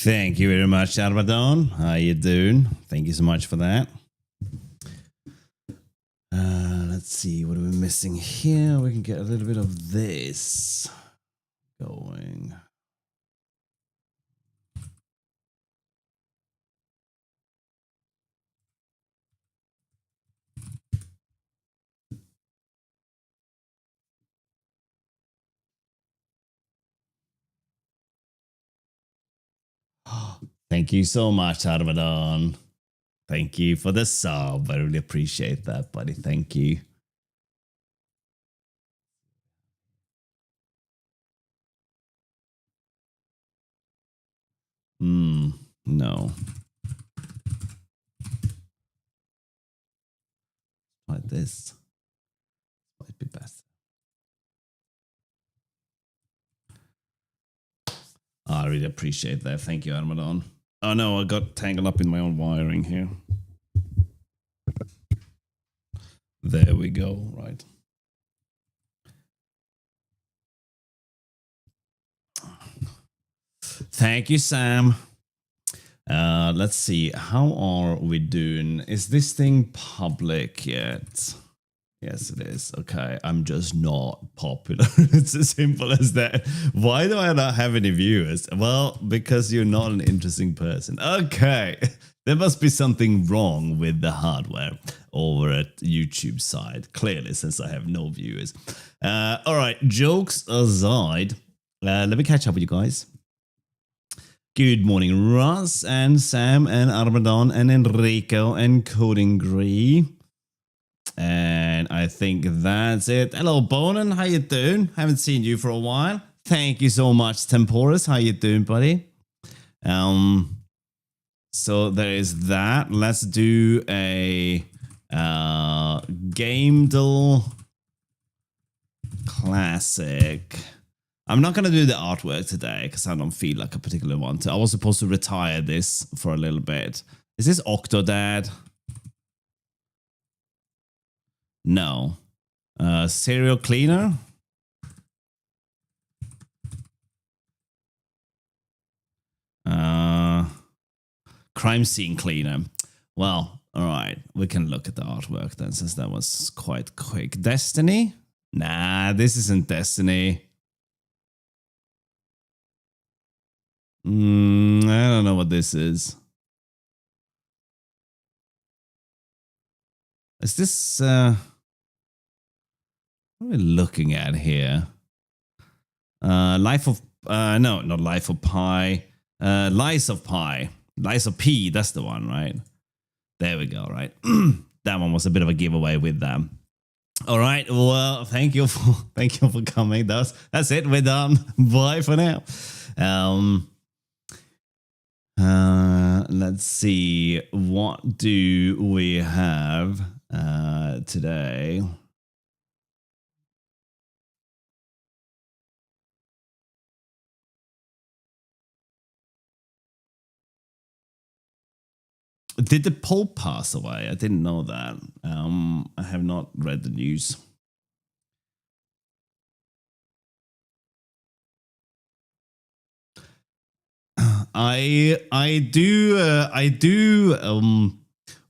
Thank you very much, Armadon. How you doing? Thank you so much for that. Let's see, what are we missing here? We can get a little bit of this going. Thank you so much, Armadon. Thank you for the sub. I really appreciate that, buddy. Thank you. No. Like this. Might be best. I really appreciate that. Thank you, Armadon. Oh no, I got tangled up in my own wiring here. There we go, right. Thank you, Sam. Let's see, how are we doing? Is this thing public yet? Yes, it is. Okay, I'm just not popular. It's as simple as that. Why do I not have any viewers? Well, because you're not an interesting person. Okay, there must be something wrong with the hardware over at YouTube side, clearly, since I have no viewers. All right, jokes aside, let me catch up with you guys. Good morning, Russ and Sam and Armadon and Enrico and Coding Gree. And I think that's it. Hello, Bonin. How you doing? Haven't seen you for a while. Thank you so much, Temporis. How you doing, buddy? So there is that. Let's do a Gamedel Classic. I'm not going to do the artwork today because I don't feel like a particular one. I was supposed to retire this for a little bit. Is this Octodad? No. Serial cleaner? Crime scene cleaner. Well, all right. We can look at the artwork then, since that was quite quick. Destiny? Nah, this isn't Destiny. I don't know what this is. Is this... what are we looking at here? Life of... no, not Life of Pi. Lies of Pi. Lies of P, that's the one, right? There we go, right? That one was a bit of a giveaway with them. All right, well, thank you for coming. That's it, we're done. Bye for now. Let's see, what do we have today? Did the Pope pass away? I didn't know that. I have not read the news. I do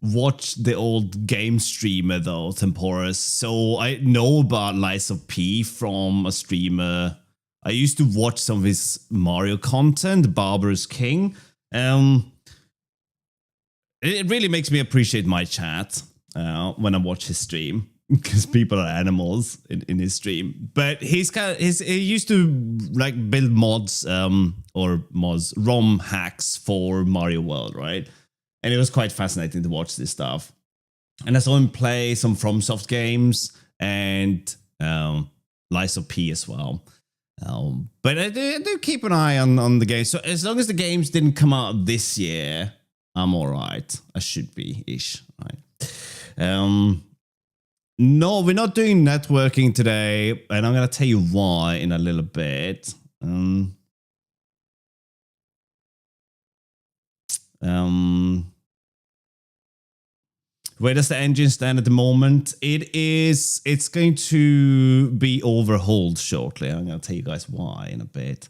watch the old game streamer though, Temporis. So I know about Lies of P from a streamer. I used to watch some of his Mario content, Barbarous King. It really makes me appreciate my chat when I watch his stream, because people are animals in his stream. But he used to like build mods ROM hacks for Mario World, right? And it was quite fascinating to watch this stuff. And I saw him play some FromSoft games and Lies of P as well. But I do keep an eye on the game. So as long as the games didn't come out this year, I'm all right. I should be-ish, right? No, we're not doing networking today, and I'm going to tell you why in a little bit. Where does the engine stand at the moment? It's going to be overhauled shortly. I'm going to tell you guys why in a bit.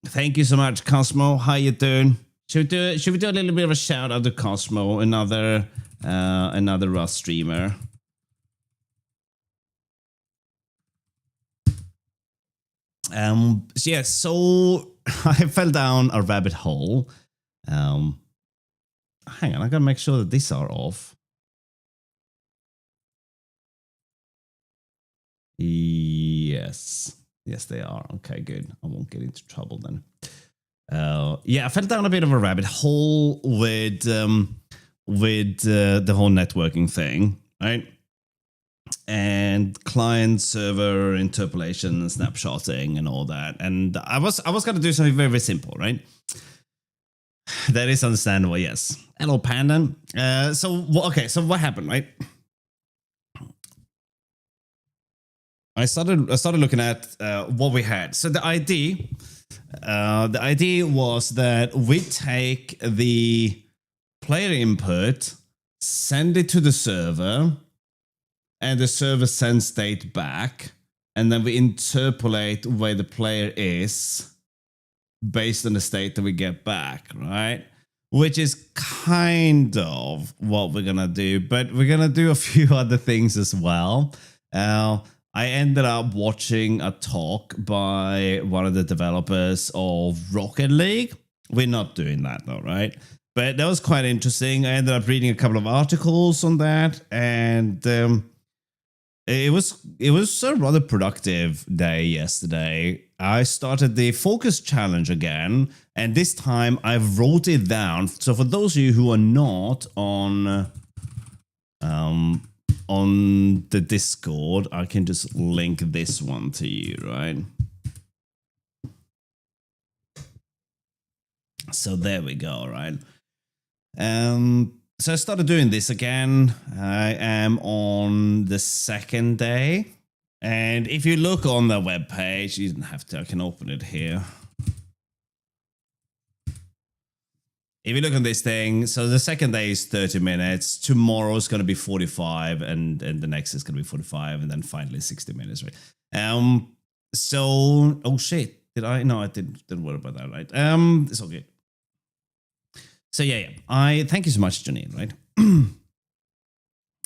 Thank you so much, Cosmo. How you doing? Should we do a little bit of a shout out to Cosmo, another Rust streamer? So yeah, so I fell down a rabbit hole. Hang on, I gotta make sure that these are off. Yes, they are. Okay, good. I won't get into trouble then. Yeah, I fell down a bit of a rabbit hole with the whole networking thing, right? And client server interpolation and snapshotting and all that. And I was gonna do something very, very simple, right? That is understandable, yes. Hello, Pandan. So what happened, right? I started looking at what we had. So the idea was that we take the player input, send it to the server, and the server sends state back, and then we interpolate where the player is based on the state that we get back, right? Which is kind of what we're gonna do, but we're gonna do a few other things as well. I ended up watching a talk by one of the developers of Rocket League. We're not doing that though, right? But that was quite interesting. I ended up reading a couple of articles on that, and it was a rather productive day yesterday. I started the focus challenge again, and this time I wrote it down. So for those of you who are not on the Discord, I can just link this one to you, right? So there we go, right? So I started doing this again. I am on the second day. And if you look on the webpage, you don't have to, I can open it here. If you look on this thing, so the second day is 30 minutes. Tomorrow is going to be 45, and the next is going to be 45, and then finally 60 minutes, right? So, oh shit, did I? No, I didn't worry about that, right? It's all good. So yeah. I thank you so much, Janine, right?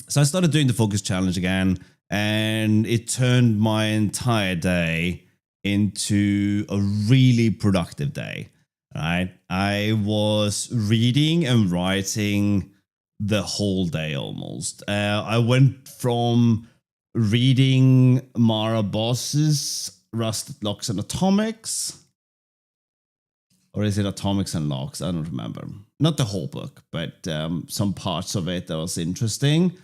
So I started doing the focus challenge again, and it turned my entire day into a really productive day. Right, I was reading and writing the whole day almost. I went from reading Mara Boss's Rust, Locks, and Atomics, or is it Atomics and Locks? I don't remember. Not the whole book, but some parts of it that was interesting.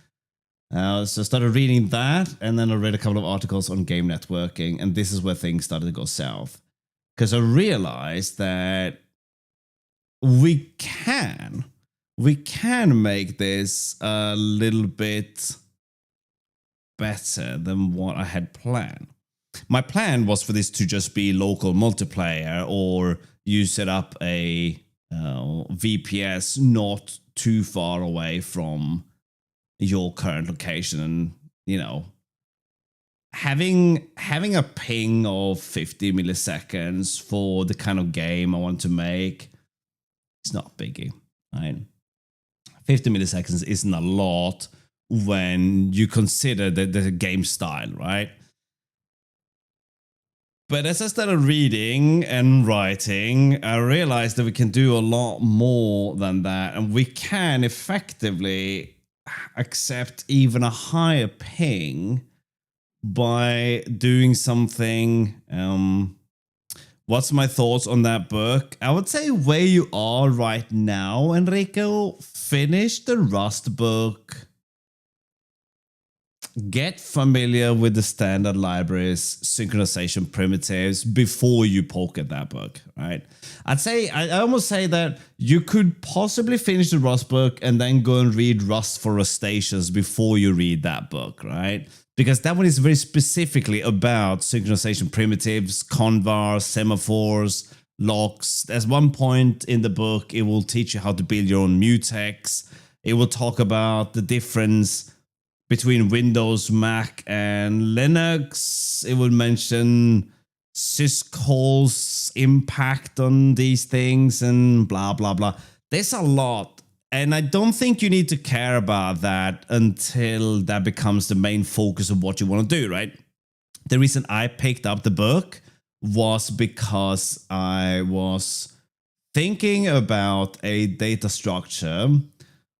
So I started reading that, and then I read a couple of articles on game networking, and this is where things started to go south. Because I realized that we can make this a little bit better than what I had planned. My plan was for this to just be local multiplayer, or you set up a VPS not too far away from your current location, and you know, having a ping of 50 milliseconds for the kind of game I want to make, it's not a biggie, right? 50 milliseconds isn't a lot when you consider the game style, right? But as I started reading and writing, I realized that we can do a lot more than that, and we can effectively accept even a higher ping by doing something. What's my thoughts on that book? I would say where you are right now, Enrico, finish the Rust book. Get familiar with the standard libraries, synchronization primitives before you poke at that book, right? I almost say that you could possibly finish the Rust book and then go and read Rust for Rustaceans before you read that book, right? Because that one is very specifically about synchronization primitives, convars, semaphores, locks. There's one point in the book, it will teach you how to build your own mutex. It will talk about the difference between Windows, Mac, and Linux. It will mention syscall's impact on these things and blah, blah, blah. There's a lot. And I don't think you need to care about that until that becomes the main focus of what you want to do, right? The reason I picked up the book was because I was thinking about a data structure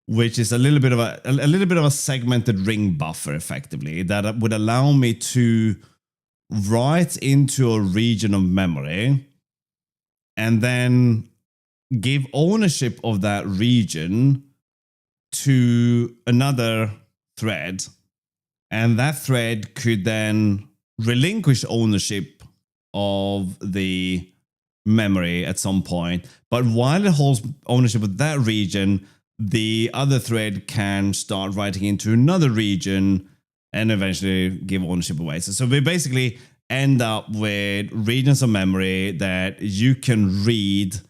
which is a little bit of a segmented ring buffer, effectively, that would allow me to write into a region of memory and then give ownership of that region to another thread. And that thread could then relinquish ownership of the memory at some point. But while it holds ownership of that region, the other thread can start writing into another region and eventually give ownership away. So we basically end up with regions of memory that you can read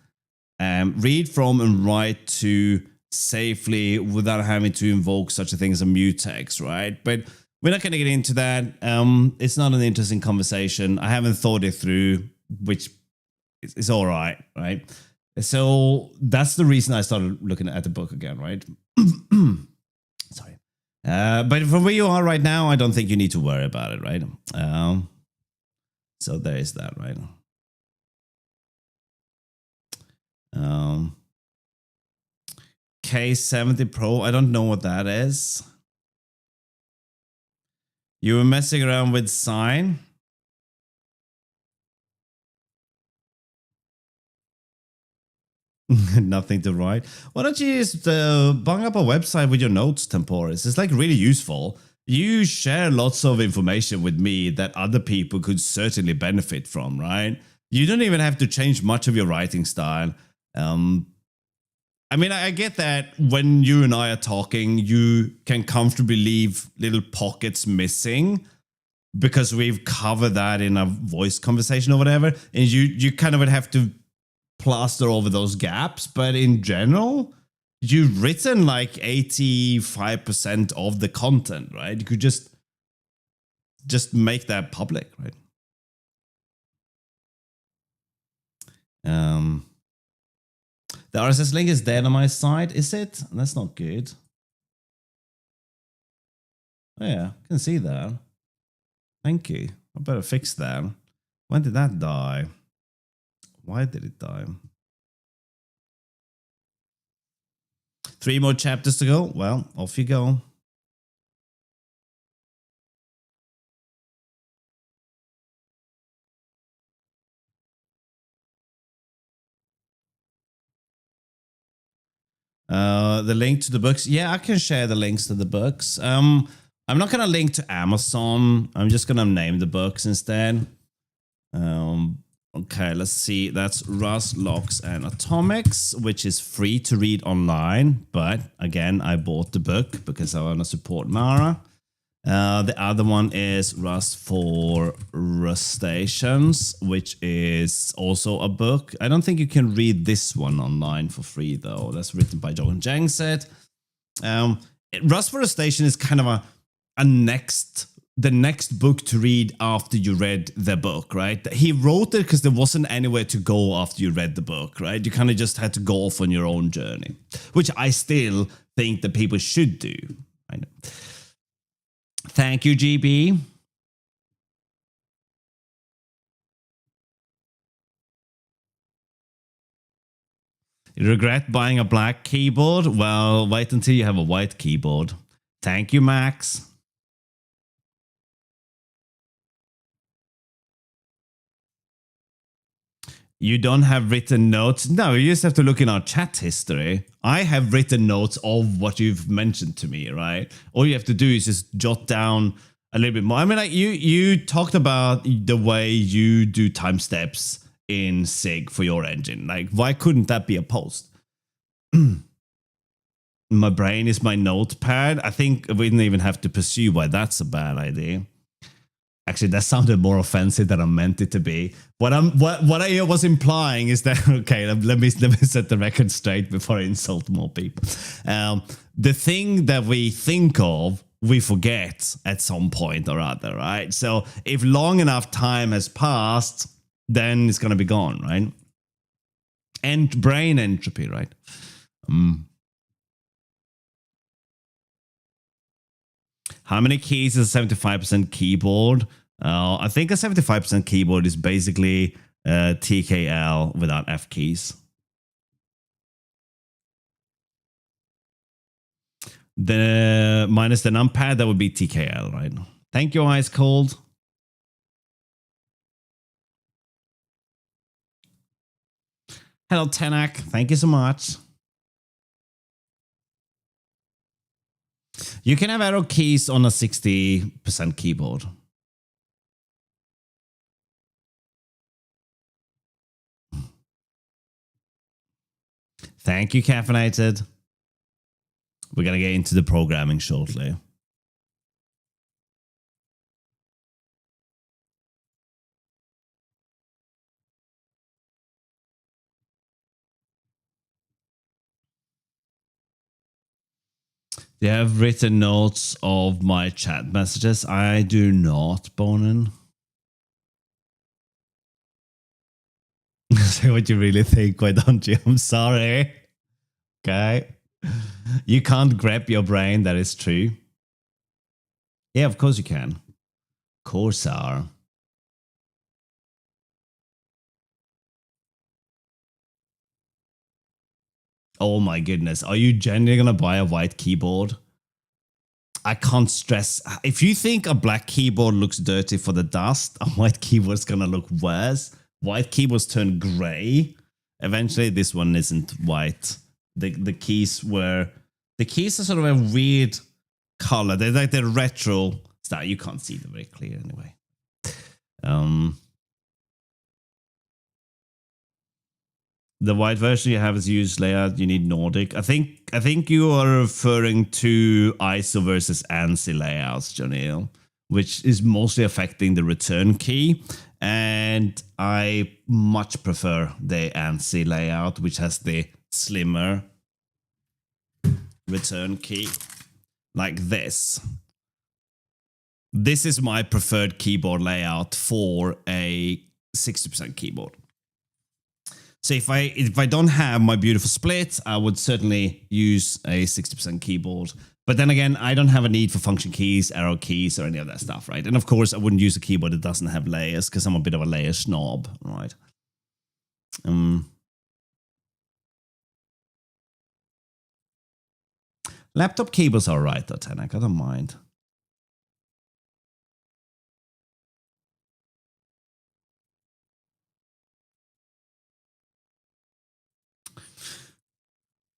from and write to safely without having to invoke such a thing as a mutex, right? But we're not going to get into that. It's not an interesting conversation. I haven't thought it through, which is all right, right? So that's the reason I started looking at the book again, right? Sorry. But from where you are right now, I don't think you need to worry about it, right? So there is that, right? K70 Pro, I don't know what that is. You were messing around with sign. Nothing to write. Why don't you just bung up a website with your notes, Temporis? It's like really useful. You share lots of information with me that other people could certainly benefit from, right? You don't even have to change much of your writing style. I mean, I get that when you and I are talking, you can comfortably leave little pockets missing because we've covered that in a voice conversation or whatever. And you kind of would have to plaster over those gaps. But in general, you've written like 85% of the content, right? You could just make that public, right? The RSS link is dead on my side, is it? That's not good. Oh yeah, I can see that. Thank you. I better fix that. When did that die? Why did it die? 3 more chapters to go. Well, off you go. The link to the books. Yeah, I can share the links to the books. I'm not going to link to Amazon. I'm just going to name the books instead. Okay, let's see. That's Rust, Locks, and Atomics, which is free to read online. But again, I bought the book because I want to support Mara. The other one is Rust for Rustaceans, which is also a book. I don't think you can read this one online for free, though. That's written by John Jangset. Rust for Rustation is kind of the next book to read after you read the book, right? He wrote it because there wasn't anywhere to go after you read the book, right? You kind of just had to go off on your own journey, which I still think that people should do. I know. Thank you, GB. You regret buying a black keyboard? Well, wait until you have a white keyboard. Thank you, Max. You don't have written notes? No, you just have to look in our chat history. I have written notes of what you've mentioned to me, right? All you have to do is just jot down a little bit more. I mean, like you talked about the way you do time steps in SIG for your engine. Like, why couldn't that be a post? My brain is my notepad. I think we didn't even have to pursue why that's a bad idea. Actually, that sounded more offensive than I meant it to be. What I was implying is that, okay, let me set the record straight before I insult more people. The thing that we think of, we forget at some point or other, right? So if long enough time has passed, then it's going to be gone, right? And brain entropy, right? How many keys is a 75% keyboard? I think a 75% keyboard is basically TKL without F keys. The minus the numpad, that would be TKL, right? Thank you, Ice Cold. Hello, Tenak. Thank you so much. You can have arrow keys on a 60% keyboard. Thank you, Caffeinated. We're going to get into the programming shortly. Do you have written notes of my chat messages? I do not, Bonin. Say what you really think, why don't you? I'm sorry. Okay. You can't grab your brain, that is true. Yeah, of course you can. Corsair. Oh my goodness. Are you genuinely going to buy a white keyboard? I can't stress. If you think a black keyboard looks dirty for the dust, a white keyboard is going to look worse. White keyboards turn gray. Eventually, this one isn't white. The keys are sort of a weird color. They're like the retro style. You can't see them very clear anyway. The white version you have is used layout. You need Nordic. I think you are referring to ISO versus ANSI layouts, Janelle, which is mostly affecting the return key. And I much prefer the ANSI layout, which has the slimmer return key, like this. This is my preferred keyboard layout for a 60% keyboard. So if I don't have my beautiful split, I would certainly use a 60% keyboard. But then again, I don't have a need for function keys, arrow keys, or any of that stuff, right? And of course, I wouldn't use a keyboard that doesn't have layers because I'm a bit of a layer snob, right? Laptop keyboards are right, though, Tenak. I don't mind.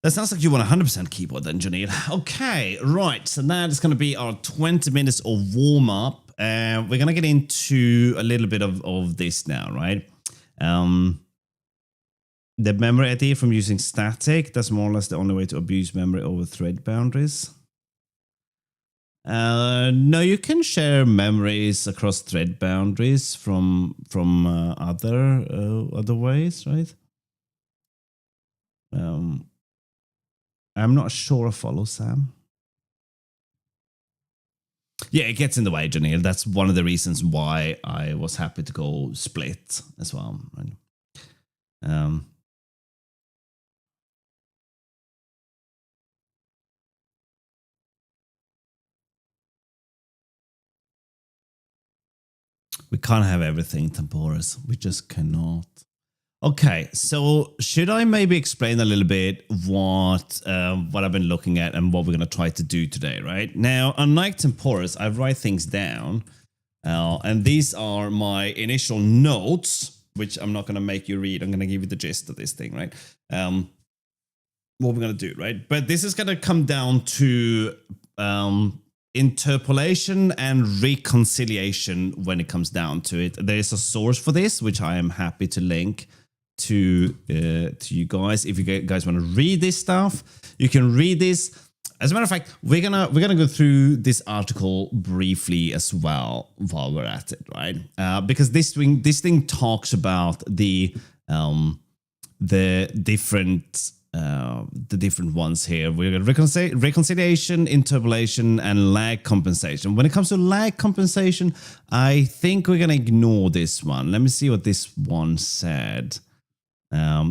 That sounds like you want a 100% keyboard then, Janine. Okay, right. So that is going to be our 20 minutes of warm-up. We're going to get into a little bit of this now, right? The memory idea from using static, that's more or less the only way to abuse memory over thread boundaries. No, you can share memories across thread boundaries from other ways, right? I'm not sure I follow Sam. Yeah, it gets in the way, Janelle. That's one of the reasons why I was happy to go split as well. Right? We can't have everything temporis. We just cannot. Okay, so should I maybe explain a little bit what I've been looking at and what we're going to try to do today, right? Now, unlike temporis, I write things down, and these are my initial notes, which I'm not going to make you read. I'm going to give you the gist of this thing, right? What we're going to do, right? But this is going to come down to interpolation and reconciliation when it comes down to it. There is a source for this, which I am happy to link to you guys. If you guys want to read this stuff, you can read this. As a matter of fact, we're gonna go through this article briefly as well while we're at it, right? Because this thing talks about the different the different ones here. We're going to reconciliation, interpolation, and lag compensation. When it comes to lag compensation, I think we're going to ignore this one. Let me see what this one said.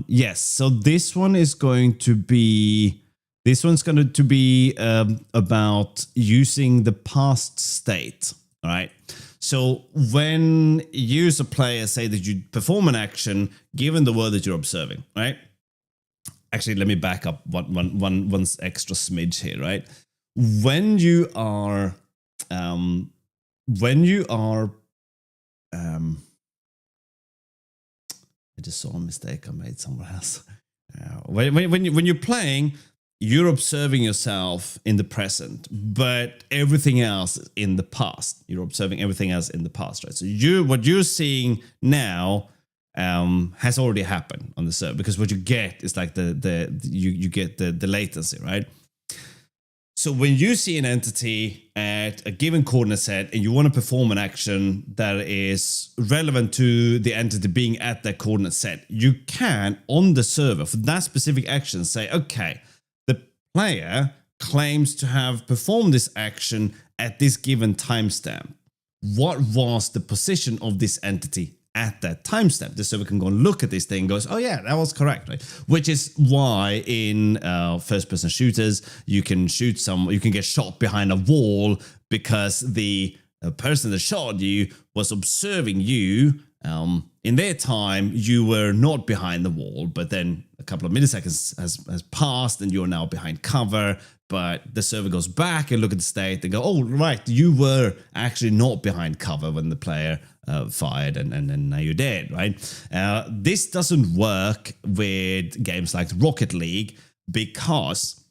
Yes, so this one is going to be... This one's going to be about using the past state, all right? So when you as a player say that you perform an action given the world that you're observing, right? Actually, let me back up one extra smidge here, right? When you are I just saw a mistake I made somewhere else. When you're playing, you're observing yourself in the present, but everything else in the past. You're observing everything else in the past, right? So what you're seeing now has already happened on the server, because what you get is like you get the latency, right? So when you see an entity at a given coordinate set and you want to perform an action that is relevant to the entity being at that coordinate set, you can, on the server, for that specific action, say, okay, the player claims to have performed this action at this given timestamp. What was the position of this entity at that timestamp? The server can go and look at this thing and goes, oh yeah, that was correct, right? Which is why in first-person shooters, you can get shot behind a wall because the person that shot you was observing you. In their time, you were not behind the wall, but then a couple of milliseconds has passed and you're now behind cover. But the server goes back and look at the state and go, oh, right, you were actually not behind cover when the player fired and now you're dead, right? This doesn't work with games like Rocket League because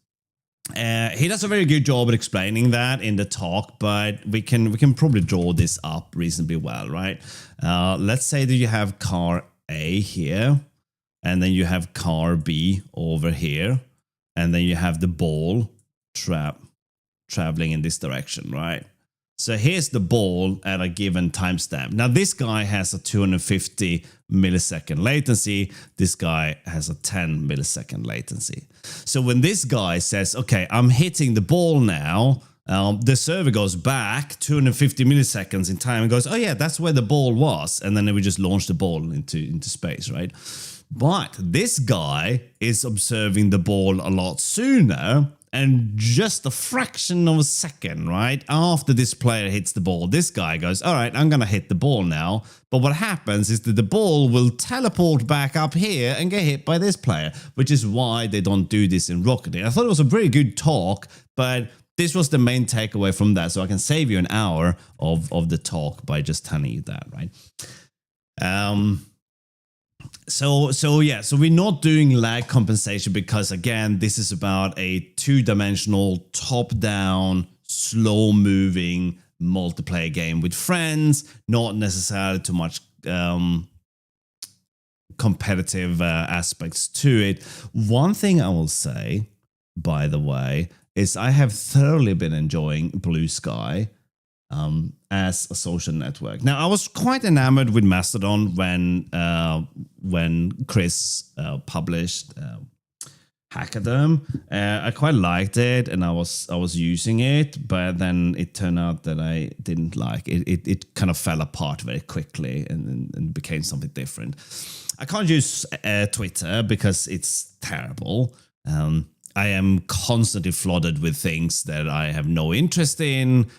he does a very good job at explaining that in the talk, but we can probably draw this up reasonably well, right? Let's say that you have car A here, and then you have car B over here, and then you have the ball traveling in this direction, right? So here's the ball at a given timestamp. Now this guy has a 250 millisecond latency. This guy has a 10 millisecond latency. So when this guy says, okay, I'm hitting the ball now, the server goes back 250 milliseconds in time and goes, oh yeah, that's where the ball was. And then we just launch the ball into space, right? But this guy is observing the ball a lot sooner, and just a fraction of a second, right, after this player hits the ball, this guy goes, all right, I'm going to hit the ball now. But what happens is that the ball will teleport back up here and get hit by this player, which is why they don't do this in Rocket League. I thought it was a very good talk, but this was the main takeaway from that. So I can save you an hour of the talk by just telling you that, right? So we're not doing lag compensation because, again, this is about a two-dimensional, top-down, slow-moving multiplayer game with friends, not necessarily too much competitive aspects to it. One thing I will say, by the way, is I have thoroughly been enjoying Blue Sky as a social network. Now, I was quite enamored with Mastodon when Chris published Hackathon. I quite liked it, and I was using it, but then it turned out that I didn't like it. It kind of fell apart very quickly and became something different. I can't use Twitter because it's terrible. I am constantly flooded with things that I have no interest in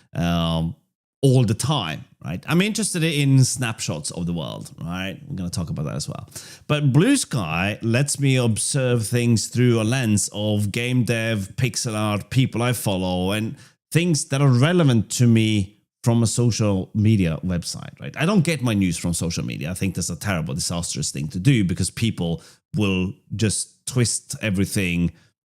all the time, right? I'm interested in snapshots of the world, right? We're going to talk about that as well. But Blue Sky lets me observe things through a lens of game dev, pixel art, people I follow, and things that are relevant to me from a social media website, right? I don't get my news from social media. I think that's a terrible, disastrous thing to do because people will just twist everything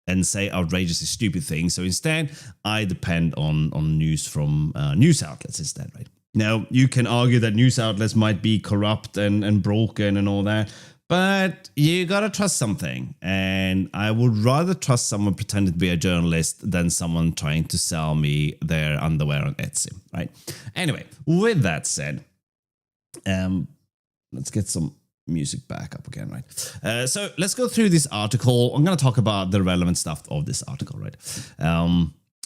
and say outrageously stupid things. So instead, I depend on news from news outlets instead, right? Now, you can argue that news outlets might be corrupt and broken and all that, but you gotta trust something. And I would rather trust someone pretending to be a journalist than someone trying to sell me their underwear on Etsy, right? Anyway, with that said, let's get some music back up again, right? So let's go through this article. I'm going to talk about the relevant stuff of this article, right?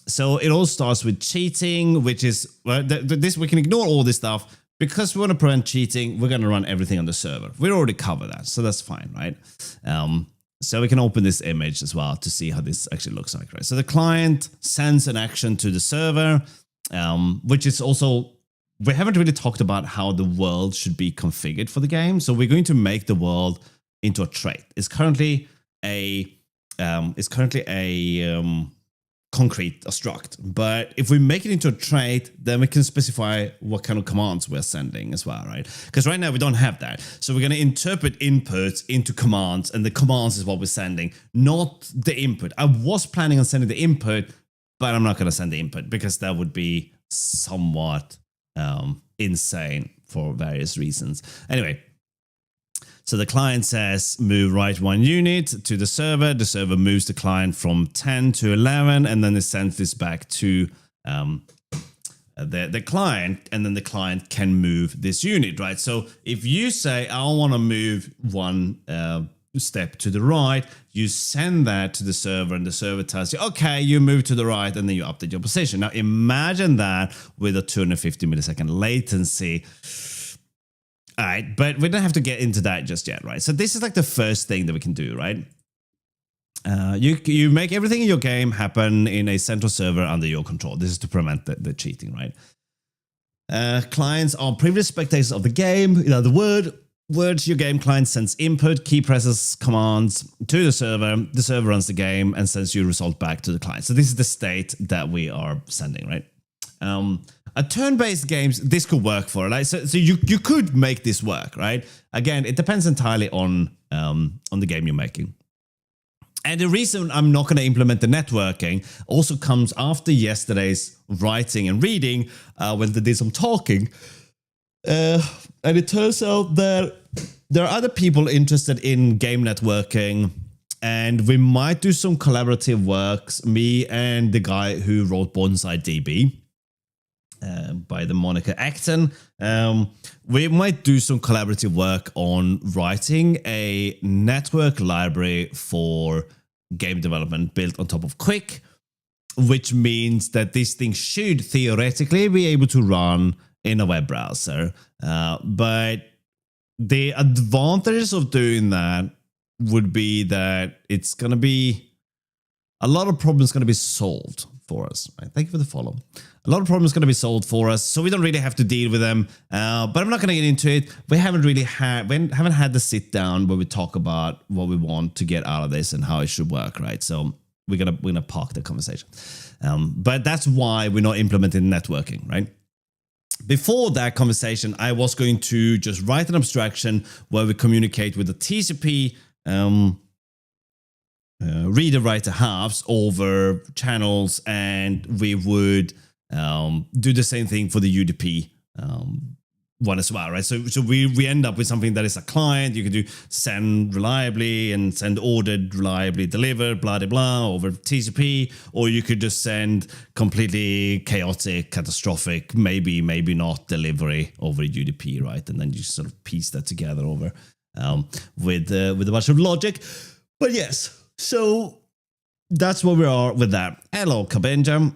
So it all starts with cheating, which is, well, this we can ignore all this stuff because we want to prevent cheating. We're going to run everything on the server. We already covered that, so that's fine, right? So we can open this image as well to see how this actually looks like, right? So the client sends an action to the server, which is also, we haven't really talked about how the world should be configured for the game. So we're going to make the world into a trait. It's currently a concrete, a struct. But if we make it into a trait, then we can specify what kind of commands we're sending as well, right? Because right now we don't have that. So we're going to interpret inputs into commands, and the commands is what we're sending, not the input. I was planning on sending the input, but I'm not going to send the input because that would be somewhat insane for various reasons. Anyway, so the client says move right 1 unit to the server. The server moves the client from 10 to 11, and then it sends this back to the client, and then the client can move this unit, right? So if you say, I want to move one step to the right, you send that to the server, and the server tells you, okay, you move to the right, and then you update your position. Now imagine that with a 250 millisecond latency. All right, but we don't have to get into that just yet, right? So this is like the first thing that we can do, right? You make everything in your game happen in a central server under your control. This is to prevent the cheating, right? Clients are previous spectators of the game. In other words, your game client sends input, key presses commands to the server. The server runs the game and sends your result back to the client. So this is the state that we are sending, right? A turn-based games, this could work for, right? So you could make this work, right? Again, it depends entirely on the game you're making. And the reason I'm not going to implement the networking also comes after yesterday's writing and reading when they did some talking. And it turns out that there are other people interested in game networking, and we might do some collaborative works, me and the guy who wrote Bonsai DB. By the moniker Acton. We might do some collaborative work on writing a network library for game development built on top of Quick, which means that this thing should theoretically be able to run in a web browser. But the advantages of doing that would be that it's going to be a lot of problems going to be solved for us. Right? Thank you for the follow. A lot of problems going to be solved for us, so we don't really have to deal with them. But I'm not going to get into it. We haven't had the sit down where we talk about what we want to get out of this and how it should work, right? So we're gonna park the conversation. But that's why we're not implementing networking, right? Before that conversation, I was going to just write an abstraction where we communicate with the TCP reader writer halves over channels, and we would do the same thing for the UDP one as well, right? So we end up with something that is a client. You can do send reliably and send ordered reliably delivered, blah, blah, blah, over TCP, or you could just send completely chaotic, catastrophic, maybe not delivery over UDP, right? And then you sort of piece that together over with a bunch of logic. But yes, so that's where we are with that. Hello, Kabinja.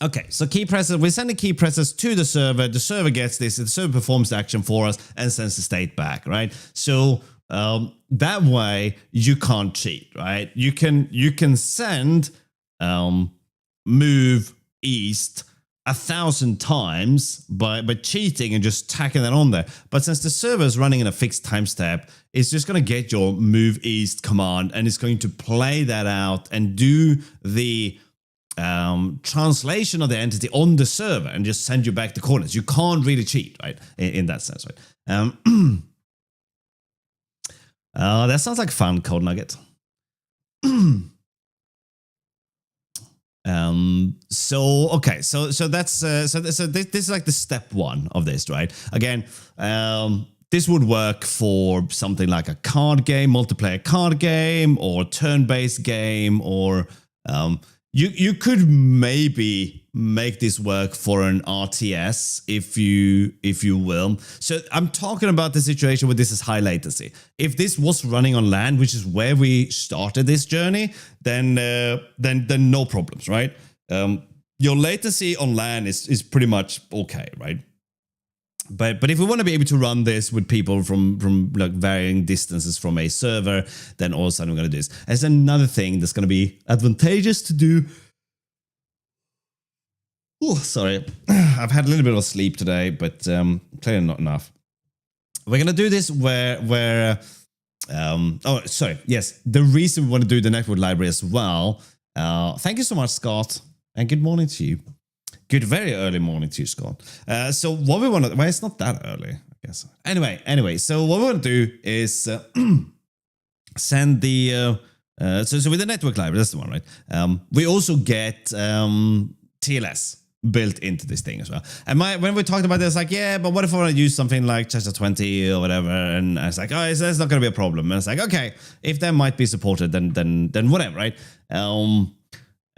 Okay, so key presses, we're sending key presses to the server gets this, the server performs the action for us and sends the state back, right? So that way you can't cheat, right? You can send move east 1,000 times by cheating and just tacking that on there. But since the server is running in a fixed time step, it's just going to get your move east command and it's going to play that out and do the translation of the entity on the server and just send you back the coordinates. You can't really cheat, right? In that sense, right? That sounds like fun, Code Nugget. So that's so this is like the step one of this, right? Again, this would work for something like a card game, multiplayer card game, or turn-based game, or You could maybe make this work for an RTS if you will. So I'm talking about the situation where this is high latency. If this was running on LAN, which is where we started this journey, then no problems, right? Your latency on LAN is pretty much okay, right? But if we want to be able to run this with people from like varying distances from a server, then all of a sudden we're going to do this. There's another thing that's going to be advantageous to do. Oh, sorry. I've had a little bit of sleep today, but clearly not enough. We're going to do this where oh, sorry. Yes, the reason we want to do the network library as well. Thank you so much, Scott, and good morning to you. Good, very early morning to you, Scott. So what we want to, well, it's not that early, I guess. Anyway, so what we want to do is send the, so with the network library, that's the one, right? We also get TLS built into this thing as well. And when we talked about this, like, yeah, but what if I want to use something like Chester 20 or whatever? And I was like, oh, that's not going to be a problem. And it's like, okay, if that might be supported, then whatever, right? So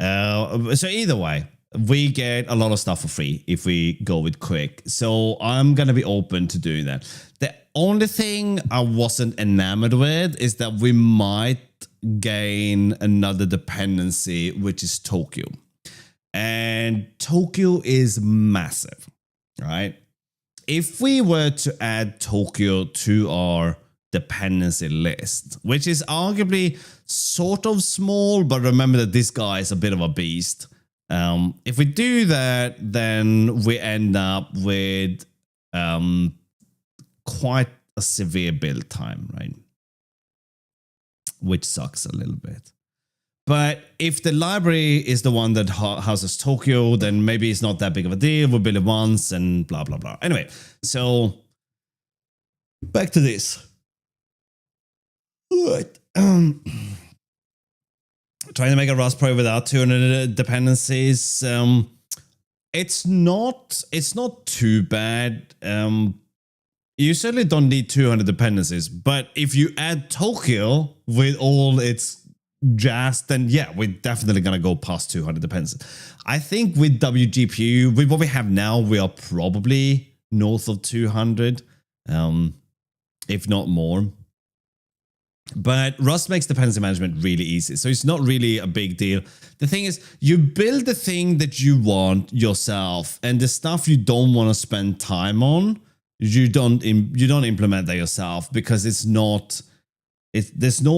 either way, we get a lot of stuff for free if we go with Quick. So I'm going to be open to doing that. The only thing I wasn't enamored with is that we might gain another dependency, which is Tokyo. And Tokyo is massive, right? If we were to add Tokyo to our dependency list, which is arguably sort of small, but remember that this guy is a bit of a beast. If we do that, then we end up with quite a severe build time, right? Which sucks a little bit. But if the library is the one that houses Tokyo, then maybe it's not that big of a deal. We'll build it once and blah, blah, blah. Anyway, so back to this. Right. Trying to make a Rust Pro without 200 dependencies. It's not too bad. You certainly don't need 200 dependencies, but if you add Tokyo with all its jazz, then yeah, we're definitely gonna go past 200 dependencies. I think with WGPU, with what we have now, we are probably north of 200, if not more. But Rust makes dependency management really easy, so it's not really a big deal. The thing is, you build the thing that you want yourself, and the stuff you don't want to spend time on, you don't implement that yourself because there's no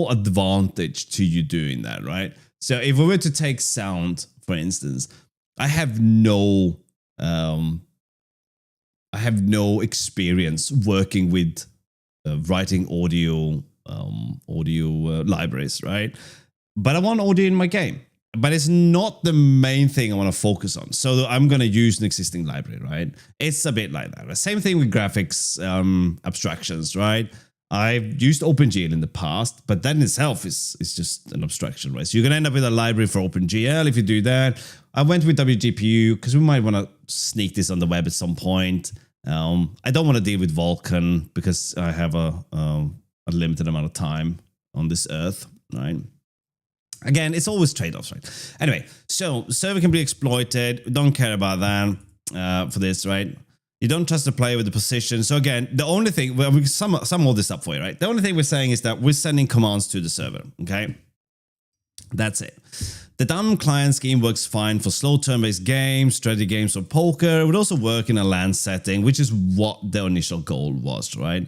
advantage to you doing that, right? So if we were to take sound, for instance, I have no experience working with writing audio libraries, right? But I want audio in my game. But it's not the main thing I want to focus on. So I'm going to use an existing library, right? It's a bit like that. Same thing with graphics abstractions, right? I've used OpenGL in the past, but that in itself is just an abstraction, right? So you're going to end up with a library for OpenGL if you do that. I went with WGPU because we might want to sneak this on the web at some point. I don't want to deal with Vulkan because I have a limited amount of time on this earth, right? Again, it's always trade-offs, right? Anyway, so server can be exploited. We don't care about that for this, right? You don't trust the player with the position. So again, the only thing, well, we sum all this up for you, right? The only thing we're saying is that we're sending commands to the server, okay? That's it. The dumb client scheme works fine for slow turn-based games, strategy games, or poker. It would also work in a LAN setting, which is what the initial goal was, right?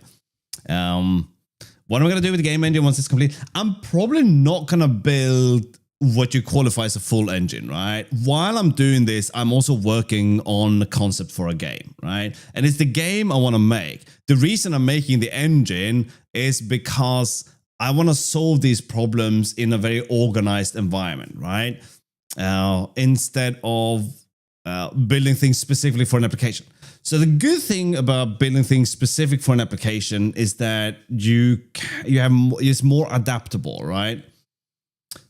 What am I going to do with the game engine once it's complete? I'm probably not going to build what you qualify as a full engine, right? While I'm doing this, I'm also working on the concept for a game, right? And it's the game I want to make. The reason I'm making the engine is because I want to solve these problems in a very organized environment, right? Instead of building things specifically for an application. So the good thing about building things specific for an application is that it's more adaptable, right?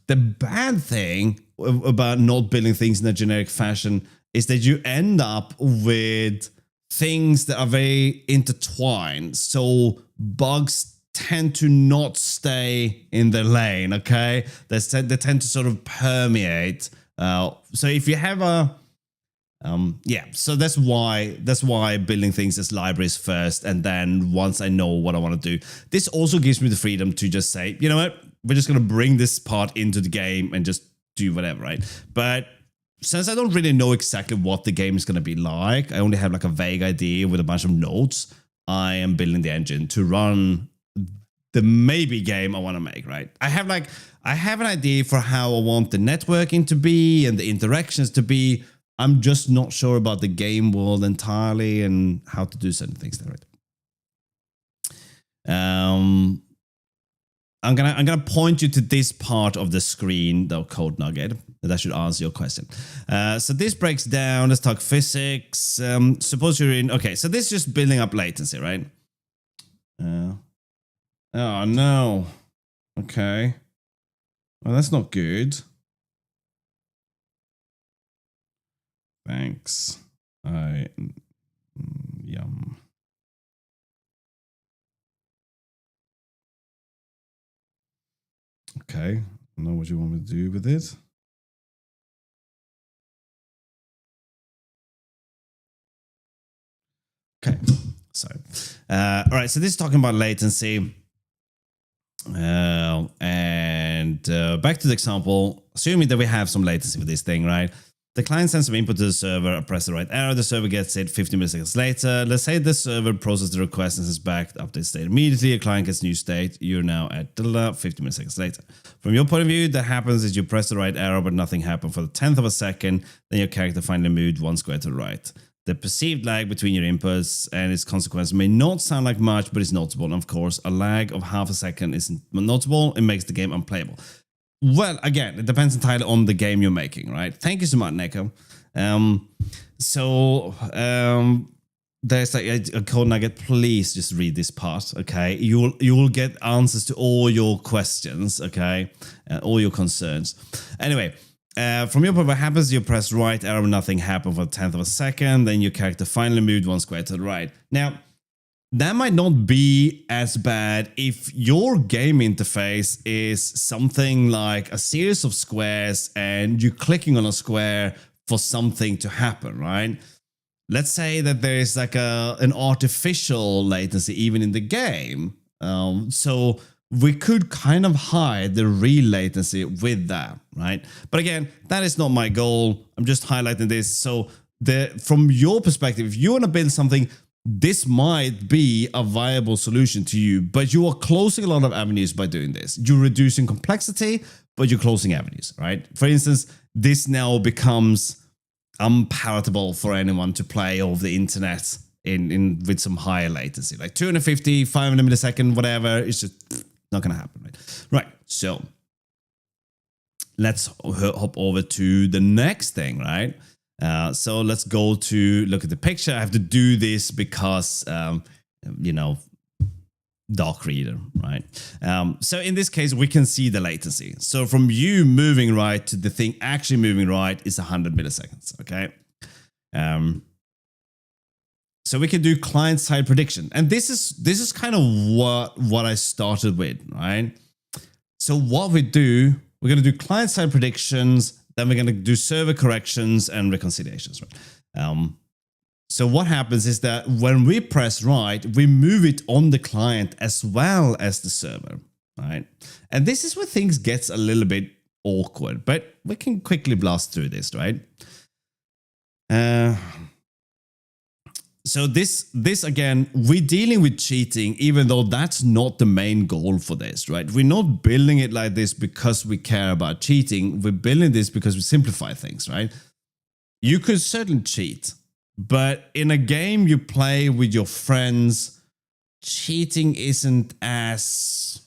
The bad thing about not building things in a generic fashion is that you end up with things that are very intertwined. So bugs tend to not stay in the lane, okay? They tend to sort of permeate So if you have a yeah, so that's why building things as libraries first, and then once I know what I want to do, this also gives me the freedom to just say, you know what, we're just gonna bring this part into the game and just do whatever, right? But since I don't really know exactly what the game is gonna be like, I only have like a vague idea with a bunch of nodes. I am building the engine to run the maybe game I want to make, right? I have an idea for how I want the networking to be and the interactions to be. I'm just not sure about the game world entirely and how to do certain things there. Right? I'm gonna point you to this part of the screen, the code nugget, that should answer your question. So this breaks down. Let's talk physics. Suppose you're in. Okay, so this is just building up latency, right? Oh no. Okay. Well, that's not good. Thanks. Yum. Okay. I know what you want me to do with it. Okay. So, all right. So this is talking about latency. And back to the example, assuming that we have some latency with this thing, right? The client sends some input to the server, I press the right arrow, the server gets it 50 milliseconds later. Let's say the server processes the request and sends back the update state immediately. A client gets new state. You're now at 50 milliseconds later. From your point of view, that happens is you press the right arrow, but nothing happened for the 10th of a second. Then your character finally moved one square to the right. The perceived lag between your inputs and its consequence may not sound like much, but it's notable. And of course, a lag of half a second isn't notable. It makes the game unplayable. Well, again, it depends entirely on the game you're making, right? Thank you so much, Neko. There's like a code nugget. Please just read this part, okay? You will get answers to all your questions, okay? All your concerns. Anyway, from your point, what happens? You press right arrow, nothing happened for a 10th of a second. Then your character finally moved one square to the right. Now, that might not be as bad if your game interface is something like a series of squares and you're clicking on a square for something to happen, right? Let's say that there is like an artificial latency even in the game. So we could kind of hide the real latency with that, right? But again, that is not my goal. I'm just highlighting this. So from your perspective, if you want to build something, this might be a viable solution to you, but you are closing a lot of avenues by doing this. You're reducing complexity, but you're closing avenues, right? For instance, this now becomes unpalatable for anyone to play over the internet in with some higher latency, like 250, 500 millisecond, whatever. It's just not going to happen, right? Right. So let's hop over to the next thing, right? So let's go to look at the picture. I have to do this because, dark reader, right? So in this case, we can see the latency. So from you moving right to the thing actually moving right is 100 milliseconds, okay? So we can do client-side prediction. And this is kind of what I started with, right? So what we do, we're going to do client-side predictions, then we're going to do server corrections and reconciliations, right? So what happens is that when we press right, we move it on the client as well as the server, right? And this is where things gets a little bit awkward, but we can quickly blast through this, right? So this again, we're dealing with cheating, even though that's not the main goal for this, right? We're not building it like this because we care about cheating. We're building this because we simplify things, right? You could certainly cheat, but in a game you play with your friends, cheating isn't as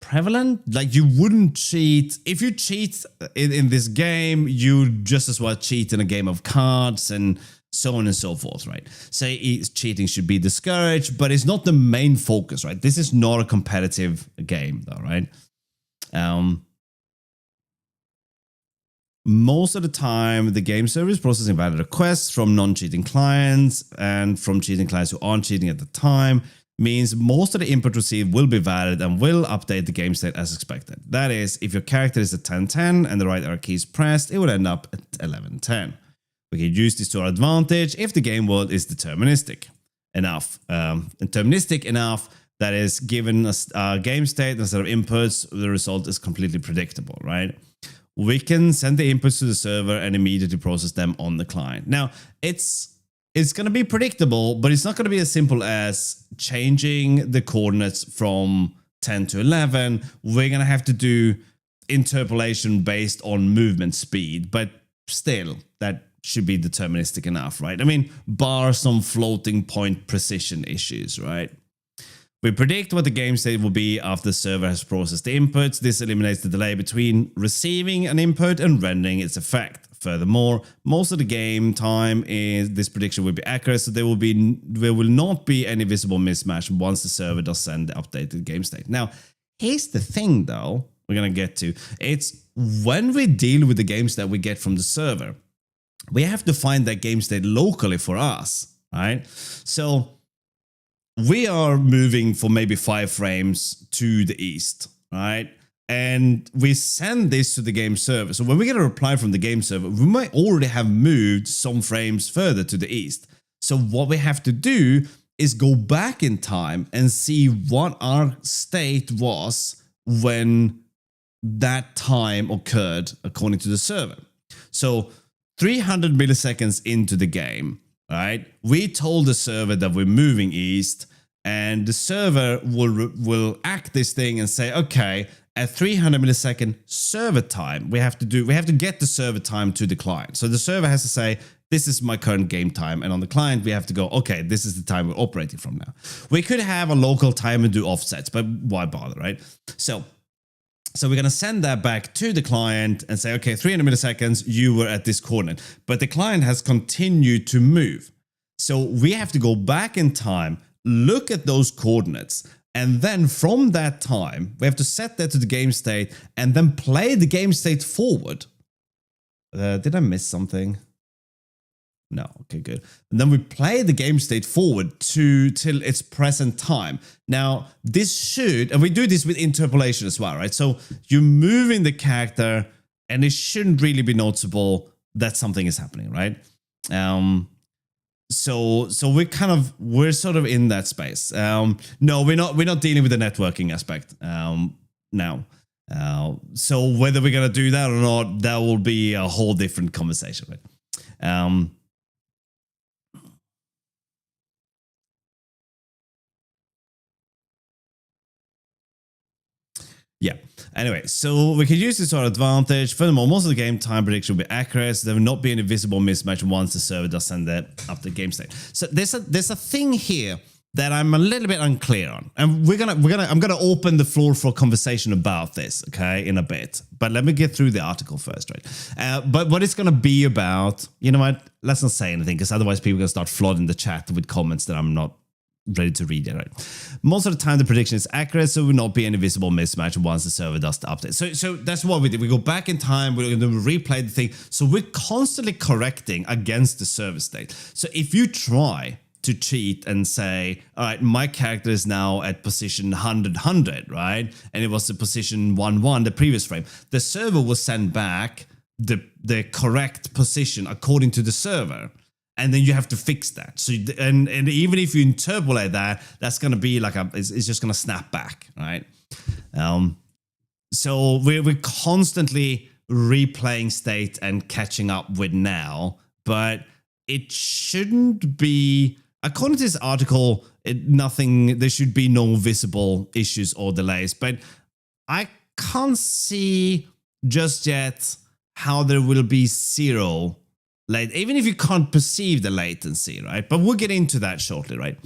prevalent. Like you wouldn't cheat. If you cheat in this game, you just as well cheat in a game of cards and so on and so forth, right? Say cheating should be discouraged, but it's not the main focus, right? This is not a competitive game though, right? Most of the time, the game server is processing valid requests from non-cheating clients and from cheating clients who aren't cheating at the time. means most of the input received will be valid and will update the game state as expected. That is, if your character is at 1010 and the right arrow key is pressed, it will end up at 1110. We can use this to our advantage if the game world is deterministic enough. Deterministic enough that is, given a game state instead of inputs, the result is completely predictable, right? We can send the inputs to the server and immediately process them on the client. Now, it's going to be predictable, but it's not going to be as simple as changing the coordinates from 10 to 11. We're going to have to do interpolation based on movement speed, but still, that should be deterministic enough, right? I mean, bar some floating point precision issues, right? We predict what the game state will be after the server has processed the inputs. This eliminates the delay between receiving an input and rendering its effect. Furthermore, most of the game time is this prediction will be accurate, so there will not be any visible mismatch once the server does send the updated game state. Now, here's the thing though, we're going to get to. It's when we deal with the game state we get from the server, we have to find that game state locally for us, right? So we are moving for maybe 5 frames to the east, right? And we send this to the game server. So when we get a reply from the game server, we might already have moved some frames further to the east. So what we have to do is go back in time and see what our state was when that time occurred according to the server. So 300 milliseconds into the game, right? We told the server that we're moving east, and the server will act this thing and say, okay, at 300 millisecond server time, we have to get the server time to the client. So the server has to say, this is my current game time. And on the client, we have to go, okay, this is the time we're operating from now. We could have a local time and do offsets, but why bother, right? So we're going to send that back to the client and say, okay, 300 milliseconds, you were at this coordinate. But the client has continued to move. So we have to go back in time, look at those coordinates, and then from that time, we have to set that to the game state and then play the game state forward. Did I miss something? No. Okay, good. And then we play the game state forward till its present time. Now, this should, and we do this with interpolation as well, right? So you're moving the character and it shouldn't really be noticeable that something is happening, right? So we're sort of in that space. No, we're not dealing with the networking aspect now. So whether we're gonna do that or not, that will be a whole different conversation, right? Yeah. Anyway, so we can use this to our advantage. Furthermore, most of the game time prediction will be accurate. So there will not be any visible mismatch once the server does send that up the game state. So there's a thing here that I'm a little bit unclear on, and I'm gonna open the floor for a conversation about this, okay, in a bit. But let me get through the article first, right? But what it's gonna be about, you know what? Let's not say anything, because otherwise people are gonna start flooding the chat with comments that I'm not ready to read it, right? Most of the time the prediction is accurate, so will not be any visible mismatch once the server does the update. So that's what we did. We go back in time, we're going to replay the thing. So we're constantly correcting against the server state. So if you try to cheat and say, all right, my character is now at position 100, right? And it was the position 1, the previous frame. The server will send back the correct position according to the server. And then you have to fix that. So, and even if you interpolate that, that's going to be like it's just going to snap back, right? So we're constantly replaying state and catching up with now, but it shouldn't be, according to this article, there should be no visible issues or delays, but I can't see just yet how there will be zero even if you can't perceive the latency, right? But we'll get into that shortly, right?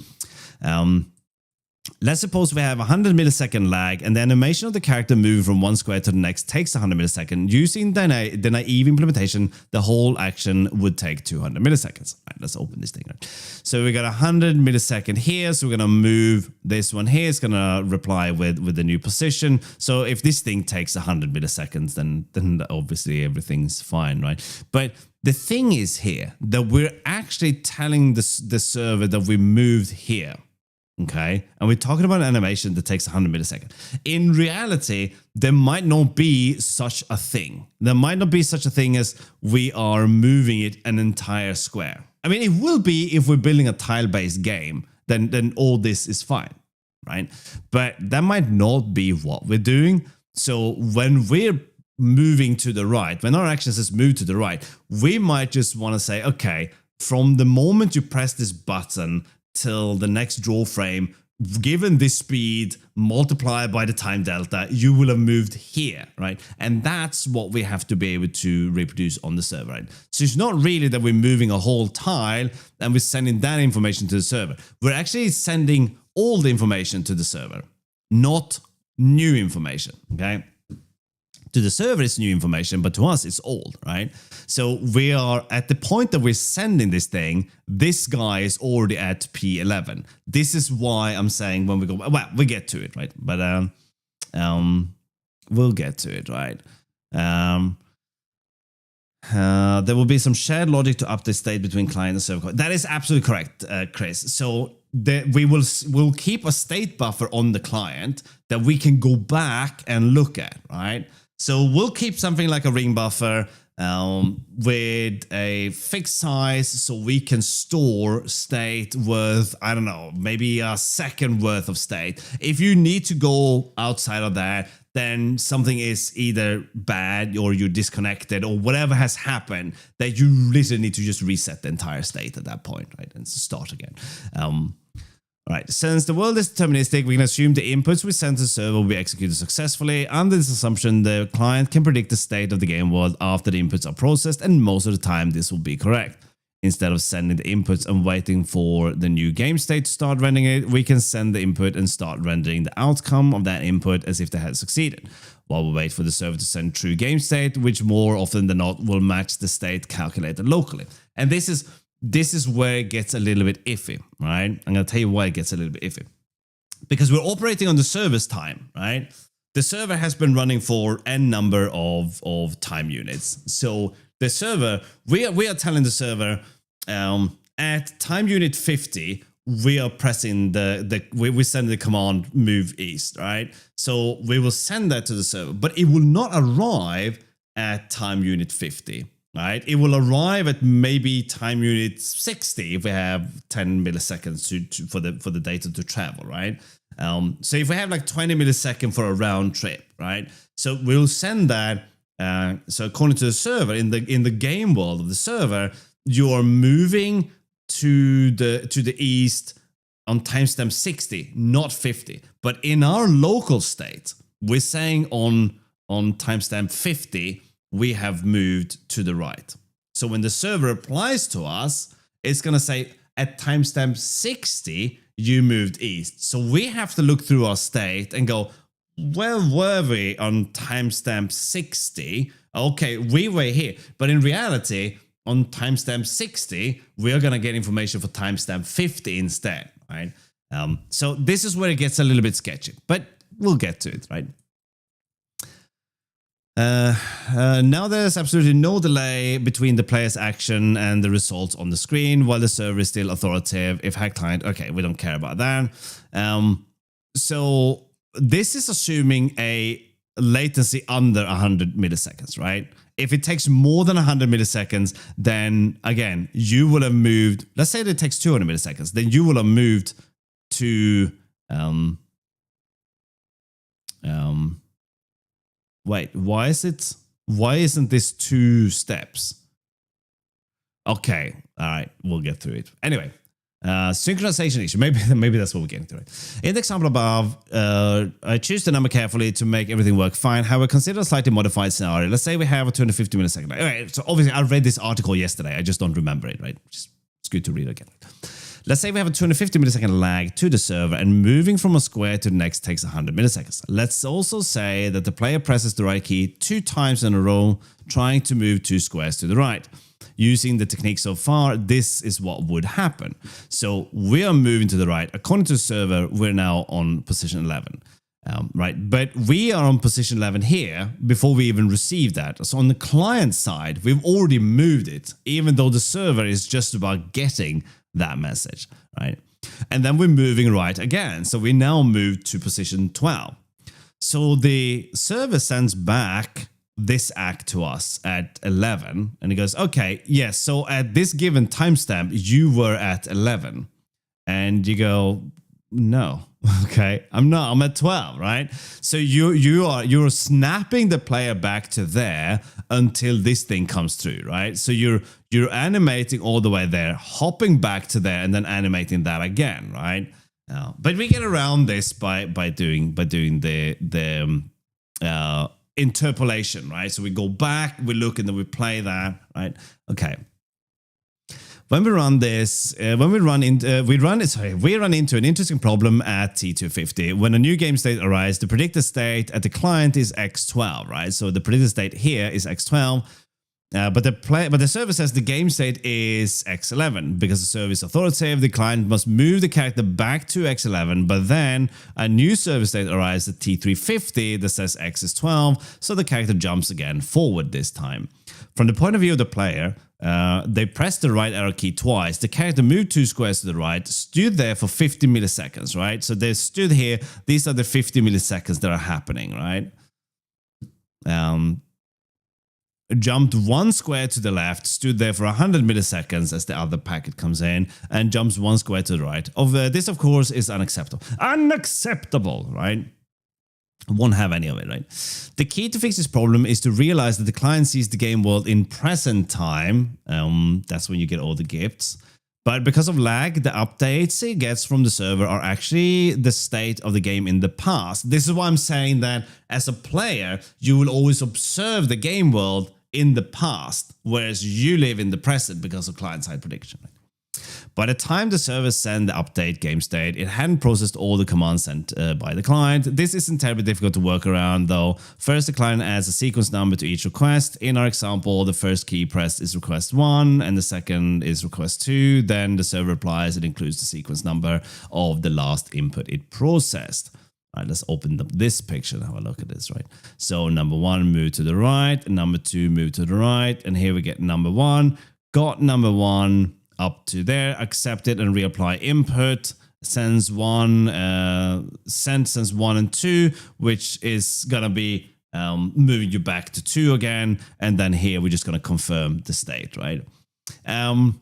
Let's suppose we have 100 millisecond lag and the animation of the character moving from one square to the next takes 100 milliseconds. Using the naive implementation, the whole action would take 200 milliseconds. Right, let's open this thing. Right? So we got 100 millisecond here. So we're going to move this one here. It's going to reply with the new position. So if this thing takes 100 milliseconds, then obviously everything's fine, right? But the thing is here that we're actually telling the server that we moved here. Okay, and we're talking about an animation that takes 100 milliseconds. In reality, there might not be such a thing. There might not be such a thing as we are moving it an entire square. I mean, it will be if we're building a tile-based game, then all this is fine, right? But that might not be what we're doing. So when we're moving to the right, when our action says move to the right, we might just want to say, okay, from the moment you press this button till the next draw frame, given this speed multiplied by the time delta, you will have moved here, right? And that's what we have to be able to reproduce on the server, right? So it's not really that we're moving a whole tile and we're sending that information to the server. We're actually sending all the information to the server, not new information, okay? To the server, it's new information, but to us, it's old, right? So we are at the point that we're sending this thing, this guy is already at P11. This is why I'm saying when we go, well, we get to it, right? But we'll get to it, right? There will be some shared logic to update state between client and server. That is absolutely correct, Chris. So we'll keep a state buffer on the client that we can go back and look at, right? So we'll keep something like a ring buffer with a fixed size so we can store state worth, I don't know, maybe a second worth of state. If you need to go outside of that, then something is either bad or you're disconnected or whatever has happened that you literally need to just reset the entire state at that point, right? And start again. Right, since the world is deterministic, we can assume the inputs we send to the server will be executed successfully. Under this assumption, the client can predict the state of the game world after the inputs are processed, and most of the time this will be correct. Instead of sending the inputs and waiting for the new game state to start rendering it, we can send the input and start rendering the outcome of that input as if they had succeeded, while we wait for the server to send true game state, which more often than not will match the state calculated locally. And this is where it gets a little bit iffy, right? I'm going to tell you why it gets a little bit iffy. Because we're operating on the server's time, right? The server has been running for n number of time units. So the server, we are telling the server at time unit 50, we are pressing we send the command move east, right? So we will send that to the server, but it will not arrive at time unit 50. Right, it will arrive at maybe time unit 60 if we have 10 milliseconds for the data to travel, right? So if we have like 20 milliseconds for a round trip, right? So we'll send that. So according to the server, in the game world of the server, you are moving to the east on timestamp 60, not 50. But in our local state, we're saying on timestamp 50. We have moved to the right. So when the server applies to us, it's going to say at timestamp 60, you moved east. So we have to look through our state and go, where were we on timestamp 60? Okay, we were here. But in reality, on timestamp 60, we are going to get information for timestamp 50 instead, right? So this is where it gets a little bit sketchy, but we'll get to it, right? Now there's absolutely no delay between the player's action and the results on the screen while the server is still authoritative. If hack client, okay, we don't care about that. So this is assuming a latency under 100 milliseconds, right? If it takes more than 100 milliseconds, then again, you will have moved, let's say that it takes 200 milliseconds, then you will have moved to, wait, why isn't this 2 steps? Okay, all right, we'll get through it. Anyway, synchronization issue. Maybe that's what we're getting to. Right? In the example above, I choose the number carefully to make everything work fine. However, consider a slightly modified scenario. Let's say we have a 250 millisecond. All right, so obviously I read this article yesterday. I just don't remember it, right? It's good to read again. Let's say we have a 250 millisecond lag to the server and moving from a square to the next takes 100 milliseconds. Let's also say that the player presses the right key 2 times in a row, trying to move 2 squares to the right. Using the technique so far, this is what would happen. So we are moving to the right. According to the server, we're now on position 11. Right, but we are on position 11 here before we even receive that. So on the client side, we've already moved it, even though the server is just about getting that message, right? and then we're moving right again. So we now move to position 12. So the server sends back this act to us at 11, and it goes, okay, yes, so at this given timestamp, you were at 11. And you go, no, okay, I'm not, I'm at 12, right? So you're snapping the player back to there until this thing comes through, right? So you're animating all the way there, hopping back to there, and then animating that again, right? But we get around this by doing the interpolation, right? So we go back, we look, and then we play that, right? Okay. When we run this, we run into an interesting problem at T250. When a new game state arises, the predicted state at the client is X12, right? So the predicted state here is X12. But the server says the game state is X11 because the server is authoritative. The client must move the character back to X11, but then a new server state arises at T350 that says X is 12, so the character jumps again forward this time. From the point of view of the player, they press the right arrow key twice. The character moved 2 squares to the right, stood there for 50 milliseconds, right? So they stood here. These are the 50 milliseconds that are happening, right? Jumped 1 square to the left, stood there for 100 milliseconds as the other packet comes in, and jumps 1 square to the right. This, of course, is unacceptable. Unacceptable, right? Won't have any of it, right? The key to fix this problem is to realize that the client sees the game world in present time. That's when you get all the gifts. But because of lag, the updates it gets from the server are actually the state of the game in the past. This is why I'm saying that as a player, you will always observe the game world in the past, whereas you live in the present because of client-side prediction. By the time the server sent the update game state, it hadn't processed all the commands sent by the client. This isn't terribly difficult to work around, though. First, the client adds a sequence number to each request. In our example, the first key pressed is request 1, and the second is request 2. Then the server replies it includes the sequence number of the last input it processed. All right, let's open up this picture and have a look at this, right? So number 1, move to the right, and number 2, move to the right, and here we get number 1. Got number 1 up to there, accept it and reapply input, sends 1, sends 1 and 2, which is gonna be moving you back to 2 again, and then here we're just gonna confirm the state, right? Yeah.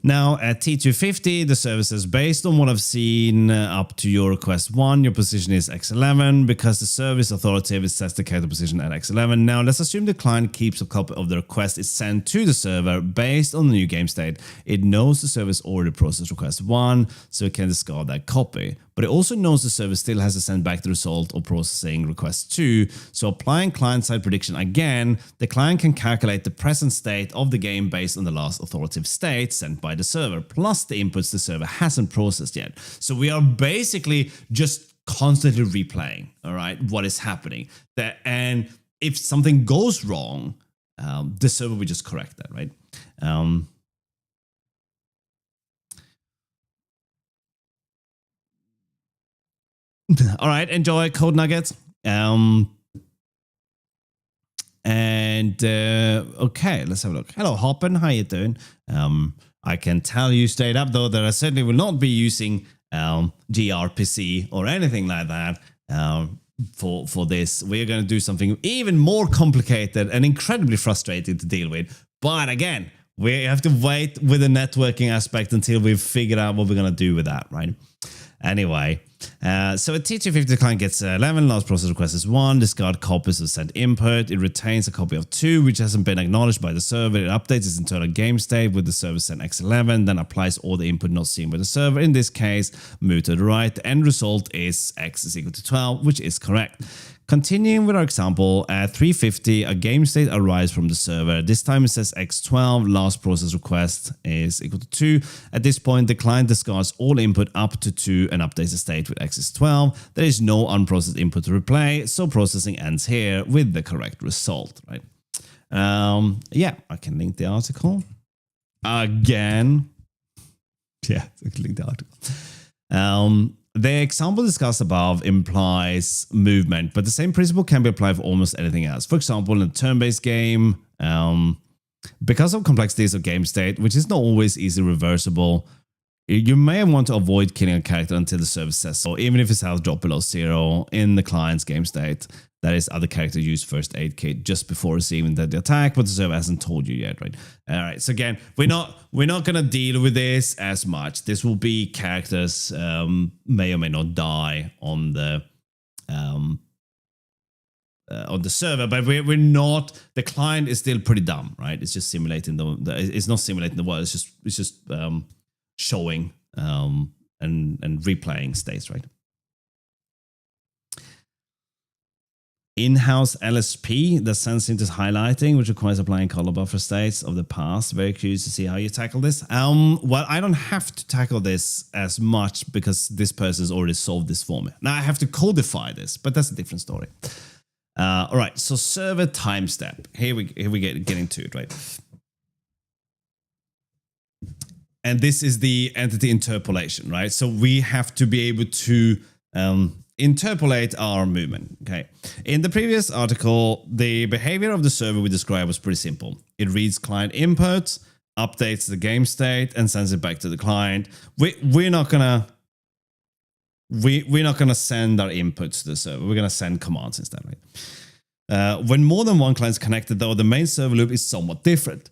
Now at T250, the server says, based on what I've seen up to your request 1, your position is X11. Because the server is authoritative, it sets the character position at X11. Now let's assume the client keeps a copy of the request it's sent to the server based on the new game state. It knows the server has already processed request 1, so it can discard that copy. But it also knows the server still has to send back the result of processing request 2. So applying client-side prediction again, the client can calculate the present state of the game based on the last authoritative state sent by the server, plus the inputs the server hasn't processed yet. So we are basically just constantly replaying, all right, what is happening. And if something goes wrong, the server will just correct that, right? All right, enjoy Code Nuggets. Okay, let's have a look. Hello, Hoppen, how you doing? I can tell you straight up, though, that I certainly will not be using gRPC or anything like that for this. We're going to do something even more complicated and incredibly frustrating to deal with. But again, we have to wait with the networking aspect until we've figured out what we're going to do with that, right? Anyway, so a T250 client gets 11, last process request is 1, discard copies of sent input, it retains a copy of 2, which hasn't been acknowledged by the server, it updates its internal game state with the server sent X11, then applies all the input not seen by the server, in this case, move to the right, the end result is X is equal to 12, which is correct. Continuing with our example, at 350, a game state arrives from the server. This time it says X12, last process request is equal to 2. At this point, the client discards all input up to 2 and updates the state with X is 12. There is no unprocessed input to replay, so processing ends here with the correct result, right? Yeah, I can link the article. Again. Yeah, I can link the article. The example discussed above implies movement, but the same principle can be applied for almost anything else. For example, in a turn-based game, Because of complexities of game state, which is not always easily reversible, you may want to avoid killing a character until the server says so, even if its health dropped below 0 in the client's game state. That is, other character use first aid kit just before receiving the attack, but the server hasn't told you yet, right? All right. So again, we're not gonna deal with this as much. This will be characters may or may not die on the server, but we're not. The client is still pretty dumb, right? It's just simulating it's not simulating the world. It's just showing and replaying states, right? In-house LSP that sends into highlighting, which requires applying color buffer states of the past. Very curious to see how you tackle this. Well, I don't have to tackle this as much because this person has already solved this for me. Now I have to codify this, but that's a different story. All right, so server time step. Here we get into it, right? And this is the entity interpolation, right? So we have to be able to interpolate our movement. Okay. In the previous article, the behavior of the server we described was pretty simple. It reads client inputs, updates the game state, and sends it back to the client. We're not gonna send our inputs to the server. We're gonna send commands instead, right? When more than one client is connected, though, the main server loop is somewhat different.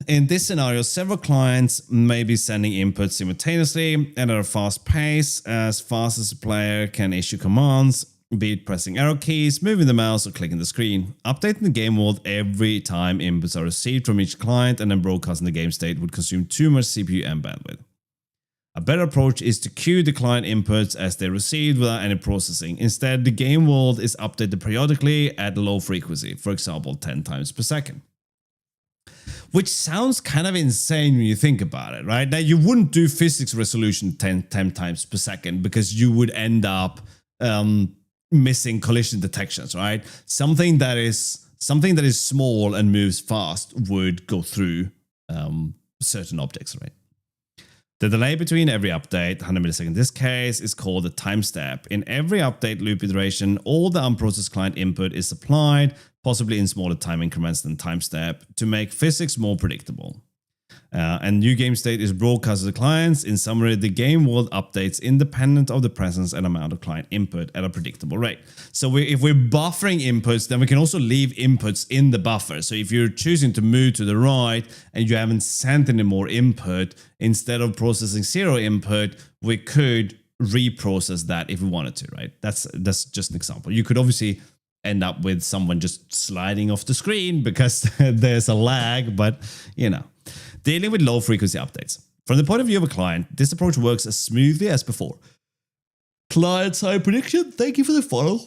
In this scenario, several clients may be sending inputs simultaneously and at a fast pace, as fast as the player can issue commands, be it pressing arrow keys, moving the mouse, or clicking the screen. Updating the game world every time inputs are received from each client and then broadcasting the game state would consume too much CPU and bandwidth. A better approach is to queue the client inputs as they're received without any processing. Instead, the game world is updated periodically at a low frequency, for example, 10 times per second. Which sounds kind of insane when you think about it, right? Now, you wouldn't do physics resolution 10 times per second because you would end up missing collision detections, right? Something that is small and moves fast would go through certain objects, right? The delay between every update, 100 milliseconds in this case, is called a time step. In every update loop iteration, all the unprocessed client input is applied, possibly in smaller time increments than time step, to make physics more predictable. And new game state is broadcast to the clients. In summary, the game world updates independent of the presence and amount of client input at a predictable rate. So if we're buffering inputs, then we can also leave inputs in the buffer. So if you're choosing to move to the right and you haven't sent any more input, instead of processing 0 input, we could reprocess that if we wanted to, right? That's just an example. You could obviously end up with someone just sliding off the screen because there's a lag, but you know. Dealing with low frequency updates. From the point of view of a client, this approach works as smoothly as before. Client-side prediction, thank you for the follow.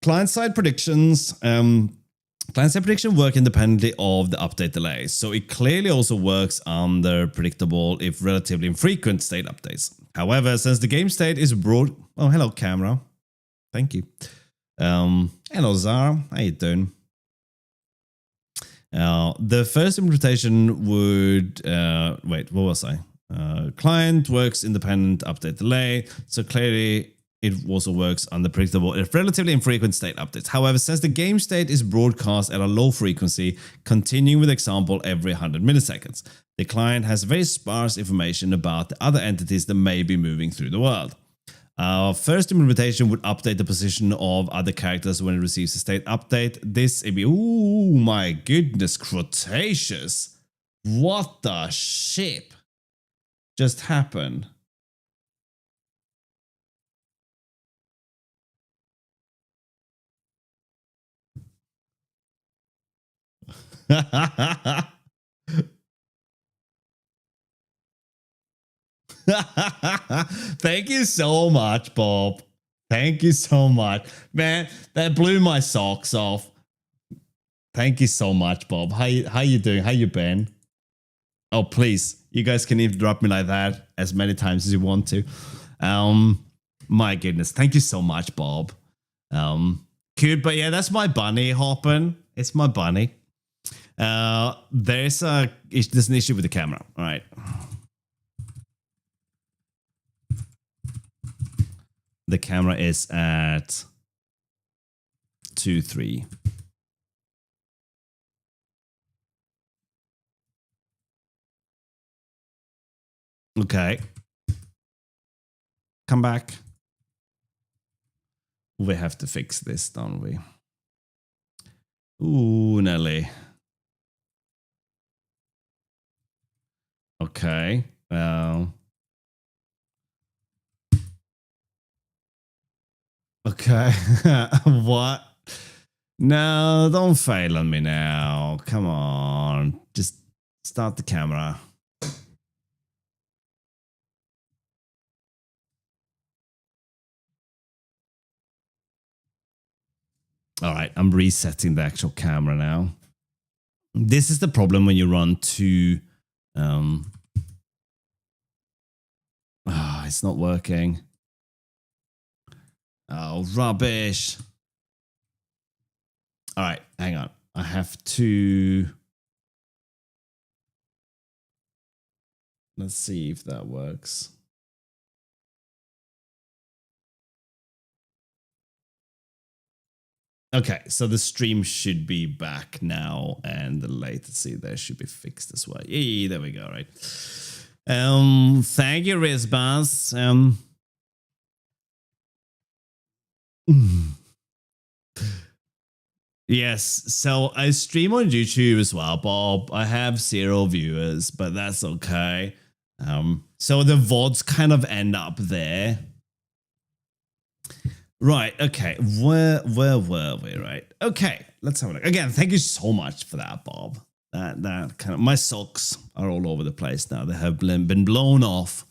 Client-side predictions. Client-side prediction work independently of the update delays, so it clearly also works under predictable, if relatively infrequent, state updates. However, since the game state is broad... Oh, hello, camera. Thank you. Hello, Zara. How you doing? The first implementation would, wait, what was I? Client works independent update delay. So clearly it also works under predictable, if relatively infrequent state updates. However, since the game state is broadcast at a low frequency, continuing with example every 100 milliseconds, the client has very sparse information about the other entities that may be moving through the world. Our first implementation would update the position of other characters when it receives a state update. This would be, ooh, my goodness, Cretaceous. What the shit just happened? Thank you so much, Bob. Thank you so much. Man, that blew my socks off. Thank you so much, Bob. How you doing? How you been? Oh, please. You guys can interrupt me like that as many times as you want to. My goodness. Thank you so much, Bob. Cute, but yeah, that's my bunny hopping. It's my bunny. There's an issue with the camera. All right. The camera is at 2.3. Okay. Come back. We have to fix this, don't we? Ooh, Nelly. Okay. Okay. What? No, don't fail on me now. Come on. Just start the camera. All right, I'm resetting the actual camera now. This is the problem when you run two. It's not working. Oh, rubbish. All right, hang on. I have to. Let's see if that works. Okay, so the stream should be back now, and the latency there should be fixed as well. Yay, there we go, right? Thank you, Rizbaz. Yes, so I stream on YouTube as well, Bob. I have 0 viewers, but that's okay. So the VODs kind of end up there. Right, okay. Where were we, right? Okay, let's have a look. Again, thank you so much for that, Bob. That kind of, my socks are all over the place now. They have been blown off.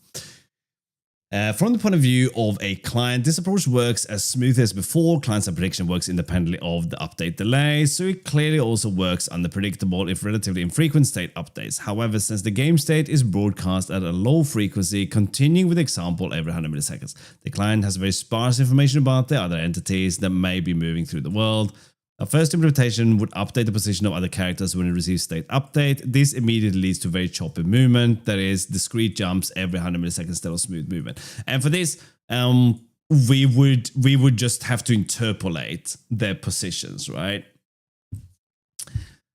From the point of view of a client, this approach works as smooth as before. Client-side prediction works independently of the update delay, so it clearly also works under predictable if relatively infrequent state updates. However, since the game state is broadcast at a low frequency, continuing with the example every 100 milliseconds, the client has very sparse information about the other entities that may be moving through the world. A first implementation would update the position of other characters when it receives state update. This immediately leads to very choppy movement, that is discrete jumps every 100 milliseconds instead of smooth movement. And for this, we would just have to interpolate their positions, right?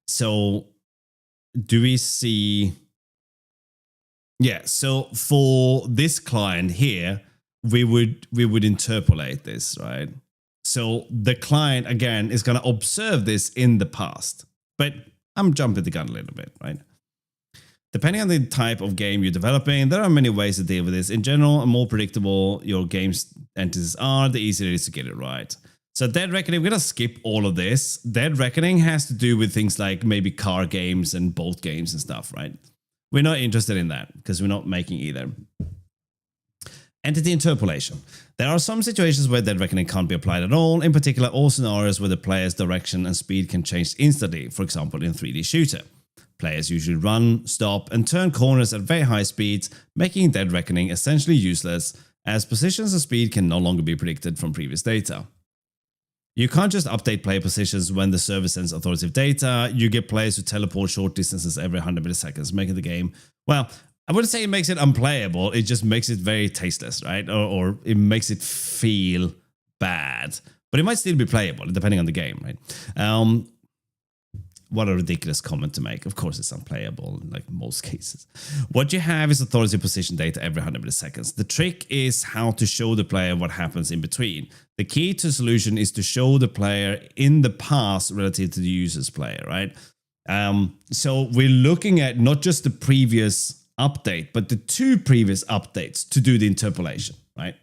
So do we see? Yeah, so for this client here, we would interpolate this, right? So the client, again, is going to observe this in the past. But I'm jumping the gun a little bit, right? Depending on the type of game you're developing, there are many ways to deal with this. In general, the more predictable your game's entities are, the easier it is to get it right. So Dead Reckoning, we're going to skip all of this. Dead Reckoning has to do with things like maybe car games and boat games and stuff, right? We're not interested in that because we're not making either. Entity interpolation. There are some situations where Dead Reckoning can't be applied at all, in particular all scenarios where the player's direction and speed can change instantly, for example in a 3D shooter. Players usually run, stop, and turn corners at very high speeds, making Dead Reckoning essentially useless, as positions and speed can no longer be predicted from previous data. You can't just update player positions when the server sends authoritative data. You get players who teleport short distances every 100 milliseconds, making the game, well, I wouldn't say it makes it unplayable, it just makes it very tasteless, right? Or it makes it feel bad. But it might still be playable, depending on the game, right? What a ridiculous comment to make. Of course it's unplayable in like most cases. What you have is authoritative position data every 100 milliseconds. The trick is how to show the player what happens in between. The key to the solution is to show the player in the past relative to the user's player, right? So we're looking at not just the previous update, but the 2 previous updates to do the interpolation, right?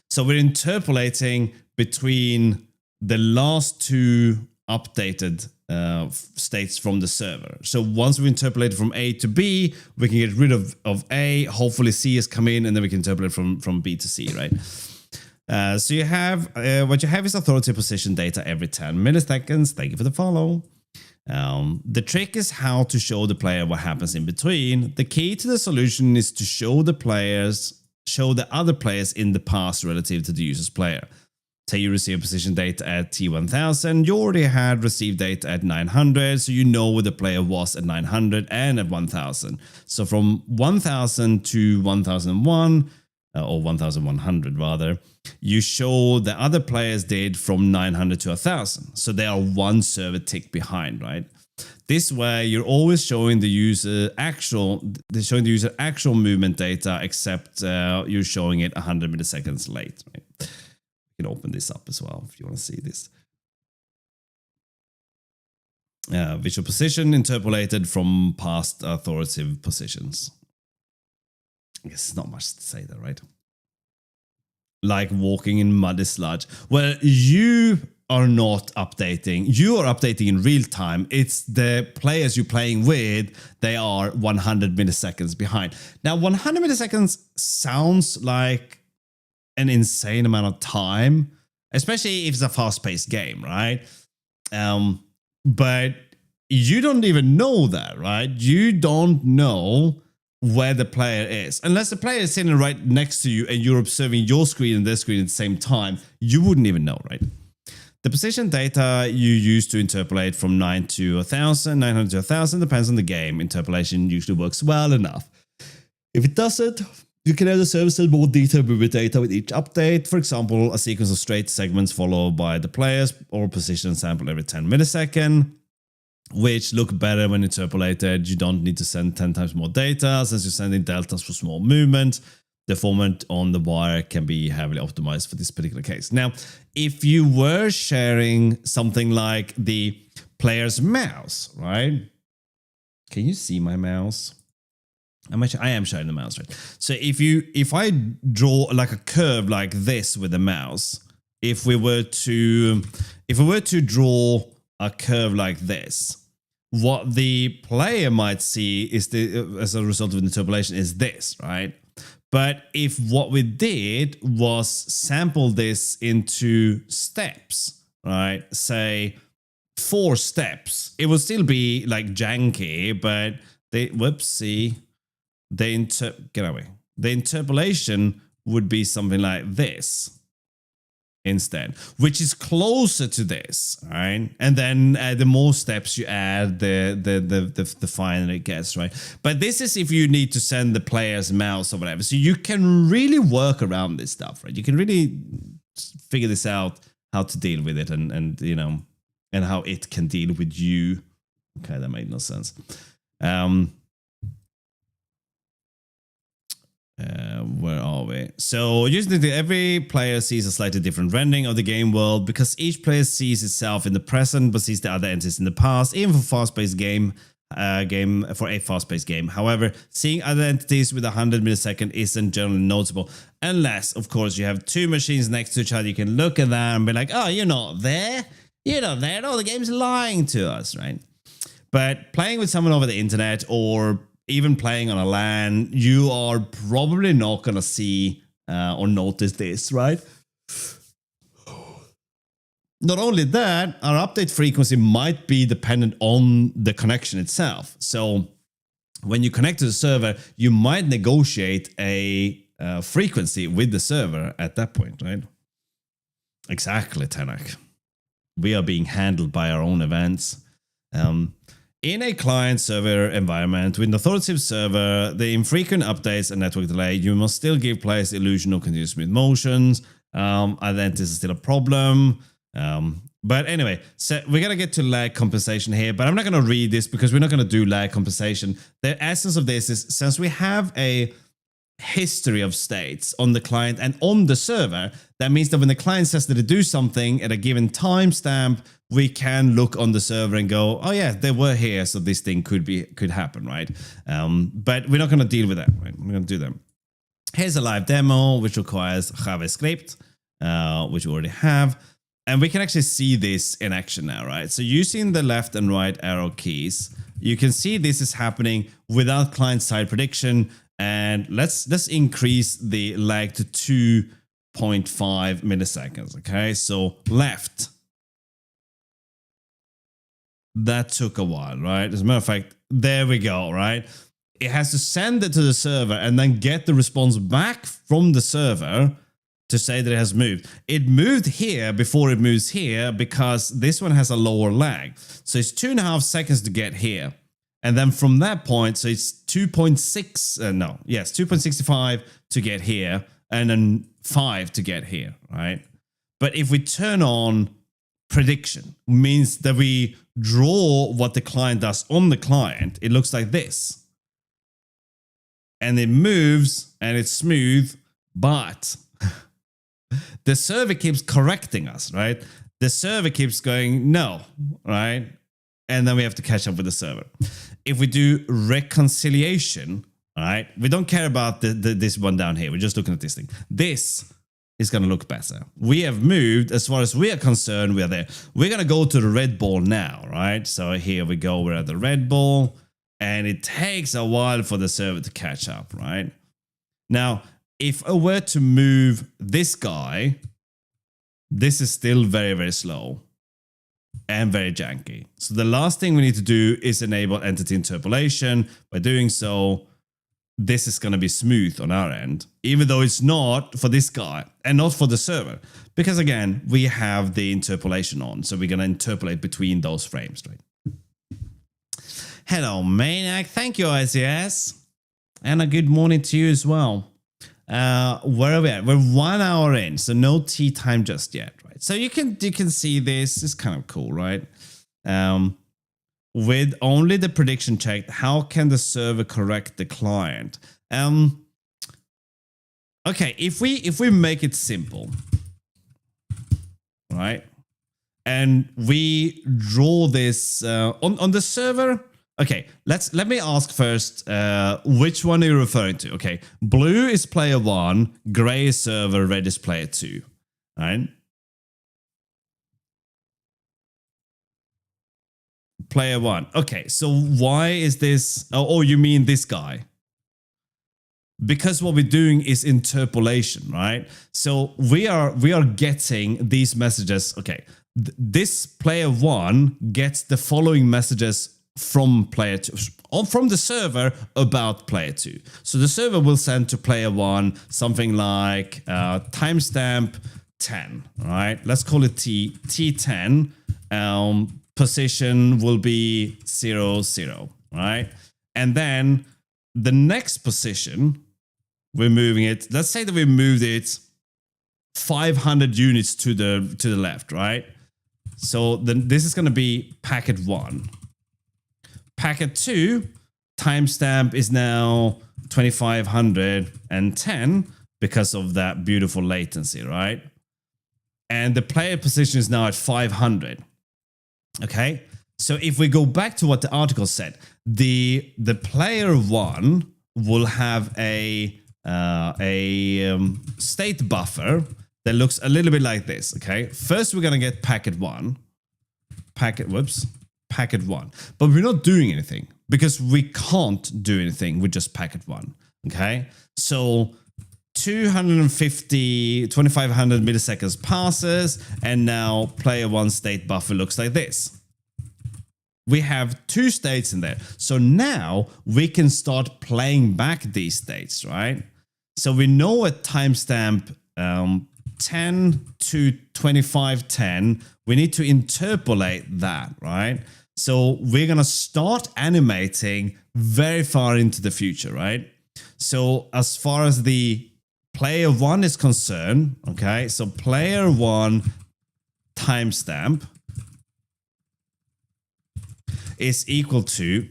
So we're interpolating between the last 2 updated states from the server. So once we interpolate from A to B, we can get rid of A, hopefully C has come in, and then we can interpolate from B to C, right? So you have, what you have is authoritative position data every 10 milliseconds. Thank you for the follow. The trick is how to show the player what happens in between. The key to the solution is to show the other players in the past relative to the user's player. Say you receive position data at T1000, you already had received data at 900, so you know where the player was at 900 and at 1000. So from 1000 to 1001, or 1100 rather, you show the other players did from 900 to 1000. So they are 1 server tick behind, right? This way, you're always showing the user actual movement data, except you're showing it 100 milliseconds late. Right? You can open this up as well if you want to see this. Visual position interpolated from past authoritative positions. I guess it's not much to say there, right? Like walking in muddy sludge. Well, you are not updating. You are updating in real time. It's the players you're playing with. They are 100 milliseconds behind. Now, 100 milliseconds sounds like an insane amount of time, especially if it's a fast-paced game, right? But you don't even know that, right? You don't know where the player is. Unless the player is sitting right next to you and you're observing your screen and their screen at the same time, you wouldn't even know, right? The position data you use to interpolate from 900 to 1,000 depends on the game. Interpolation usually works well enough. If it doesn't, you can add a service and more detailed movement data with each update. For example, a sequence of straight segments followed by the players or position sample every 10 milliseconds, which look better when interpolated. You don't need to send 10 times more data since you're sending deltas for small movement. The format on the wire can be heavily optimized for this particular case. Now, if you were sharing something like the player's mouse, right? Can you see my mouse? I am showing the mouse, right? So if I draw like a curve like this with the mouse, if we were to draw a curve like this, what the player might see is as a result of the interpolation is this, right? But if what we did was sample this into steps, right? Say 4 steps, it would still be like janky, but the interpolation would be something like this instead, which is closer to this, right? And then the more steps you add, the finer it gets, right? But this is if you need to send the player's mouse or whatever. So you can really work around this stuff, right? You can really figure this out, how to deal with it, and you know, and how it can deal with you. Okay, that made no sense. Where are we? So usually every player sees a slightly different rendering of the game world because each player sees itself in the present but sees the other entities in the past, even for fast-paced game. However, seeing other entities with 100 millisecond isn't generally noticeable unless, of course, you have 2 machines next to each other. You can look at that and be like, oh, you're not there. You're not there. No, the game's lying to us, right? But playing with someone over the internet or even playing on a LAN, you are probably not going to see or notice this, right? Not only that, our update frequency might be dependent on the connection itself. So when you connect to the server, you might negotiate a frequency with the server at that point, right? Exactly, Tenak. We are being handled by our own events. In a client-server environment with an authoritative server, the infrequent updates and network delay, you must still give players the illusion of continuous smooth motions. Identity is still a problem. But anyway, so we're going to get to lag compensation here, but I'm not going to read this because we're not going to do lag compensation. The essence of this is since we have a history of states on the client and on the server, that means that when the client says that they do something at a given timestamp, we can look on the server and go, oh yeah, they were here, so this thing could happen, right? But we're not going to deal with that, right? We're going to do them. Here's a live demo, which requires JavaScript, which we already have. And we can actually see this in action now, right? So using the left and right arrow keys, you can see this is happening without client-side prediction. And let's increase the lag to 2.5 milliseconds, okay? So left. That took a while, right? As a matter of fact, there we go, right? It has to send it to the server and then get the response back from the server to say that it has moved. It moved here before it moves here because this one has a lower lag. So it's 2.5 seconds to get here. And then from that point, so it's 2.65 to get here and then 5 to get here, right? But if we turn on prediction. Means that we draw what the client does on the client. It looks like this. And it moves and it's smooth, but the server keeps correcting us, right? The server keeps going, no, right? And then we have to catch up with the server. If we do reconciliation, all right, we don't care about this one down here. We're just looking at this thing. This is going to look better. We have moved, as far as we are concerned, we are there. We're going to go to the red ball now, right? So here we go, we're at the red ball, and it takes a while for the server to catch up, right? Now, if I were to move this guy, this is still very, very slow and very janky. So the last thing we need to do is enable entity interpolation. By doing so, this is going to be smooth on our end, even though it's not for this guy and not for the server. Because again, we have the interpolation on. So we're going to interpolate between those frames, right? Hello, Maniac. Thank you, ICS. And a good morning to you as well. Where are we at? We're 1 hour in, so no tea time just yet, right? So you can see this. It's kind of cool, right? With only the prediction checked, how can the server correct the client? Okay, if we make it simple, right? And we draw this on the server. Okay, let me ask first, which one are you referring to? Okay, blue is player 1, gray is server, red is player 2, right? Player 1. Okay, so why is this? Oh, you mean this guy? Because what we're doing is interpolation, right? So we are getting these messages. Okay, this player 1 gets the following messages from player 2, from the server about player 2. So the server will send to player 1 something like timestamp 10, right? Let's call it T10. Position will be 0, 0, right? And then the next position, we're moving it. Let's say that we moved it 500 units to the left, right? So then this is going to be packet 1. Packet 2 timestamp is now 2510 because of that beautiful latency, right? And the player position is now at 500. Okay, so if we go back to what the article said, the player 1 will have a state buffer that looks a little bit like this. Okay, first we're gonna get packet 1, packet 1, but we're not doing anything because we can't do anything with just packet 1. Okay, so 2500 milliseconds passes, and now player 1 state buffer looks like this. We have 2 states in there. So now we can start playing back these states, right? So we know at timestamp 10 to 2510, we need to interpolate that, right? So we're going to start animating very far into the future, right? So as far as the player 1 is concerned, okay, so player 1 timestamp is equal to,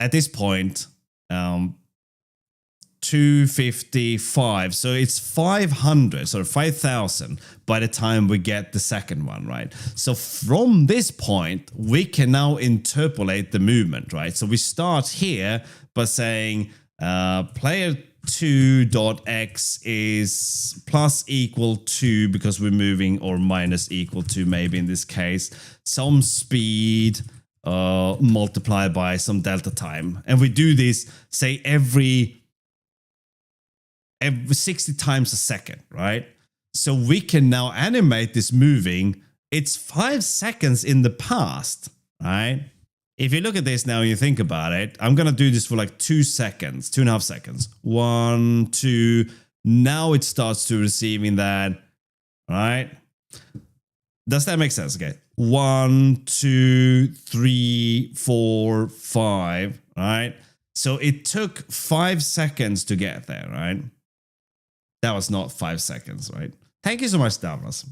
at this point, 255. So it's 500, so 5,000 by the time we get the second one, right? So from this point, we can now interpolate the movement, right? So we start here by saying player 2.x is plus equal to, because we're moving, or minus equal to, maybe in this case, some speed multiplied by some delta time. And we do this, say, every 60 times a second, right? So we can now animate this moving. It's 5 seconds in the past, right? If you look at this now and you think about it, I'm going to do this for like 2 seconds, 2.5 seconds. 1, 2. Now it starts to receiving that, right? Does that make sense? Okay. 1, 2, 3, 4, 5, right? So it took 5 seconds to get there, right? That was not 5 seconds, right? Thank you so much, Davros.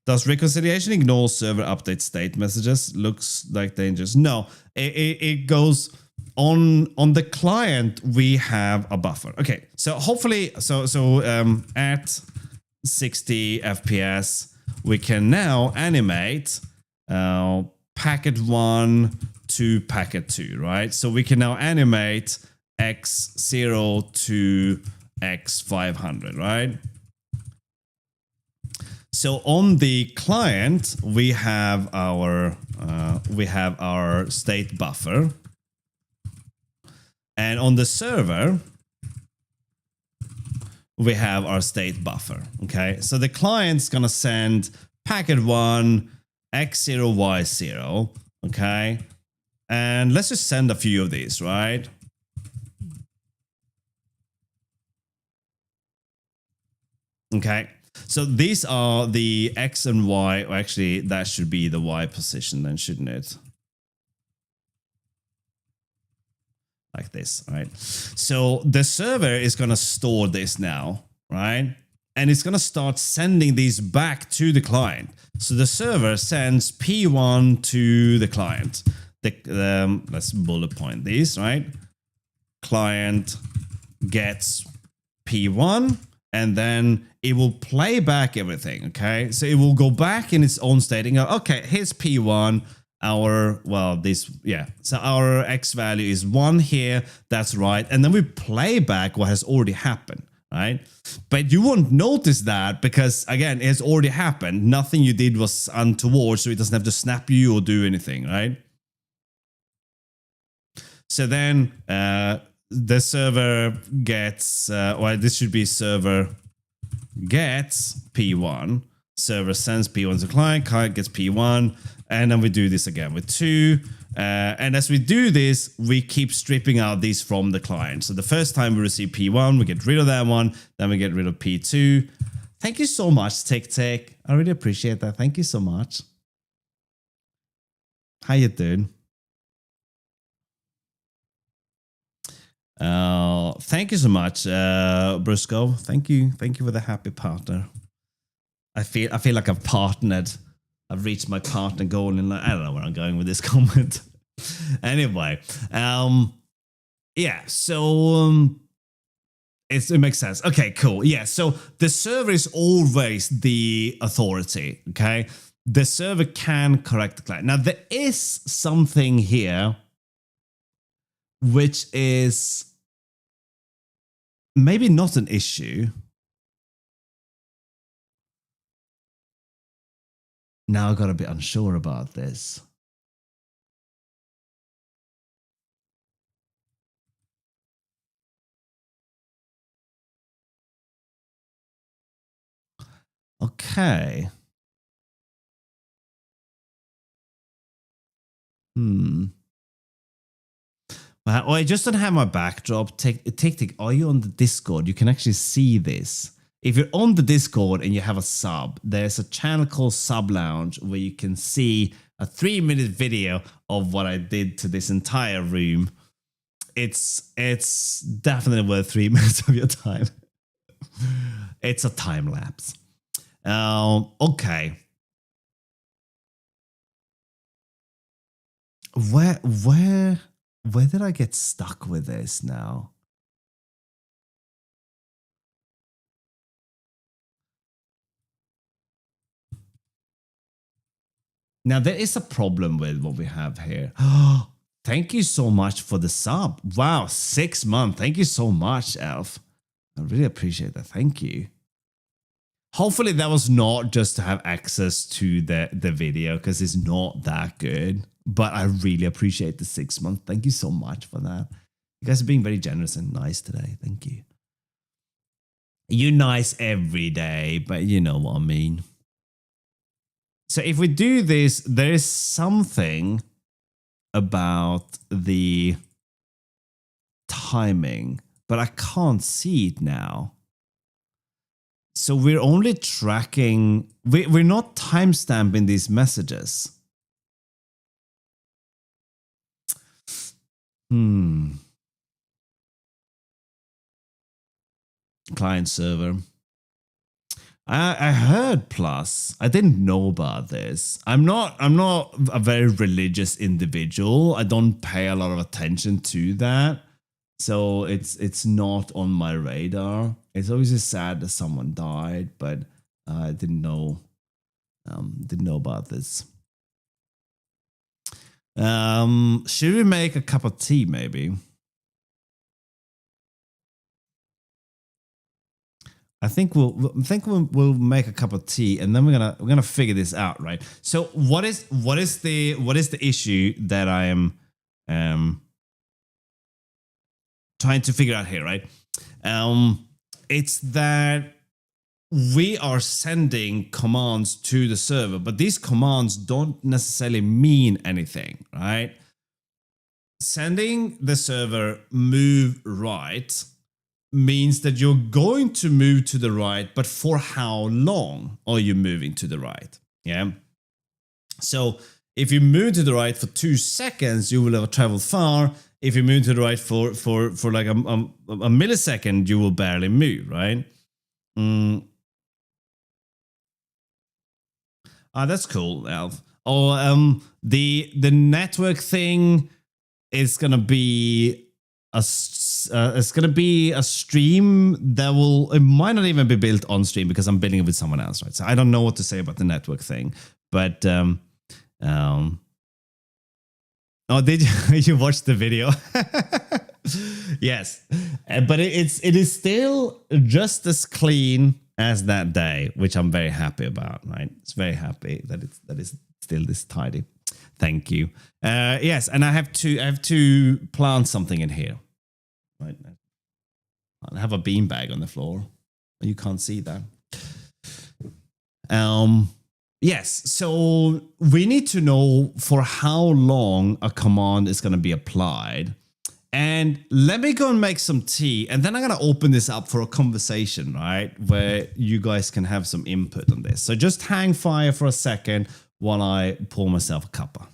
Does reconciliation ignore server update state messages? Looks like dangerous. No, it goes on the client. We have a buffer. Okay, so hopefully, at 60 FPS, we can now animate packet 1 to packet 2, right? So we can now animate x0 to x500, right? So on the client, we have our state buffer, and on the server, we have our state buffer. Okay, so the client's gonna send packet 1 x0 y0. Okay, and let's just send a few of these, right? Okay. So these are the X and Y, or actually that should be the Y position then, shouldn't it? Like this, right? So the server is going to store this now, right? And it's going to start sending these back to the client. So the server sends P1 to the client. Let's bullet point these, right? Client gets P1, and then it will play back everything, okay? So it will go back in its own state and go, okay, here's P1, so our X value is 1 here, that's right. And then we play back what has already happened, right? But you won't notice that because, again, it has already happened. Nothing you did was untoward, so it doesn't have to snap you or do anything, right? So then the server gets, this should be server gets P1, server sends P1 to client, client gets P1, and then we do this again with 2. And as we do this, we keep stripping out these from the client. So the first time we receive P1, we get rid of that one, then we get rid of P2. Thank you so much, Tick. I really appreciate that. Thank you so much. How you doing? Thank you so much, Brusco. Thank you for the happy partner. I feel like I've partnered. I've reached my partner goal, and I don't know where I'm going with this comment. Anyway, yeah. So it makes sense. Okay, cool. Yeah. So the server is always the authority. Okay, the server can correct the client. Now there is something here which is maybe not an issue. Now I got a bit unsure about this. Okay. Well, I just don't have my backdrop. Tick, are you on the Discord? You can actually see this. If you're on the Discord and you have a sub, there's a channel called Sub Lounge where you can see a 3-minute video of what I did to this entire room. It's definitely worth 3 minutes of your time. It's a time lapse. Okay. Where did I get stuck with this now? Now, there is a problem with what we have here. Thank you so much for the sub. Wow, 6 months. Thank you so much, Elf. I really appreciate that. Thank you. Hopefully that was not just to have access to the video because it's not that good. But I really appreciate the 6 months. Thank you so much for that. You guys are being very generous and nice today. Thank you. You're nice every day, but you know what I mean. So if we do this, there is something about the timing, but I can't see it now. So we're only tracking, we're not timestamping these messages. Client server. I heard Plus. I didn't know about this. I'm not a very religious individual. I don't pay a lot of attention to that. So it's not on my radar. It's always just sad that someone died, but I didn't know about this. Should we make a cup of tea maybe? I think we'll make a cup of tea and then we're gonna figure this out, right? So what is the issue that I am trying to figure out here, right? It's that we are sending commands to the server, but these commands don't necessarily mean anything, right? Sending the server move right means that you're going to move to the right, but for how long are you moving to the right? Yeah. So if you move to the right for 2 seconds, you will have traveled far. If you move to the right for like a millisecond, you will barely move, right? That's cool, Alf. Oh, the network thing is gonna be it's gonna be a stream that will, it might not even be built on stream because I'm building it with someone else, right? So I don't know what to say about the network thing, but oh, did you, you watch the video? Yes, but it is still just as clean as that day, which I'm very happy about. Right, it's very happy that it's still this tidy. Thank you. Yes, and I have to plant something in here. Right, I have a beanbag on the floor. You can't see that. Yes, so we need to know for how long a command is going to be applied. And let me go and make some tea, and then I'm going to open this up for a conversation, right? Where you guys can have some input on this. So just hang fire for a second while I pour myself a cuppa.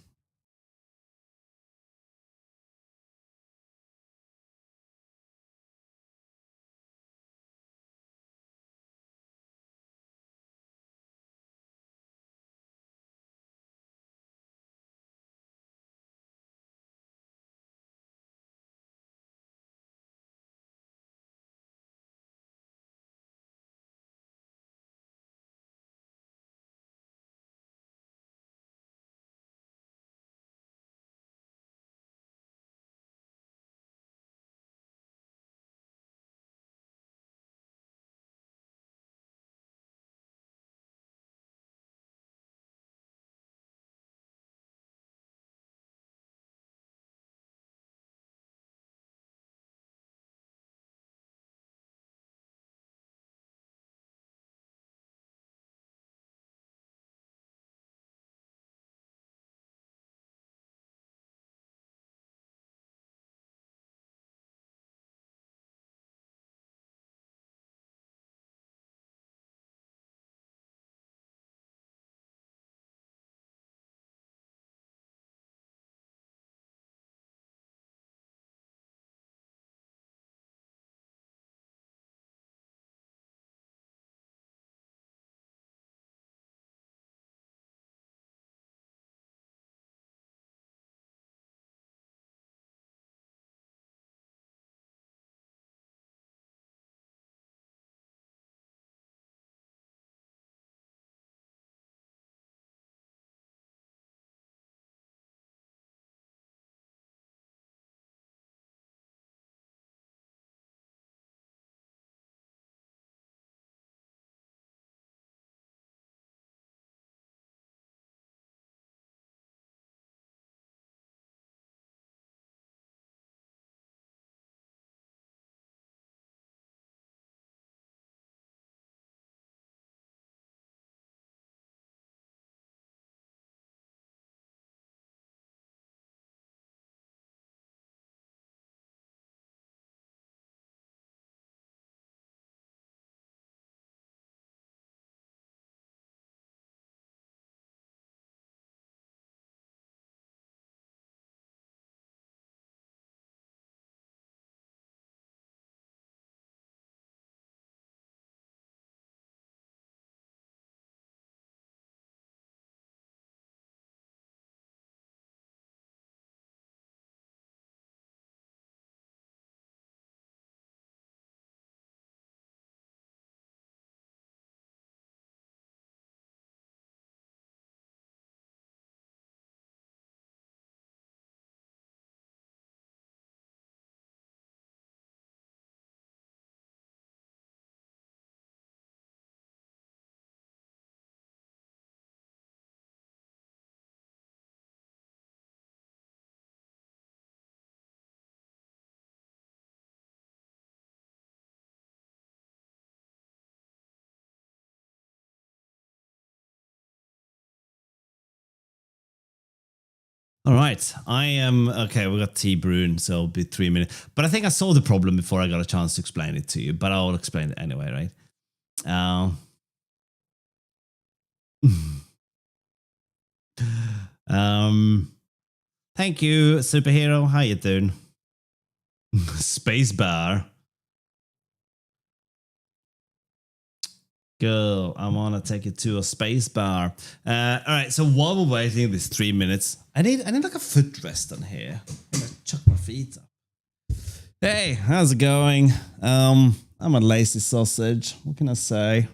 All right, I am okay. We got tea brewing, so it'll be 3 minutes. But I think I saw the problem before I got a chance to explain it to you. But I'll explain it anyway, right? Um, thank you, superhero. How you doing? Space bar. Girl, I want to take you to a space bar. All right, so while we're waiting this 3 minutes, I need like a footrest on here. I'm gonna chuck my feet up. Hey, how's it going? I'm a lazy sausage. What can I say?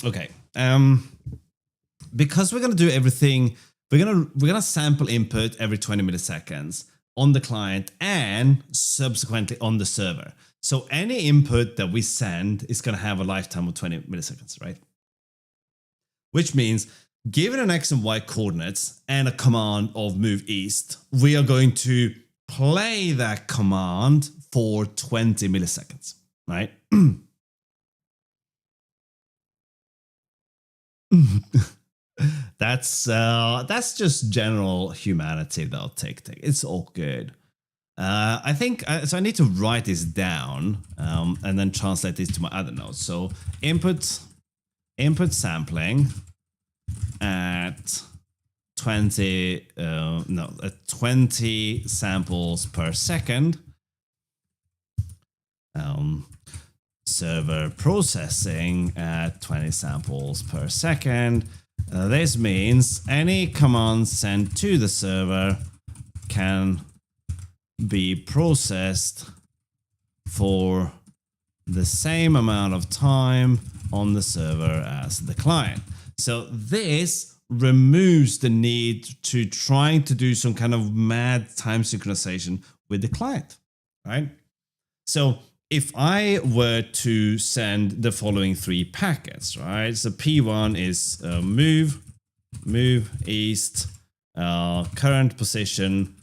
Okay. Because we're gonna do everything, we're gonna sample input every 20 milliseconds on the client and subsequently on the server. So any input that we send is gonna have a lifetime of 20 milliseconds, right? Which means given an X and Y coordinates and a command of move east, we are going to play that command for 20 milliseconds, right? That's just general humanity though. Take. It's all good. I think so. I need to write this down and then translate this to my other notes. So input sampling at 20 at 20 samples per second. Server processing at 20 samples per second. This means any command sent to the server can be processed for the same amount of time on the server as the client. So this removes the need to trying to do some kind of mad time synchronization with the client, right? So if I were to send the following 3 packets, right? So P1 is move east, current position.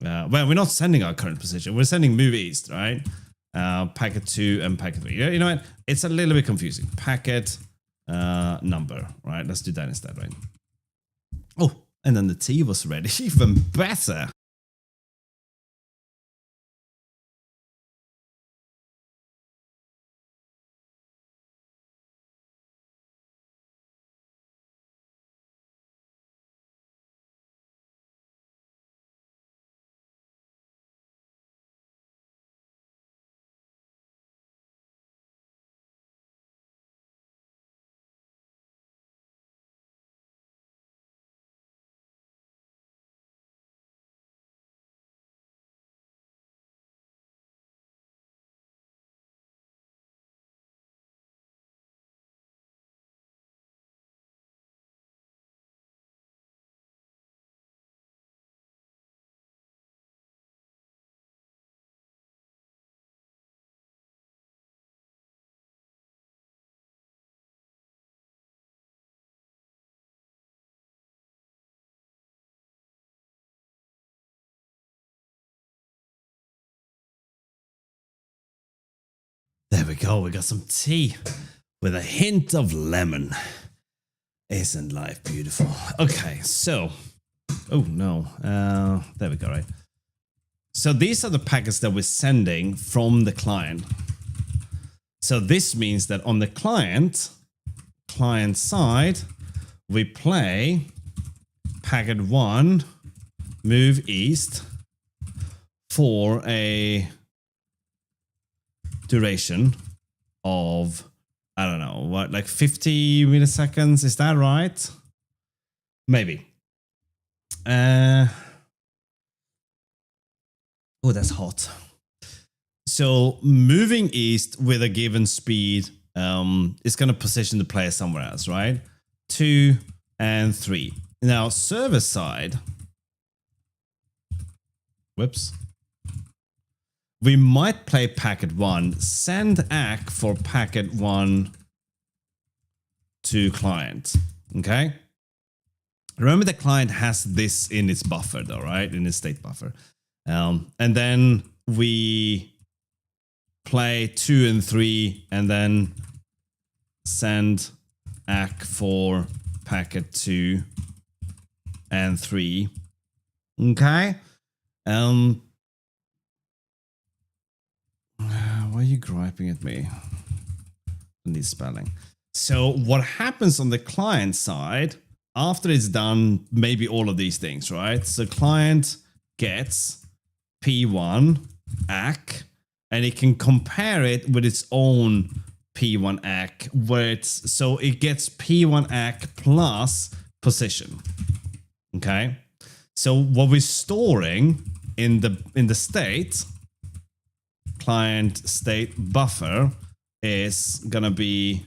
Well, we're not sending our current position. We're sending move east, right? Packet 2 and packet 3. You know what? It's a little bit confusing. Packet number, right? Let's do that instead, right? Oh, and then the tea was ready. Even better. There we go. We got some tea with a hint of lemon. Isn't life beautiful? Okay, so, oh no, there we go, right? So these are the packets that we're sending from the client. So this means that on the client side, we play packet 1, move east for a duration of, I don't know, what, like 50 milliseconds? Is that right? Maybe. Oh, that's hot. So moving east with a given speed is going to position the player somewhere else, right? 2 and 3. Now, server side. Whoops. We might play packet 1, send ACK for packet 1 to client. Okay? Remember the client has this in its buffer though, right? In its state buffer. And then we play 2 and 3 and then send ACK for packet 2 and 3. Okay. Why are you griping at me? I need spelling. So what happens on the client side after it's done, maybe all of these things, right? So client gets P1 ACK and it can compare it with its own P1 ACK, where it's so it gets P1 ACK plus position. Okay, so what we're storing in the state client state buffer is gonna be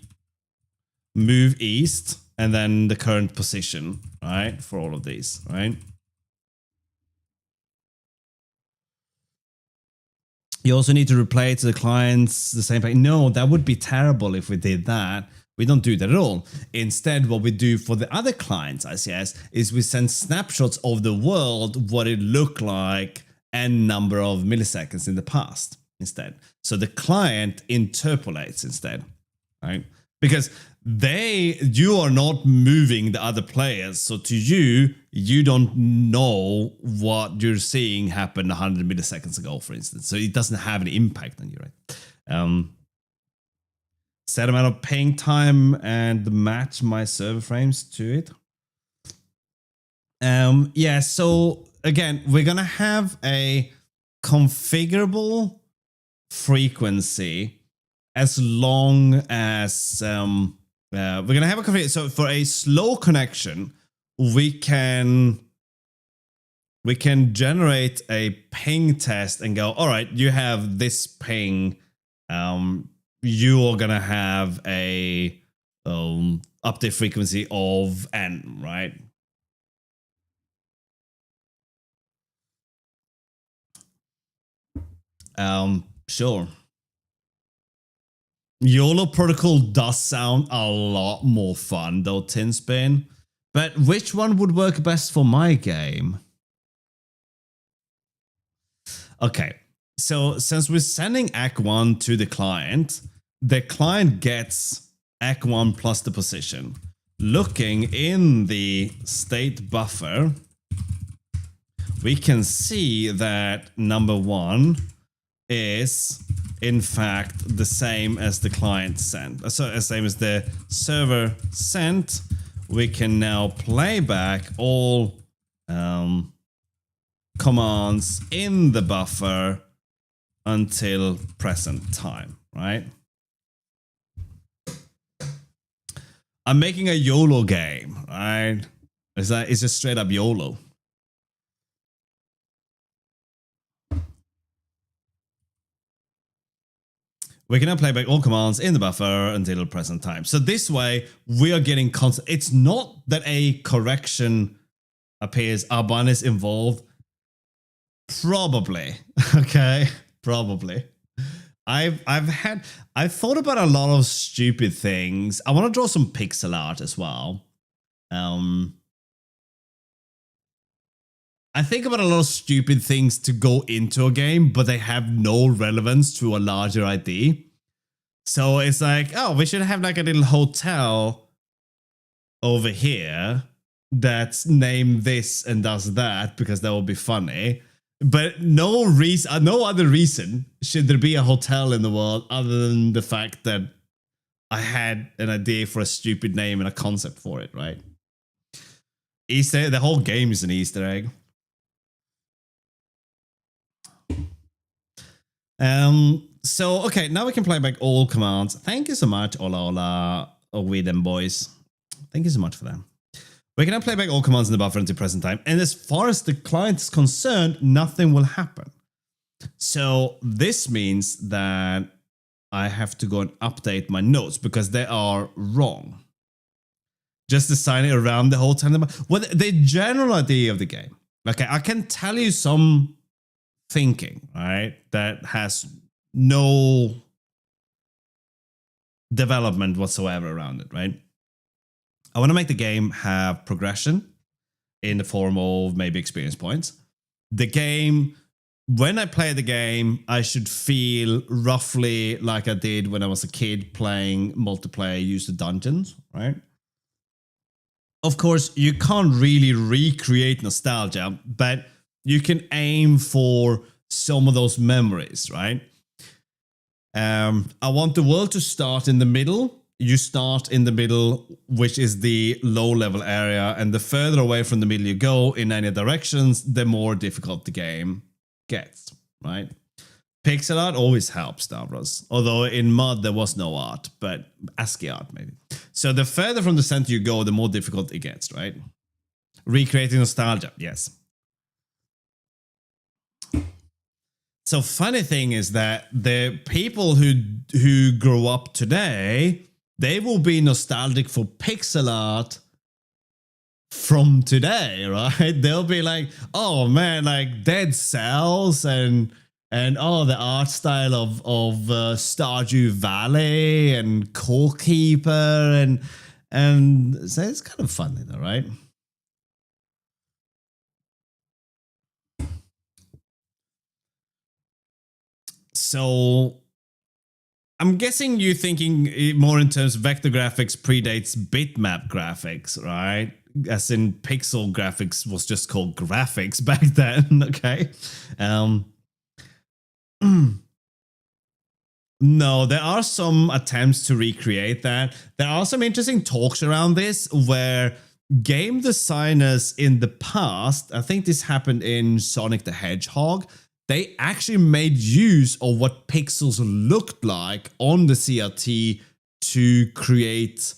move east and then the current position, right, for all of these, right? You also need to replay to the clients the same thing. No, that would be terrible if we did that. We don't do that at all. Instead, what we do for the other clients, ICS, is we send snapshots of the world, what it looked like, and number of milliseconds in the past instead. So the client interpolates instead, right? Because you are not moving the other players. So to you, you don't know what you're seeing happen 100 milliseconds ago, for instance. So it doesn't have any impact on you, right? Set amount of ping time and match my server frames to it. Yeah, so again, we're going to have a configurable frequency as long as we're going to have a configuration. So for a slow connection, we can generate a ping test and go, all right, you have this ping. You are going to have a update frequency of n, right? Sure. YOLO protocol does sound a lot more fun though, Tinspin. But which one would work best for my game? Okay, so since we're sending ACK1 to the client gets ACK1 plus the position. Looking in the state buffer, we can see that number 1 is in fact the same as the client sent. So the same as the server sent. We can now play back all commands in the buffer until present time, right? I'm making a YOLO game, right? It's just straight up YOLO. We can now play back all commands in the buffer until present time. So this way, we are getting constant. It's not that a correction appears. Arban is involved. Probably. Okay. Probably. I've thought about a lot of stupid things. I want to draw some pixel art as well. I think about a lot of stupid things to go into a game, but they have no relevance to a larger idea. So it's like, oh, we should have like a little hotel over here that's named this and does that because that would be funny. But no other reason should there be a hotel in the world other than the fact that I had an idea for a stupid name and a concept for it, right? The whole game is an Easter egg. So, okay, now we can play back all commands. Thank you so much, Ola, we them boys. Thank you so much for that. We can now play back all commands in the buffer until present time. And as far as the client is concerned, nothing will happen. So this means that I have to go and update my notes because they are wrong. Just designing around the whole time. Well, the general idea of the game. Okay, I can tell you some thinking, right, that has no development whatsoever around it, right? I want to make the game have progression in the form of maybe experience points. The game when I play the game, I should feel roughly like I did when I was a kid playing multiplayer user dungeons, right? Of course, you can't really recreate nostalgia, but you can aim for some of those memories, right? I want the world to start in the middle. You start in the middle, which is the low level area, and the further away from the middle you go in any directions, the more difficult the game gets, right? Pixel art always helps, Stavros. Although in mod there was no art, but ASCII art maybe. So the further from the center you go, the more difficult it gets, right? Recreating nostalgia, yes. So funny thing is that the people who grow up today, they will be nostalgic for pixel art from today, right? They'll be like, oh man, like Dead Cells and oh, the art style of Stardew Valley and Core Keeper and so it's kind of funny though, right? So I'm guessing you're thinking more in terms of vector graphics predates bitmap graphics, right? As in pixel graphics was just called graphics back then, okay? No, there are some attempts to recreate that. There are some interesting talks around this where game designers in the past, I think this happened in Sonic the Hedgehog, they actually made use of what pixels looked like on the CRT to create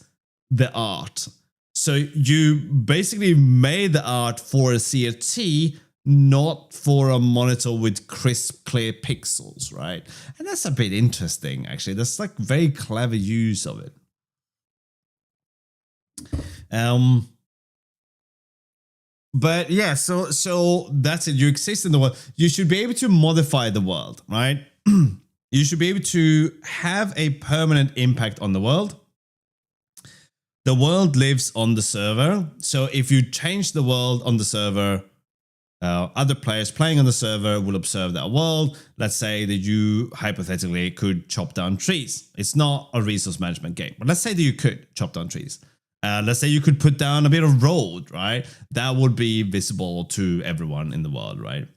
the art. So you basically made the art for a CRT, not for a monitor with crisp, clear pixels, right? And that's a bit interesting, actually. That's like very clever use of it. But yeah, so that's it. You exist in the world. You should be able to modify the world, right? You should be able to have a permanent impact on the world. The world lives on the server. So if you change the world on the server, other players playing on the server will observe that world. Let's say that you hypothetically could chop down trees. It's not a resource management game, but let's say that you could chop down trees. Let's say you could put down a bit of road, right? That would be visible to everyone in the world, right?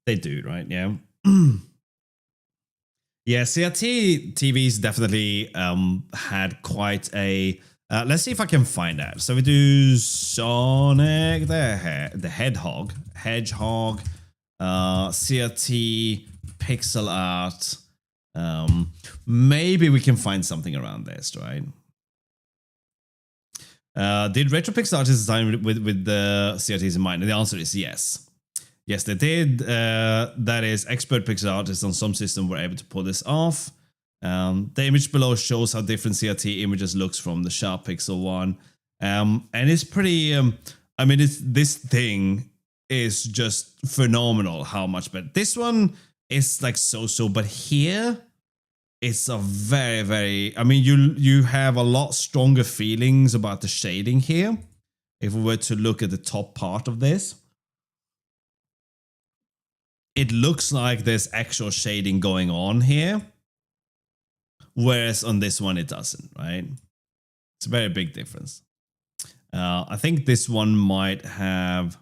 They do, right? Yeah. Yeah, CRT TVs definitely had quite a... let's see if I can find that. So we do Sonic the Hedgehog, CRT pixel art. Maybe we can find something around this, right? Did retro pixel artists design with the CRTs in mind? And the answer is yes. Yes, they did. That is, expert pixel artists on some system were able to pull this off. The image below shows how different CRT images looks from the sharp pixel one. And it's pretty... I mean, this thing is just phenomenal how much better. This one is like so-so, but here it's a very, very... I mean, you have a lot stronger feelings about the shading here. If we were to look at the top part of this, it looks like there's actual shading going on here. Whereas on this one, it doesn't, right? It's a very big difference. I think this one might have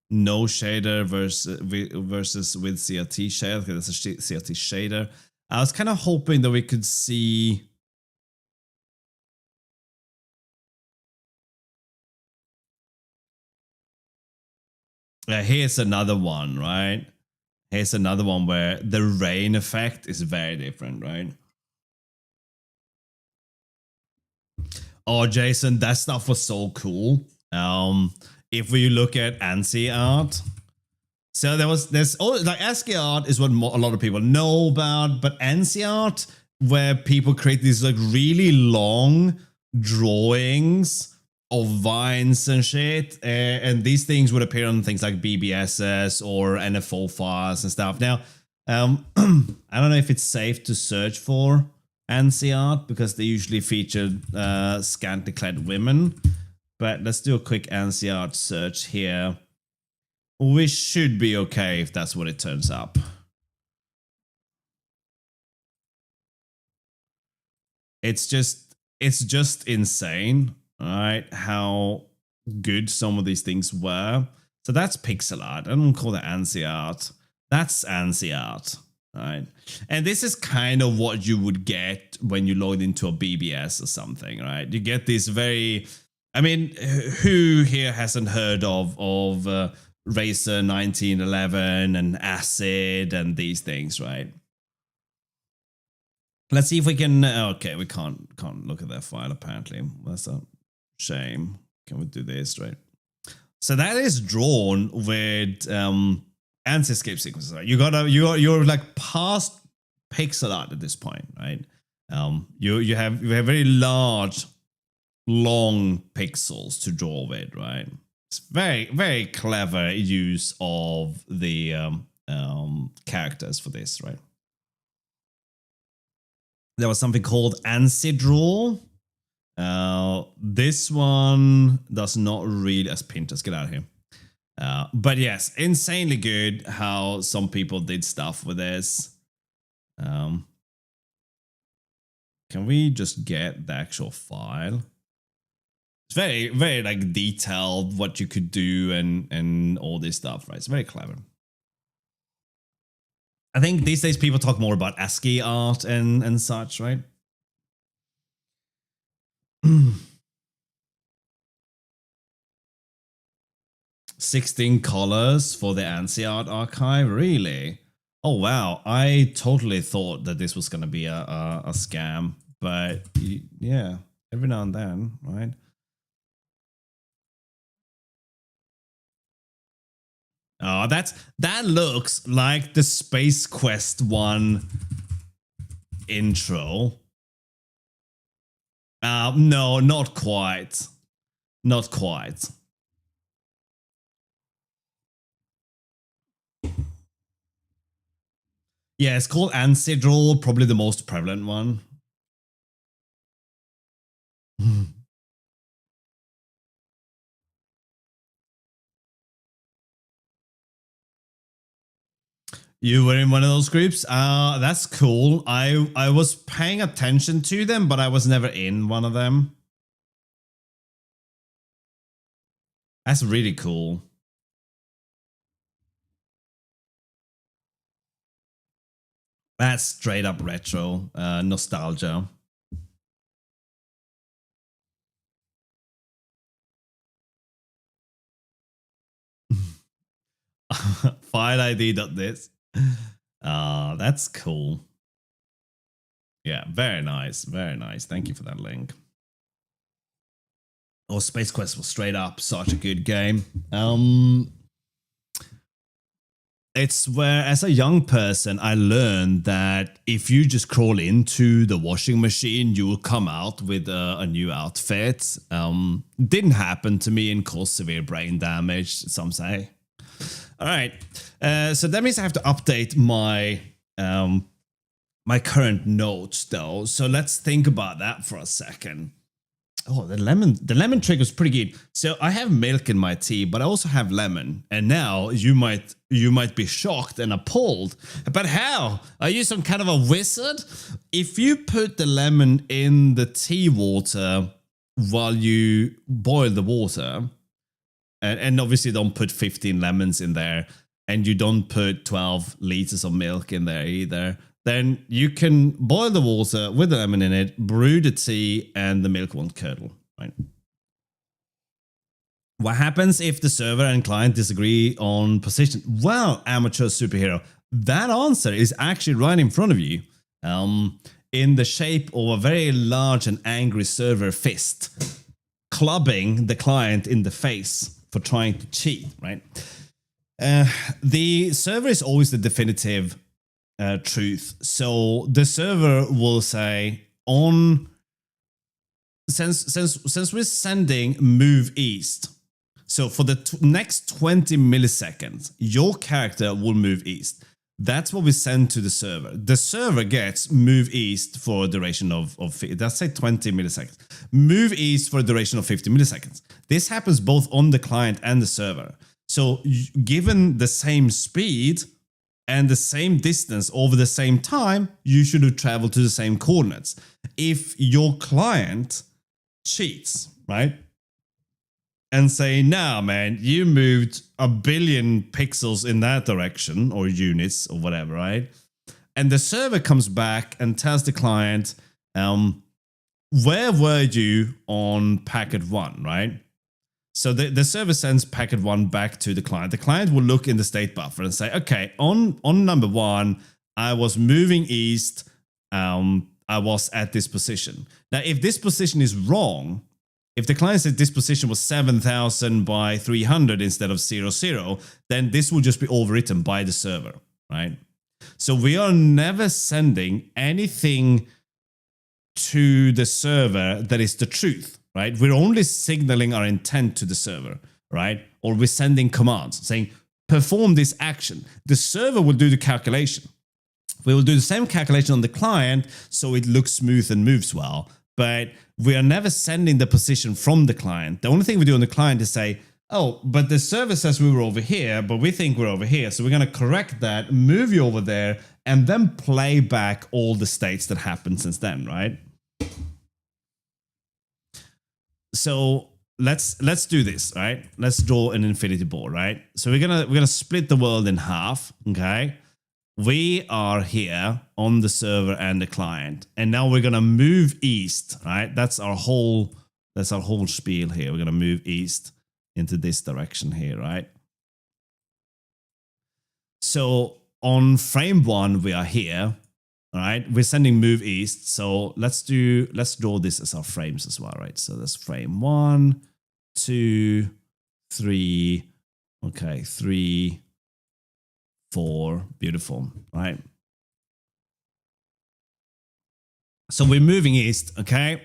no shader versus with CRT shader. Okay, that's a CRT shader. I was kind of hoping that we could see... here's another one, right? Here's another one where the rain effect is very different, right? Oh, Jason, that stuff was so cool. If we look at ANSI art, so there's like ASCII art is what a lot of people know about, but ANSI art, where people create these like really long drawings of vines and shit, and these things would appear on things like BBSs or NFO files and stuff. Now, I don't know if it's safe to search for ANSI art because they usually feature scantily clad women. But let's do a quick ANSI art search here. We should be okay if that's what it turns up. It's just insane, right? How good some of these things were. So that's pixel art. I don't call that ANSI art. That's ANSI art, right? And this is kind of what you would get when you log into a BBS or something, right? You get this very, I mean, who here hasn't heard of Racer 1911 and Acid and these things, right? Let's see if we can. Okay, we can't look at that file apparently. That's a shame. Can we do this, right? So that is drawn with anti-escape sequences. Right? You're like past pixel art at this point, right? You have very large, long pixels to draw with, right? It's very clever use of the characters for this, right? There was something called ANSI Draw. This one does not really, as Pinterest, get out of here. But yes, insanely good how some people did stuff with this. Can we just get the actual file? It's very like detailed what you could do and all this stuff, right? It's very clever. I think these days people talk more about ASCII art and such, right? 16 colors for the ANSI art archive, really? Oh wow, I totally thought that this was going to be a scam, but yeah, every now and then, right? Oh, that looks like the Space Quest 1 intro. No, not quite. Not quite. Yeah, it's called ANSI Draw, probably the most prevalent one. You were in one of those groups? That's cool. I was paying attention to them, but I was never in one of them. That's really cool. That's straight up retro nostalgia. File ID.this. That's cool. Yeah, very nice. Very nice. Thank you for that link. Oh, Space Quest was straight up such a good game. It's where, as a young person, I learned that if you just crawl into the washing machine, you will come out with a new outfit. Didn't happen to me and cause severe brain damage, some say. All right, so that means I have to update my my current notes, though. So let's think about that for a second. Oh, the lemon trick was pretty good. So I have milk in my tea, but I also have lemon. And now you might be shocked and appalled. But how? Are you some kind of a wizard? If you put the lemon in the tea water while you boil the water, and obviously don't put 15 lemons in there, and you don't put 12 liters of milk in there either, then you can boil the water with the lemon in it, brew the tea, and the milk won't curdle, right? What happens if the server and client disagree on position? Well, amateur superhero, that answer is actually right in front of you, in the shape of a very large and angry server fist, clubbing the client in the face for trying to cheat, right? The server is always the definitive truth. So the server will say, since we're sending move east, so for the next 20 milliseconds, your character will move east. That's what we send to the server. The server gets move east for a duration of let's say 20 milliseconds. Move east for a duration of 50 milliseconds. This happens both on the client and the server. So given the same speed and the same distance over the same time, you should have traveled to the same coordinates. If your client cheats, right? And say, nah, man, you moved a billion pixels in that direction or units or whatever, right? And the server comes back and tells the client, where were you on packet 1, right? So the server sends packet 1 back to the client. The client will look in the state buffer and say, okay, on number 1, I was moving east. I was at this position. Now, if this position is wrong, if the client said this position was 7,000 by 300 instead of 00, then this will just be overwritten by the server, right? So we are never sending anything to the server that is the truth, right? We're only signaling our intent to the server, right? Or we're sending commands saying, perform this action. The server will do the calculation. We will do the same calculation on the client so it looks smooth and moves well. But we are never sending the position from the client. The only thing we do on the client is say, oh, but the server says we were over here, but we think we're over here. So we're going to correct that, move you over there, and then play back all the states that happened since then, right? So let's do this, right? Let's draw an infinity board, right? So we're gonna split the world in half, okay? We are here on the server and the client, and now we're gonna move east, right? That's our whole spiel here. We're gonna move east into this direction here, right? So on frame 1, we are here, all right? We're sending move east. So let's draw this as our frames as well, right? So that's frame 1, 2, 3, okay, 3, 4, beautiful, right? So we're moving east, okay?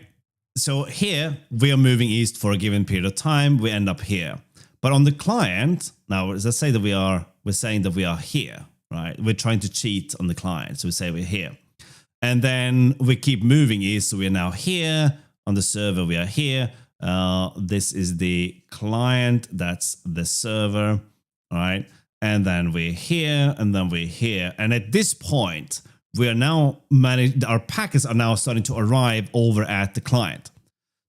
So here we are moving east for a given period of time. We end up here. But on the client, now let's say that we're saying that we are here, right? We're trying to cheat on the client. So we say we're here. And then we keep moving east. So we are now here. On the server, we are here. This is the client. That's the server, all right? And then we're here, and then we're here. And at this point, we are now our packets are now starting to arrive over at the client.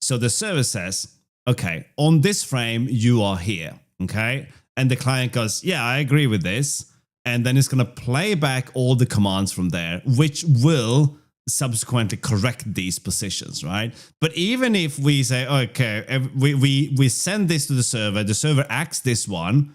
So the server says, okay, on this frame, you are here, okay? And the client goes, yeah, I agree with this. And then it's going to play back all the commands from there, which will subsequently correct these positions, right? But even if we say, okay, we send this to the server acts this one,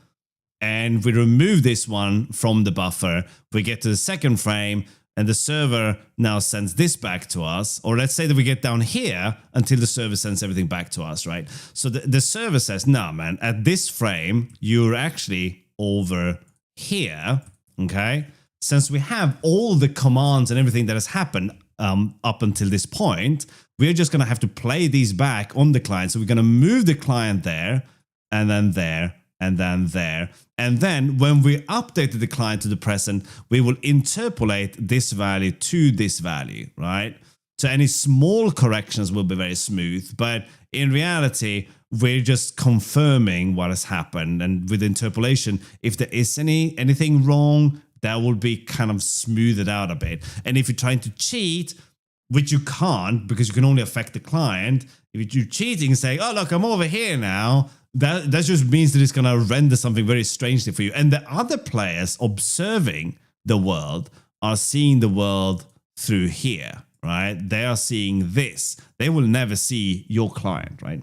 and we remove this one from the buffer, we get to the second frame, and the server now sends this back to us. Or let's say that we get down here until the server sends everything back to us, right? So the server says, no, man, at this frame, you're actually over here, okay? Since we have all the commands and everything that has happened up until this point, we're just going to have to play these back on the client. So we're going to move the client there, and then there, and then there. And then when we updated the client to the present, we will interpolate this value to this value, right? So any small corrections will be very smooth, but in reality, we're just confirming what has happened. And with interpolation, if there is anything wrong, that will be kind of smoothed out a bit. And if you're trying to cheat, which you can't because you can only affect the client, if you're cheating and saying, oh, look, I'm over here now, that just means that it's going to render something very strangely for you. And the other players observing the world are seeing the world through here, right? They are seeing this. They will never see your client, right?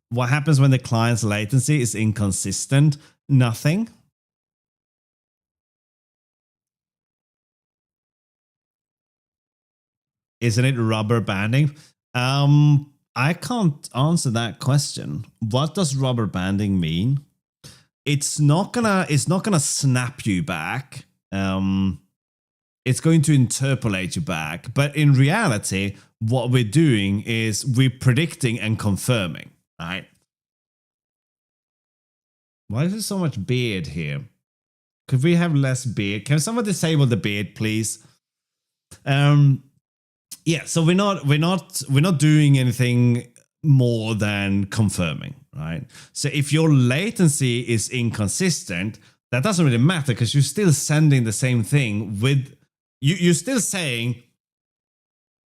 What happens when the client's latency is inconsistent? Nothing. Isn't it rubber banding? I can't answer that question. What does rubber banding mean? It's not gonna snap you back. It's going to interpolate you back. But in reality, what we're doing is we're predicting and confirming, right? Why is there so much beard here? Could we have less beard? Can someone disable the beard, please? Yeah, so we're not doing anything more than confirming, right? So if your latency is inconsistent, that doesn't really matter because you're still sending the same thing with you're still saying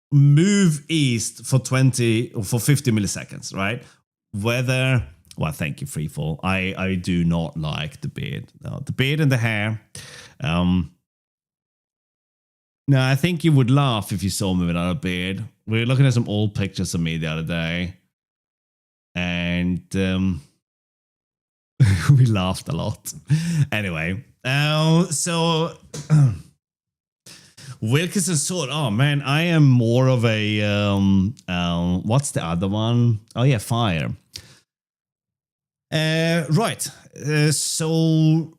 move east for 20 or for 50 milliseconds, right? Whether, well, thank you, Freefall. I do not like the beard. No, the beard and the hair. No, I think you would laugh if you saw me without a beard. We were looking at some old pictures of me the other day. And we laughed a lot. Anyway, so Wilkinson Sword. Oh man, I am more of a what's the other one? Oh yeah, Fire. Right. So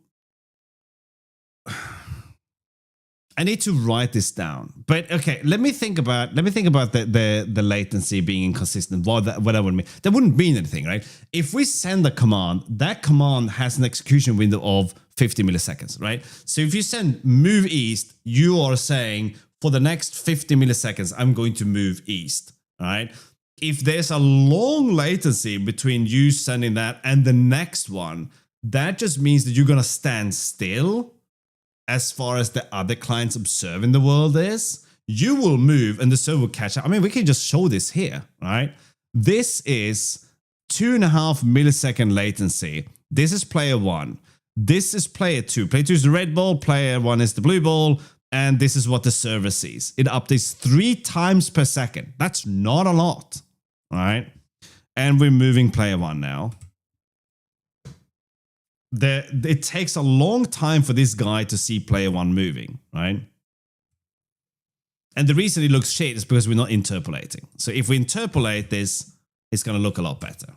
I need to write this down. But okay, let me think about the latency being inconsistent. What that would mean. That wouldn't mean anything, right? If we send a command, that command has an execution window of 50 milliseconds, right? So if you send move east, you are saying for the next 50 milliseconds, I'm going to move east, right? If there's a long latency between you sending that and the next one, that just means that you're going to stand still as far as the other clients observing the world is. You will move and the server will catch up. I mean, we can just show this here, right? This is 2.5 millisecond latency. This is player 1. This is player 2. Player 2 is the red ball, player 1 is the blue ball, and this is what the server sees. It updates 3 times per second. That's not a lot, right? And we're moving player 1 now. It takes a long time for this guy to see player 1 moving, right? And the reason it looks shit is because we're not interpolating. So if we interpolate this, it's going to look a lot better.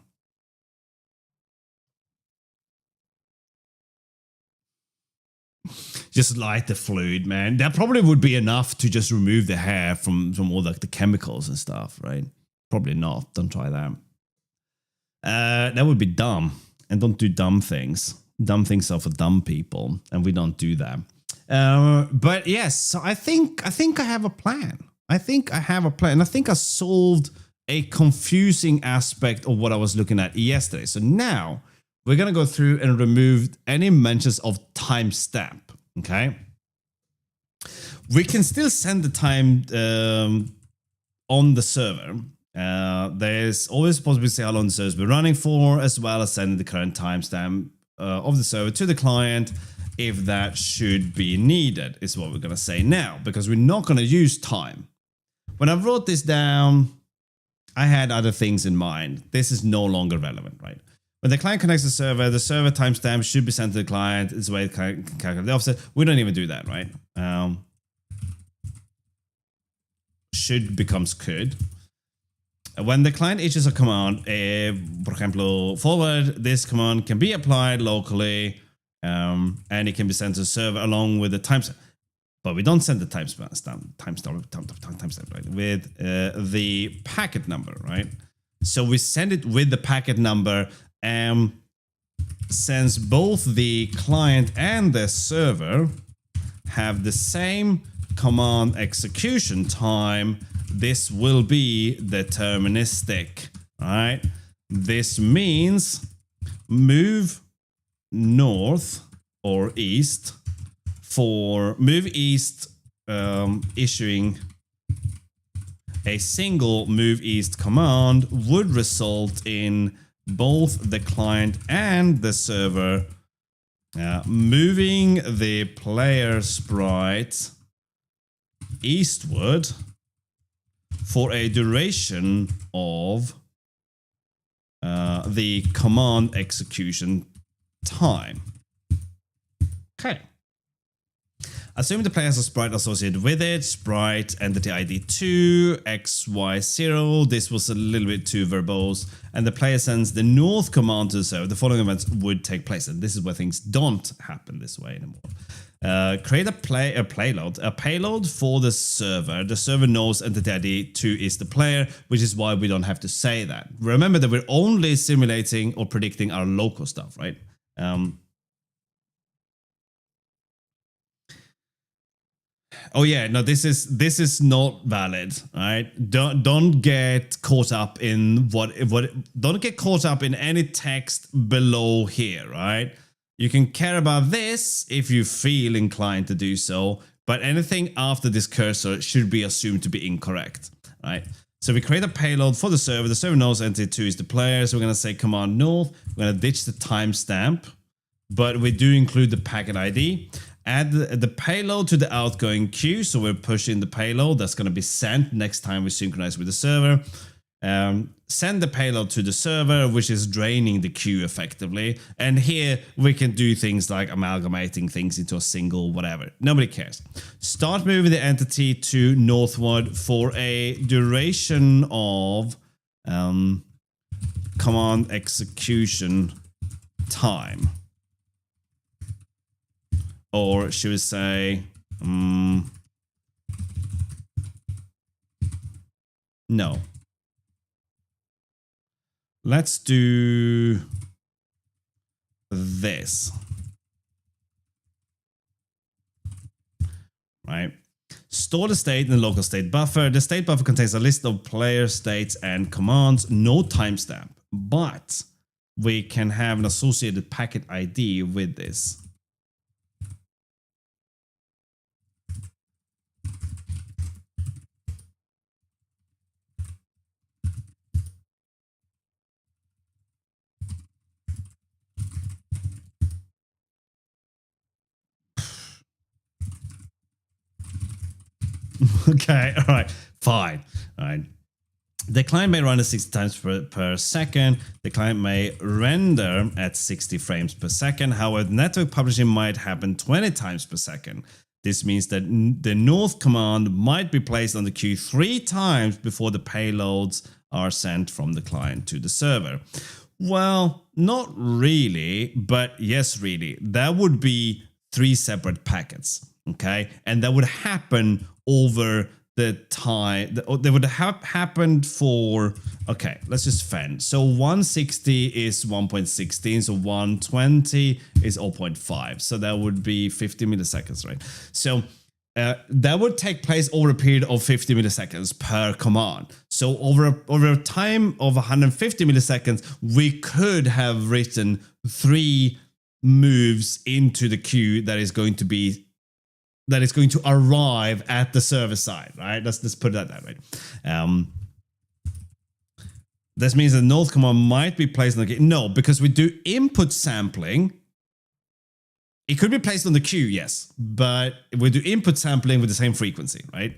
Just light the fluid, man. That probably would be enough to just remove the hair from all the chemicals and stuff, right? Probably not. Don't try that. That would be dumb. And don't do dumb things. Dumb things are for dumb people, and we don't do that. But yes, so I think I have a plan. I think I solved a confusing aspect of what I was looking at yesterday. So now we're gonna go through and remove any mentions of timestamp. Okay. We can still send the time on the server. There's always possible to say how long the server's been running for, as well as sending the current timestamp of the server to the client if that should be needed, is what we're going to say now, because we're not going to use time. When I wrote this down, I had other things in mind. This is no longer relevant, right? When the client connects the server timestamp should be sent to the client. It's the way it can calculate the offset. We don't even do that, right? Should becomes could. When the client issues a command, for example, forward, this command can be applied locally, and it can be sent to the server along with the timestamp. But we don't send the timestamp, right? With the packet number, right? So we send it with the packet number, since both the client and the server have the same command execution time. This will be deterministic, right? This means move north or east. For move east, issuing a single move east command would result in both the client and the server moving the player sprite eastward for a duration of the command execution time. Okay. Assume the player has a sprite associated with it, sprite entity ID 2, XY0. This was a little bit too verbose. And the player sends the north command to the server. The following events would take place. And this is where things don't happen this way anymore. Create a payload for the server. The server knows entity ID 2 is the player, which is why we don't have to say that. Remember that we're only simulating or predicting our local stuff, right? Oh yeah, no, this is not valid, right? Don't get caught up in what don't get caught up in any text below here, right? You can care about this if you feel inclined to do so, but anything after this cursor should be assumed to be incorrect, right? So we create a payload for the server. The server knows entity 2 is the player, so we're gonna say command north. We're gonna ditch the timestamp, but we do include the packet ID. Add the payload to the outgoing queue, so we're pushing the payload that's going to be sent next time we synchronize with the server. Send the payload to the server, which is draining the queue effectively. And here we can do things like amalgamating things into a single whatever. Nobody cares. Start moving the entity to northward for a duration of command execution time. Or should we say, no. Let's do this. Right. Store the state in the local state buffer. The state buffer contains a list of player states and commands, no timestamp, but we can have an associated packet ID with this. Okay, all right, fine. All right. The client may run at 60 times per second. The client may render at 60 frames per second. However, network publishing might happen 20 times per second. This means that the north command might be placed on the queue 3 times before the payloads are sent from the client to the server. Well, not really, but yes, really. That would be 3 separate packets, okay? And that would happen over the time. They would have happened for, okay, let's just fend. So 160 is 1.16, so 120 is 0.5. So that would be 50 milliseconds, right? So that would take place over a period of 50 milliseconds per command. So over a time of 150 milliseconds, we could have written 3 moves into the queue that is going to arrive at the server side, right? Let's put it that way. This means the north command might be placed on the queue. No, because we do input sampling. It could be placed on the queue, yes, but we do input sampling with the same frequency, right?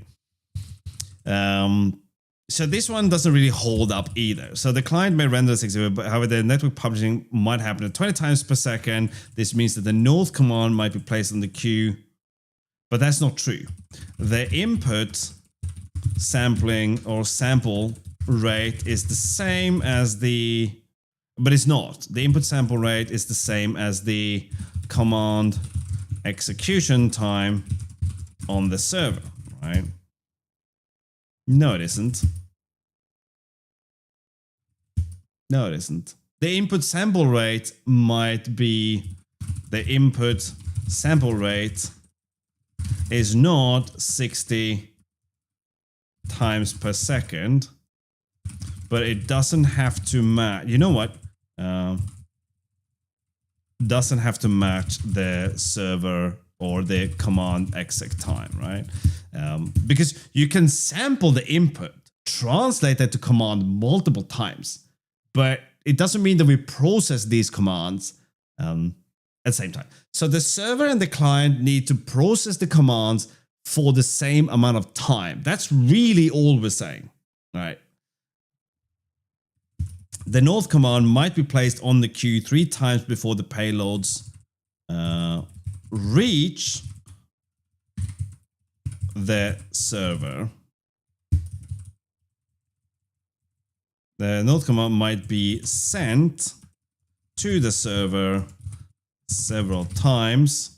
So this one doesn't really hold up either. So the client may render 60, but however, the network publishing might happen at 20 times per second. This means that the north command might be placed on the queue, but that's not true. The input sampling or sample rate is the same as the, but it's not. The input sample rate is the same as the command execution time on the server, right? No, it isn't. No, it isn't. The input sample rate might be, the input sample rate is not 60 times per second, but it doesn't have to match. You know what? Doesn't have to match the server or the command exec time, right? Because you can sample the input, translate that to command multiple times, but it doesn't mean that we process these commands at the same time. So the server and the client need to process the commands for the same amount of time. That's really all we're saying, right? The north command might be placed on the queue 3 times before the payloads reach the server. The north command might be sent to the server several times,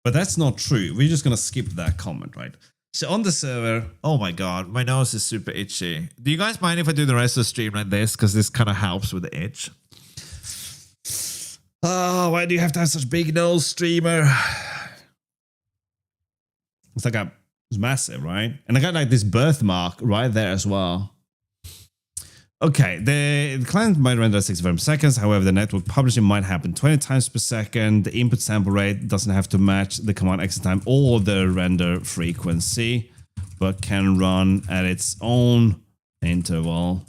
but that's not true. We're just going to skip that comment, right? So on the server, oh my god, my nose is super itchy. Do you guys mind if I do the rest of the stream like this? Because this kind of helps with the itch. Oh, why do you have to have such big nose, streamer? It's like it's massive, right? And I got like this birthmark right there as well. Okay, the client might render 60 frames per second. However, the network publishing might happen 20 times per second. The input sample rate doesn't have to match the command exit time or the render frequency, but can run at its own interval.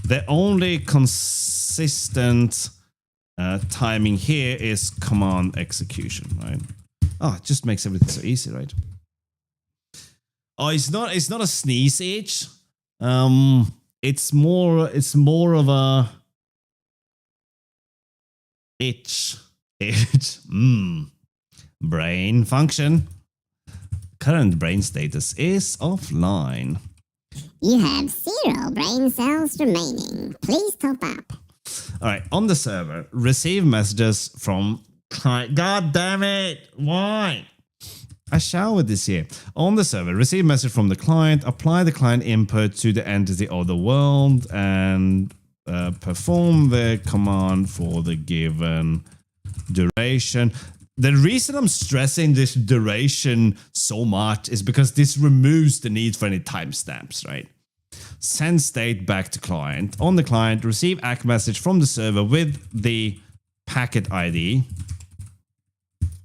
The only consistent timing here is command execution, right? Oh, it just makes everything so easy, right? Oh, it's not a sneeze itch. It's more of a itch. Brain function. Current brain status is offline. You have 0 brain cells remaining. Please top up. All right, on the server, receive messages from client. God damn it! Why? I showered this year. On the server, receive message from the client, apply the client input to the entity of the world, and perform the command for the given duration. The reason I'm stressing this duration so much is because this removes the need for any timestamps, right? Send state back to client. On the client, receive ACK message from the server with the packet ID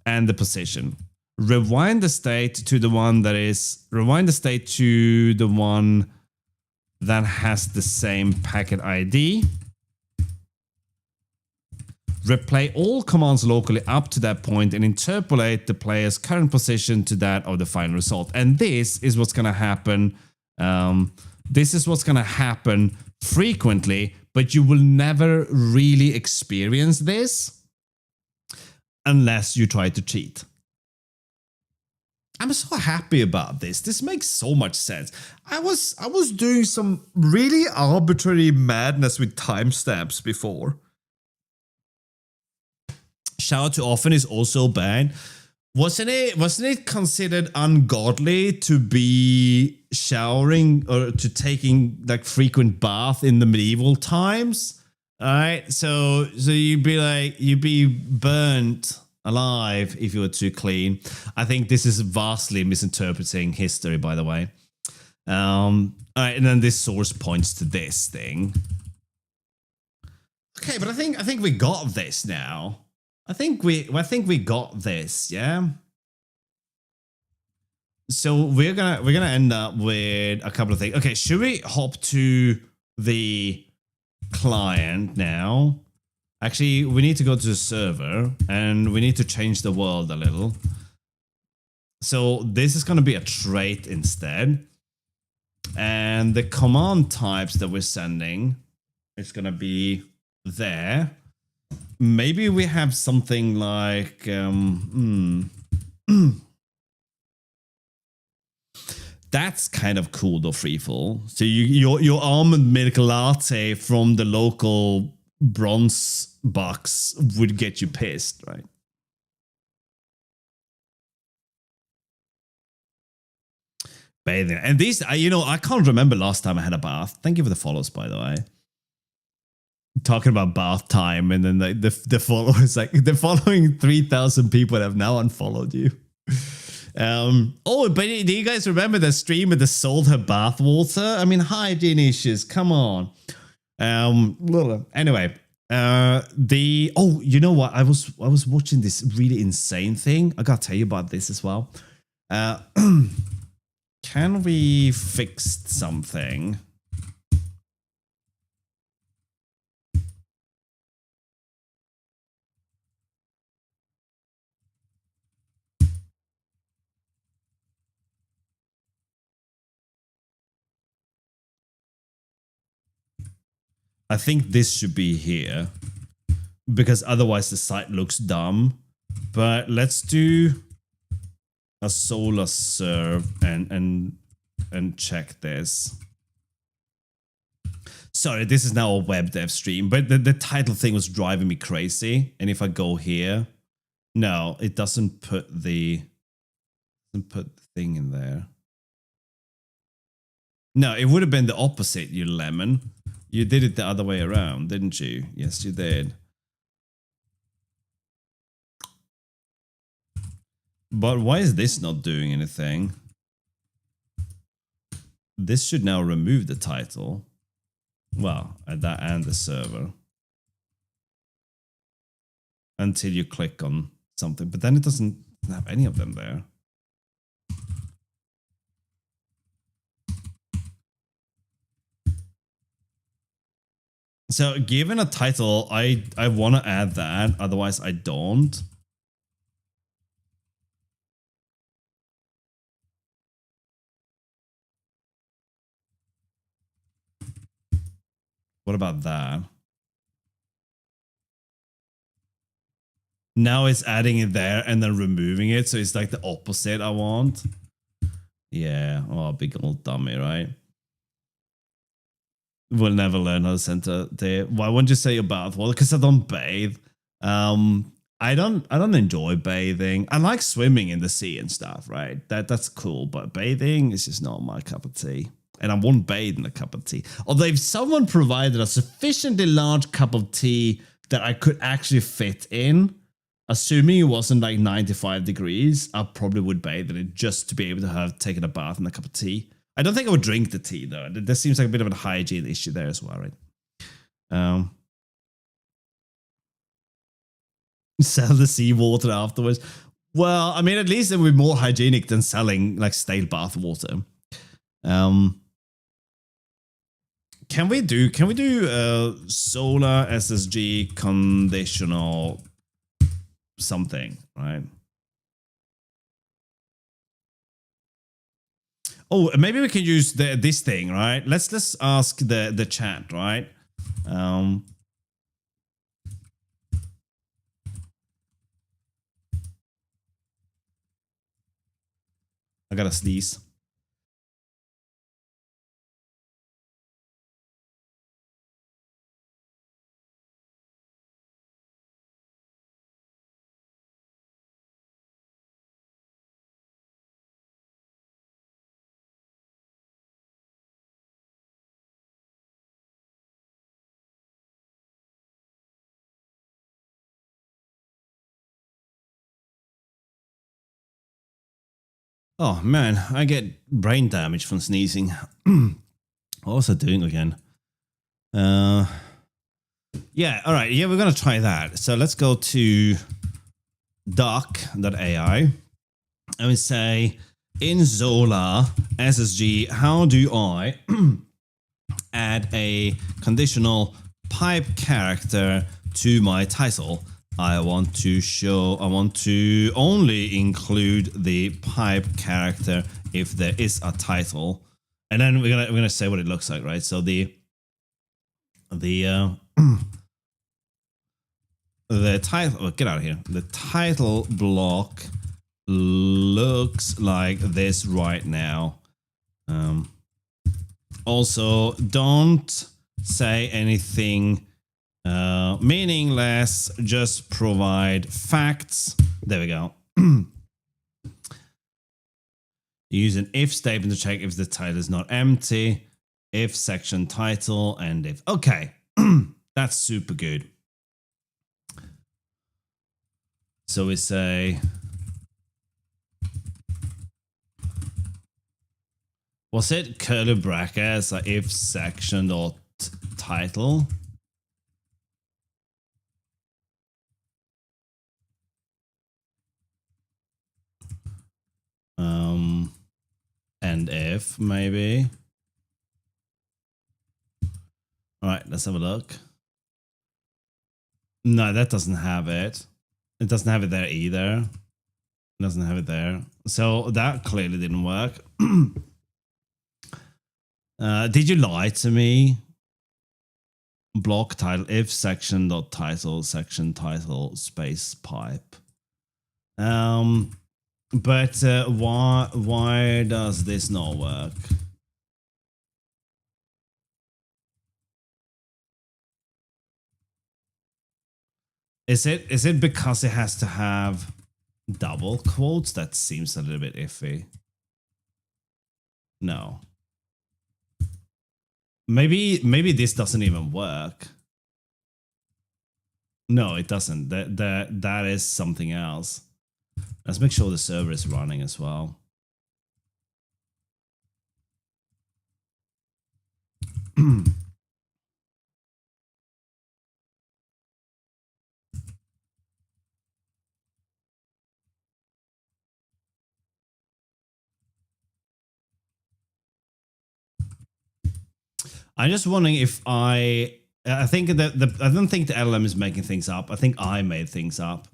and the position. Rewind the state to the one that has the same packet ID. Replay all commands locally up to that point and interpolate the player's current position to that of the final result. And this is what's going to happen. This is what's going to happen frequently, but you will never really experience this unless you try to cheat. I'm so happy about this. This makes so much sense. I was doing some really arbitrary madness with timestamps before. Shower too often is also bad. Wasn't it considered ungodly to be showering or to taking like frequent bath in the medieval times? All right, so you'd be burnt alive if you were too clean. I think this is vastly misinterpreting history, by the way. All right, and then this source points to this thing. Okay, but I think we got this now. I think we got this, yeah. So we're gonna end up with a couple of things. Okay, should we hop to the client now? Actually, we need to go to the server and we need to change the world a little. So this is going to be a trait instead. And the command types that we're sending is going to be there. Maybe we have something like... That's kind of cool though, Freefall. So your almond milk latte from the local bronze box would get you pissed, right? Bathing. And these, I can't remember last time I had a bath. Thank you for the follows, by the way. Talking about bath time, and then the followers, like the following 3,000 people have now unfollowed you. Oh, but do you guys remember the streamer that sold her bath water? I mean, hygiene issues. Come on. Anyway, you know what? I was watching this really insane thing. I gotta tell you about this as well. Can we fix something? I think this should be here because otherwise the site looks dumb. But let's do a solar serve and check this. Sorry, this is now a web dev stream, but the title thing was driving me crazy. And if I go here, no, it doesn't put the thing in there. No, it would have been the opposite, you lemon. You did it the other way around, didn't you? Yes, you did. But why is this not doing anything? This should now remove the title. Well, that and the server. Until you click on something. But then it doesn't have any of them there. So given a title, I want to add that. Otherwise, I don't. What about that? Now it's adding it there and then removing it. So it's like the opposite I want. Yeah. Oh, big old dummy, right? We'll never learn how to center there. Why wouldn't you say your bath water? Because I don't bathe. I don't enjoy bathing. I like swimming in the sea and stuff, right? That's cool, but bathing is just not my cup of tea. And I won't bathe in a cup of tea. Although if someone provided a sufficiently large cup of tea that I could actually fit in, assuming it wasn't like 95 degrees, I probably would bathe in it just to be able to have taken a bath in a cup of tea. I don't think I would drink the tea though. There seems like a bit of a hygiene issue there as well, right? Sell the seawater afterwards. Well, I mean, at least it would be more hygienic than selling like stale bath water. Can we do solar SSG conditional something, right? Oh, maybe we can use this thing, right? Let's ask the chat, right? I gotta sneeze. Oh man, I get brain damage from sneezing. What was I doing again? Yeah, all right. Yeah, we're gonna try that. So let's go to doc.ai and we say in Zola SSG, how do I add a conditional pipe character to my title? I want to only include the pipe character if there is a title. And then we're gonna say what it looks like, right? So the title, oh, get out of here. The title block looks like this right now. Also, don't say anything meaningless, just provide facts. There we go. Use an if statement to check if the title is not empty, if section title, and if. Okay, that's super good. So we say, was it curly brackets, like if section dot title? And if maybe. All right, let's have a look. No, that doesn't have it. It doesn't have it there either. It doesn't have it there. So that clearly didn't work. Did you lie to me? Block title if section dot title section title space pipe. But why does this not work? Is it because it has to have double quotes? That seems a little bit iffy. No. Maybe this doesn't even work. No, it doesn't. That is something else. Let's make sure the server is running as well. I'm just wondering if I think that I don't think the LLM is making things up. I think I made things up.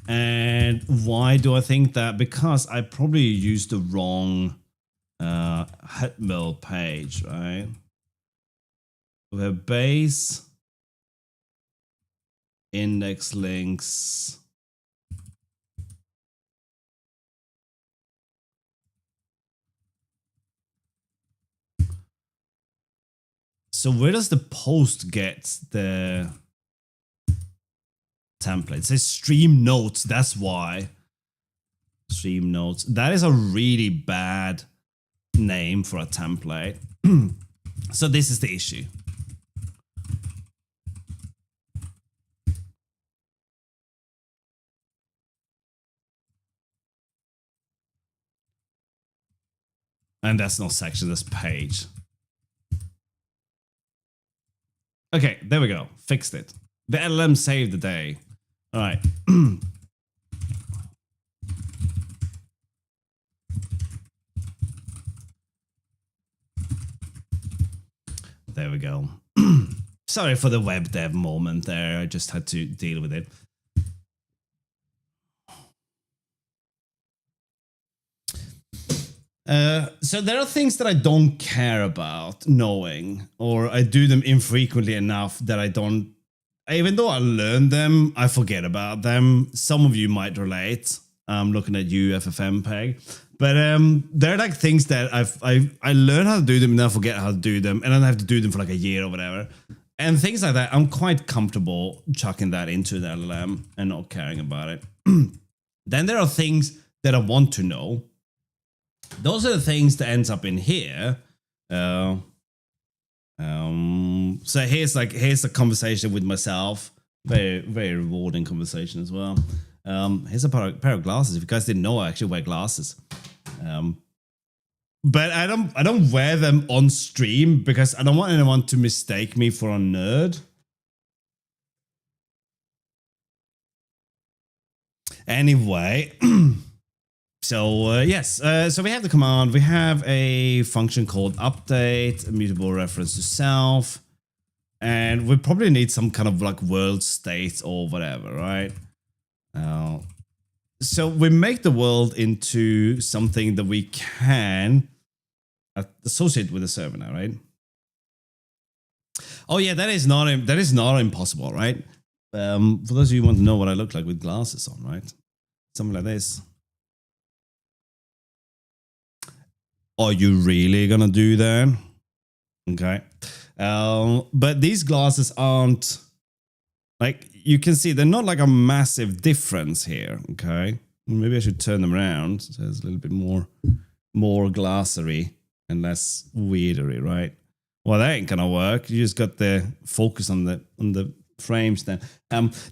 And why do I think that? Because I probably used the wrong HTML page, right? We have base, index links. So where does the post get the template? It says stream notes. That's why. Stream notes. That is a really bad name for a template. So this is the issue. And that's not section, that's page. Okay, there we go. Fixed it. The LLM saved the day. All right. There we go. Sorry for the web dev moment there. I just had to deal with it. So there are things that I don't care about knowing, or I do them infrequently enough that I don't, even though I learn them, I forget about them. Some of you might relate. I'm looking at you, FFmpeg. But there are like things that I learn how to do them and then I forget how to do them, and then I have to do them for like a year or whatever. And things like that, I'm quite comfortable chucking that into the LLM and not caring about it. Then there are things that I want to know. Those are the things that ends up in here. So here's a conversation with myself. Very, very rewarding conversation as well. Here's a pair of glasses. If you guys didn't know, I actually wear glasses. But I don't wear them on stream because I don't want anyone to mistake me for a nerd. Anyway. So yes, so we have the command. We have a function called update, mutable reference to self, and we probably need some kind of like world state or whatever, right? So we make the world into something that we can associate with the server now, right? Oh yeah, that is not impossible, right? For those of you who want to know what I look like with glasses on, right? Something like this. Are you really gonna do that? Okay. But these glasses aren't, like, you can see they're not like a massive difference here. Okay. Maybe I should turn them around so it's a little bit more glassery and less weirdery, right? Well, that ain't gonna work. You just got the focus on the frames then.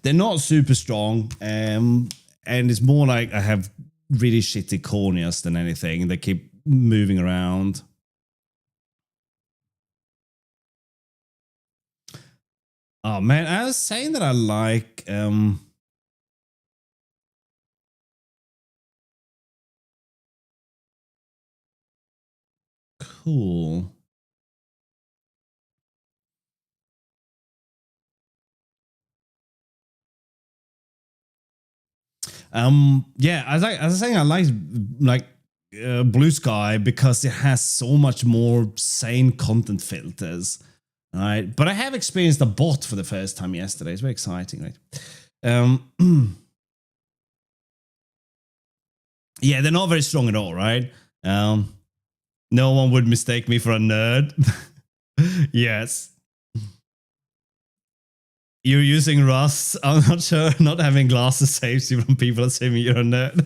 They're not super strong, and it's more like I have really shitty corneas than anything. They keep moving around. Oh man, I was saying that I like cool. Yeah, as I was saying, I like Blue Sky because it has so much more sane content filters. Right, but I have experienced a bot for the first time yesterday. It's very exciting, right? Yeah, they're not very strong at all, right? No one would mistake me for a nerd. Yes. You're using Rust. I'm not sure. Not having glasses saves you from people assuming you're a nerd.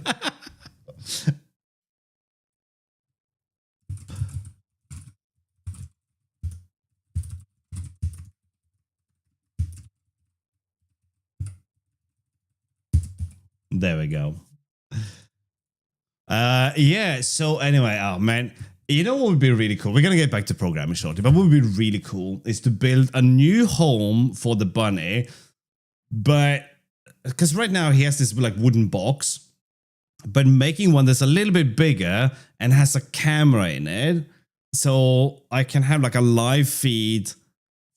There we go. Yeah, so anyway, oh man, you know what would be really cool? We're gonna get back to programming shortly, but what would be really cool is to build a new home for the bunny, but because right now he has this like wooden box, but making one that's a little bit bigger and has a camera in it, so I can have like a live feed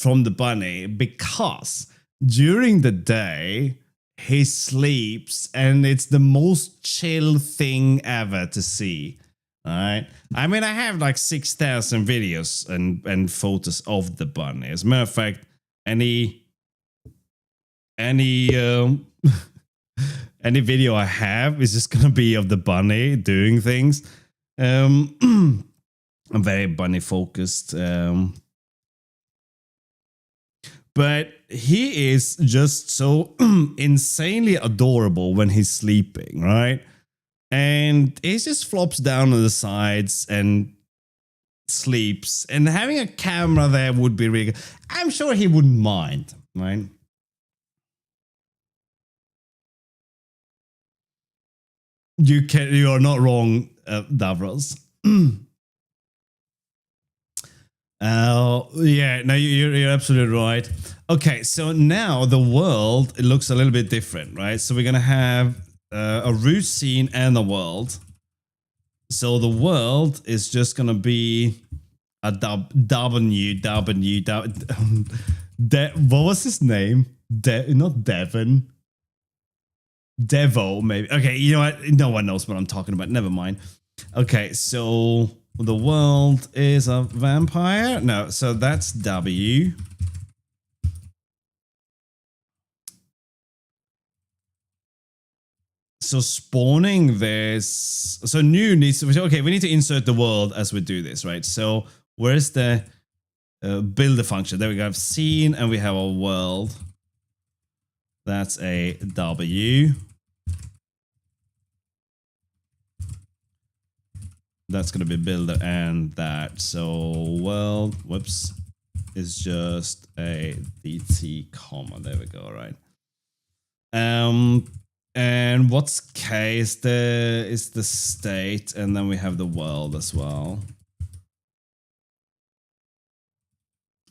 from the bunny, because during the day he sleeps and it's the most chill thing ever to see. All right. I mean, I have like 6,000 videos and photos of the bunny. As a matter of fact, any any video I have is just gonna be of the bunny doing things. I'm very bunny focused. But he is just so insanely adorable when he's sleeping, right? And he just flops down on the sides and sleeps. And having a camera there would be really good. I'm sure he wouldn't mind, right? You are not wrong, Davros. Yeah, no, you're absolutely right. Okay, so now the world, it looks a little bit different, right? So we're gonna have a root scene and a world. So the world is just gonna be a what was his name? Not Devon. Devo, maybe. Okay, you know what? No one knows what I'm talking about. Never mind. Okay, so the world is a vampire. No, so that's W. So spawning this. So new needs to. Okay, we need to insert the world as we do this, right? So where's the builder function? There we go. Have scene and we have a world. That's a W. That's going to be builder and that. So world, whoops, is just a DT comma. There we go, right? And what's K is the state, and then we have the world as well.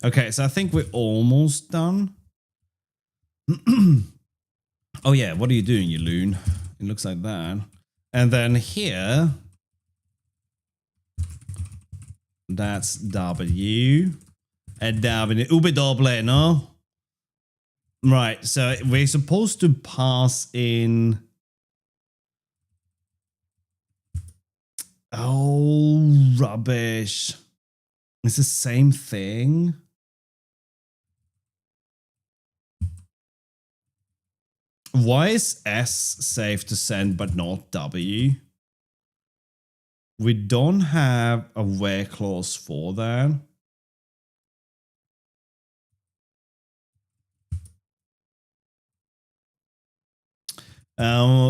Okay, so I think we're almost done. Oh yeah, what are you doing, you loon? It looks like that. And then here, that's W. And W. Ube no? Right, so we're supposed to pass in. Oh, rubbish. It's the same thing. Why is S safe to send but not W? We don't have a where clause for that.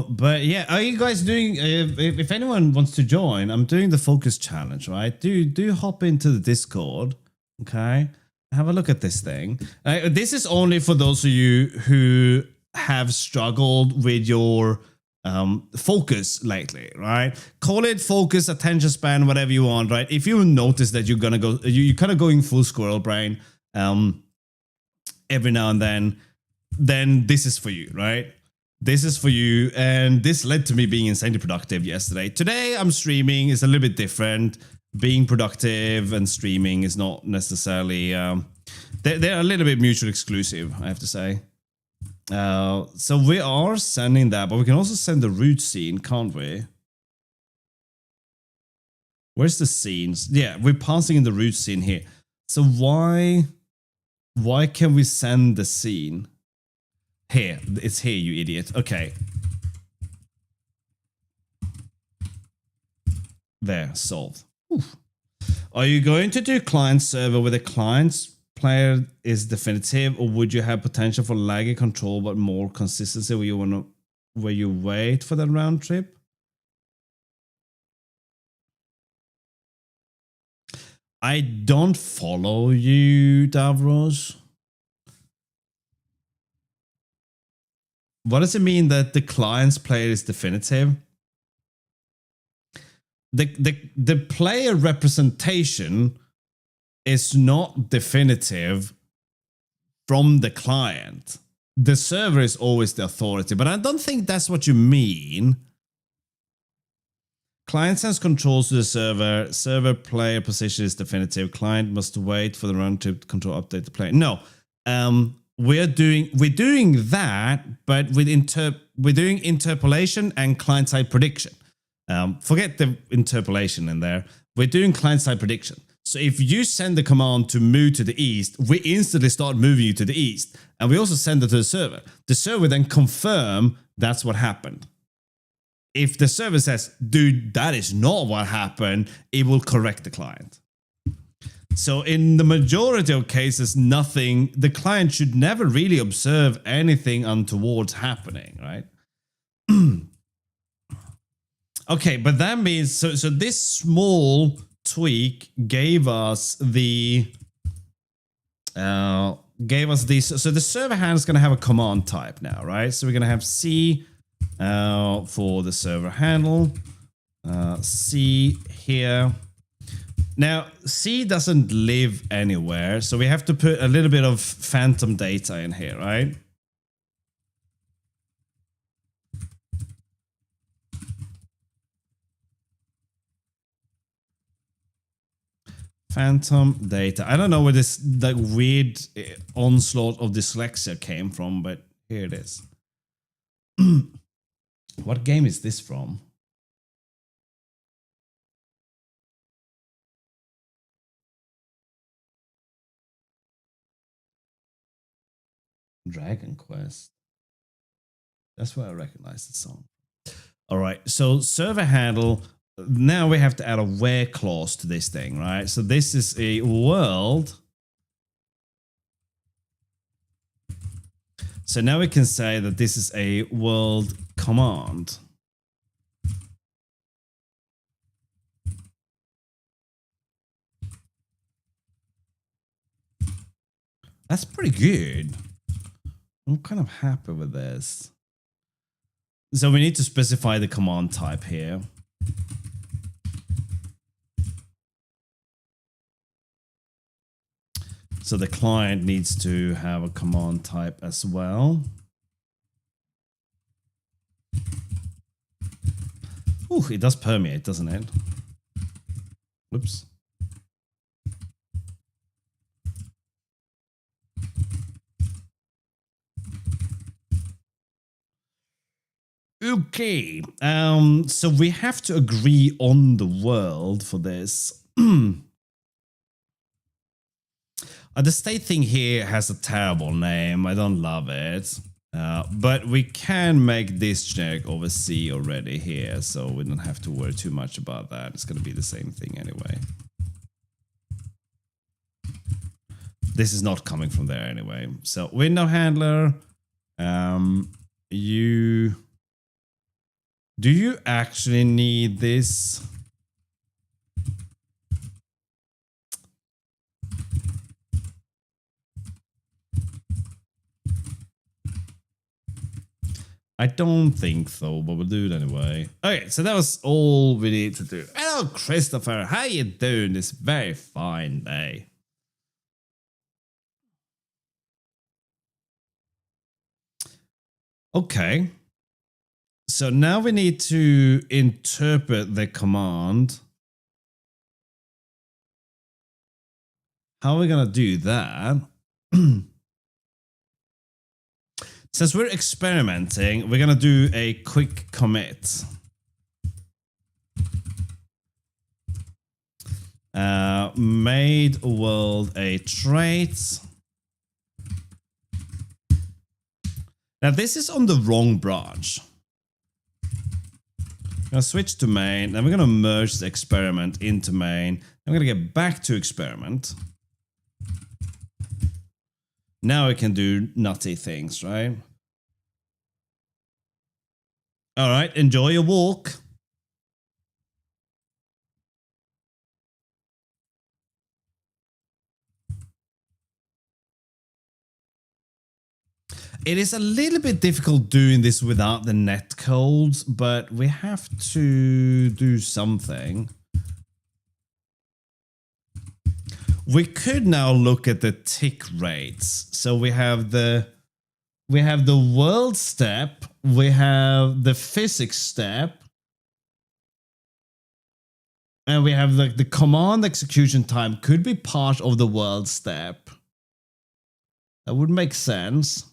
But yeah, are you guys doing? If anyone wants to join, I'm doing the focus challenge, right? Do hop into the Discord, okay? Have a look at this thing. This is only for those of you who have struggled with your focus lately, right? Call it focus, attention span, whatever you want, right? If you notice that you're gonna go, you're kind of going full squirrel brain, every now and then this is for you, right? This is for you, and this led to me being insanely productive yesterday. Today, I'm streaming. It's a little bit different. Being productive and streaming is not necessarily... they're a little bit mutually exclusive, I have to say. So we are sending that, but we can also send the root scene, can't we? Where's the scenes? Yeah, we're passing in the root scene here. So why can we send the scene? Here, it's here, you idiot. Okay. There, solved. Oof. Are you going to do client server where the client's player is definitive, or would you have potential for laggy control but more consistency where you wait for that round trip? I don't follow you, Davros. What does it mean that the client's player is definitive? The player representation is not definitive from the client. The server is always the authority, but I don't think that's what you mean. Client sends controls to the server. Server player position is definitive. Client must wait for the run to control update the player. No, we're doing that, but we're doing interpolation and client side prediction. Forget the interpolation in there. We're doing client side prediction. So if you send the command to move to the east, we instantly start moving you to the east. And we also send it to the server. The server then confirm that's what happened. If the server says, dude, that is not what happened, it will correct the client. So in the majority of cases, the client should never really observe anything untoward happening, right? Okay, but that means, so this small tweak gave us these. So the server handle is going to have a command type now, right? So we're going to have C for the server handle, C here. Now, C doesn't live anywhere, so we have to put a little bit of phantom data in here, right? Phantom data. I don't know where this weird onslaught of dyslexia came from, but here it is. What game is this from? Dragon Quest. That's where I recognize the song. All right, so server handle. Now we have to add a where clause to this thing, right? So this is a world. So now we can say that this is a world command. That's pretty good. I'm kind of happy with this. So we need to specify the command type here. So the client needs to have a command type as well. Ooh, it does permeate, doesn't it? Whoops. Okay, so we have to agree on the world for this. The state thing here has a terrible name. I don't love it. But we can make this generic over C already here, so we don't have to worry too much about that. It's going to be the same thing anyway. This is not coming from there anyway. So window handler, do you actually need this? I don't think so, but we'll do it anyway. Okay, so that was all we need to do. Hello, Christopher. How you doing this very fine day? Okay. So now we need to interpret the command. How are we going to do that? Since we're experimenting, we're going to do a quick commit. Made world a trait. Now this is on the wrong branch. I'm going to switch to main, then we're going to merge the experiment into main. I'm going to get back to experiment. Now we can do nutty things, right? All right, enjoy your walk. It is a little bit difficult doing this without the netcode, but we have to do something. We could now look at the tick rates. So we have the world step, we have the physics step, and we have like the command execution time could be part of the world step. That would make sense.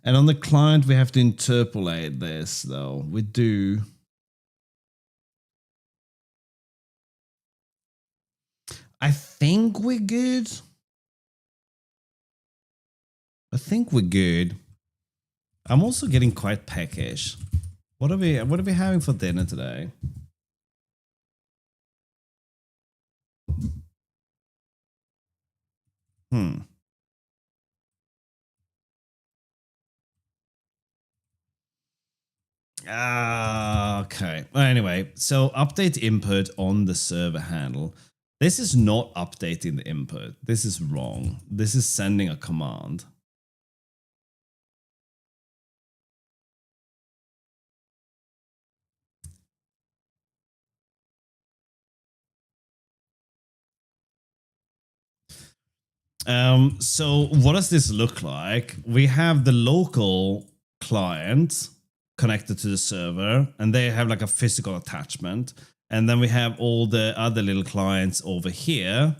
And on the client, we have to interpolate this, though. We do. I think we're good. I think we're good. I'm also getting quite peckish. What are we having for dinner today? Okay. Anyway, so update input on the server handle. This is not updating the input. This is wrong. This is sending a command. So what does this look like? We have the local client connected to the server, and they have like a physical attachment. And then we have all the other little clients over here.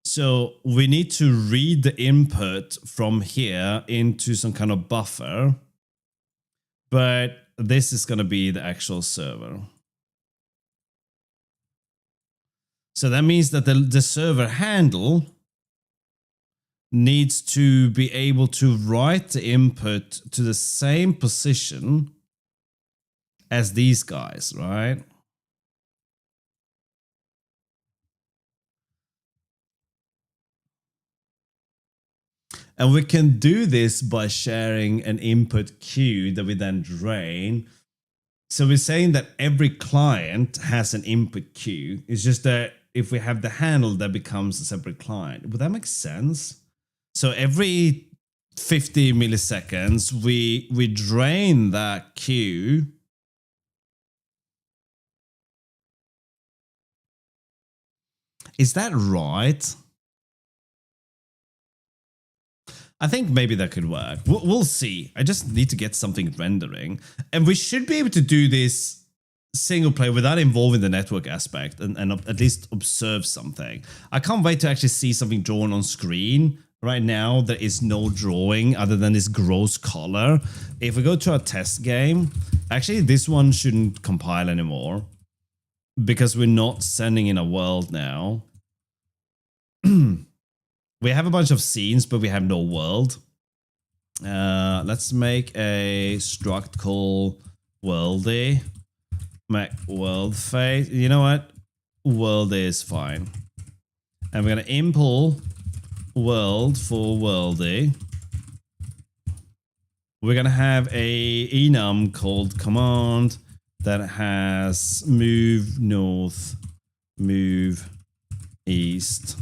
So we need to read the input from here into some kind of buffer. But this is going to be the actual server. So that means that the server handle needs to be able to write the input to the same position as these guys, right? And we can do this by sharing an input queue that we then drain. So we're saying that every client has an input queue. It's just that if we have the handle, that becomes a separate client. Would that make sense? So every 50 milliseconds, we drain that queue. Is that right? I think maybe that could work. We'll see. I just need to get something rendering. And we should be able to do this single player without involving the network aspect and at least observe something. I can't wait to actually see something drawn on screen. Right now, there is no drawing other than this gross color. If we go to our test game, actually this one shouldn't compile anymore because we're not sending in a world now. We have a bunch of scenes, but we have no world. Let's make a struct call worldy. Make world face. You know what? World is fine. And we're going to import world for worldy. We're going to have a enum called command that has move north, move east.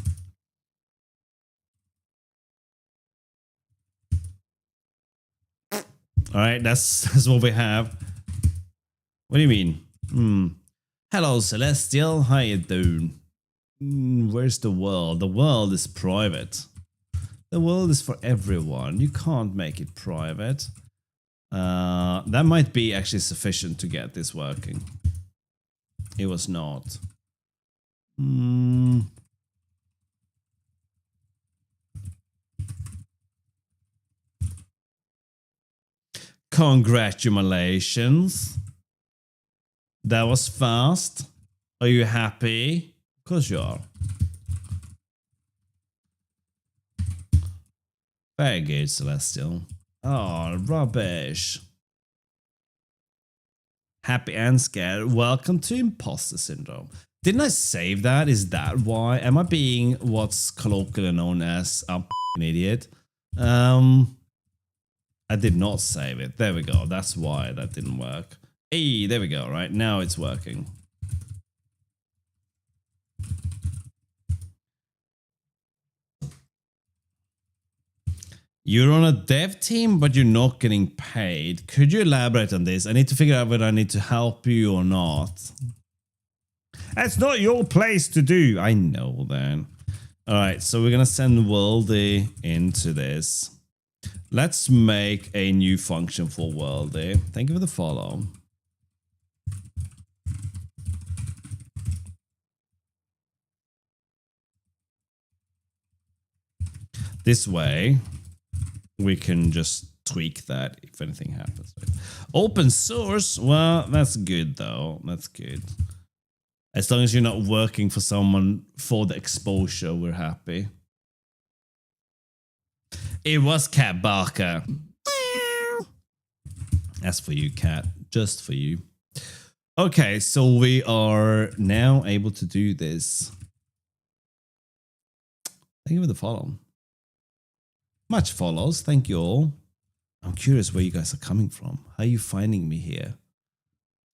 All right, that's what we have. What do you mean? Hello, Celestial. How you doing? Where's the world? The world is private. The world is for everyone. You can't make it private. That might be actually sufficient to get this working. It was not. Congratulations. That was fast. Are you happy? Of course you are. Very good, Celestial. Oh, rubbish. Happy and scared. Welcome to Imposter Syndrome. Didn't I save that? Is that why? Am I being what's colloquially known as a idiot? I did not save it. There we go. That's why that didn't work. Hey, there we go. Right now it's working. You're on a dev team, but you're not getting paid. Could you elaborate on this? I need to figure out whether I need to help you or not. That's not your place to do. I know then. All right, so we're going to send Worldy into this. Let's make a new function for Worldy. Thank you for the follow. This way, we can just tweak that if anything happens. Open source, well, that's good though. That's good. As long as you're not working for someone for the exposure, we're happy. It was Cat Barker. That's for you, Cat. Just for you. Okay, so we are now able to do this. Thank you for the follow. Much follows. Thank you all. I'm curious where you guys are coming from. How are you finding me here?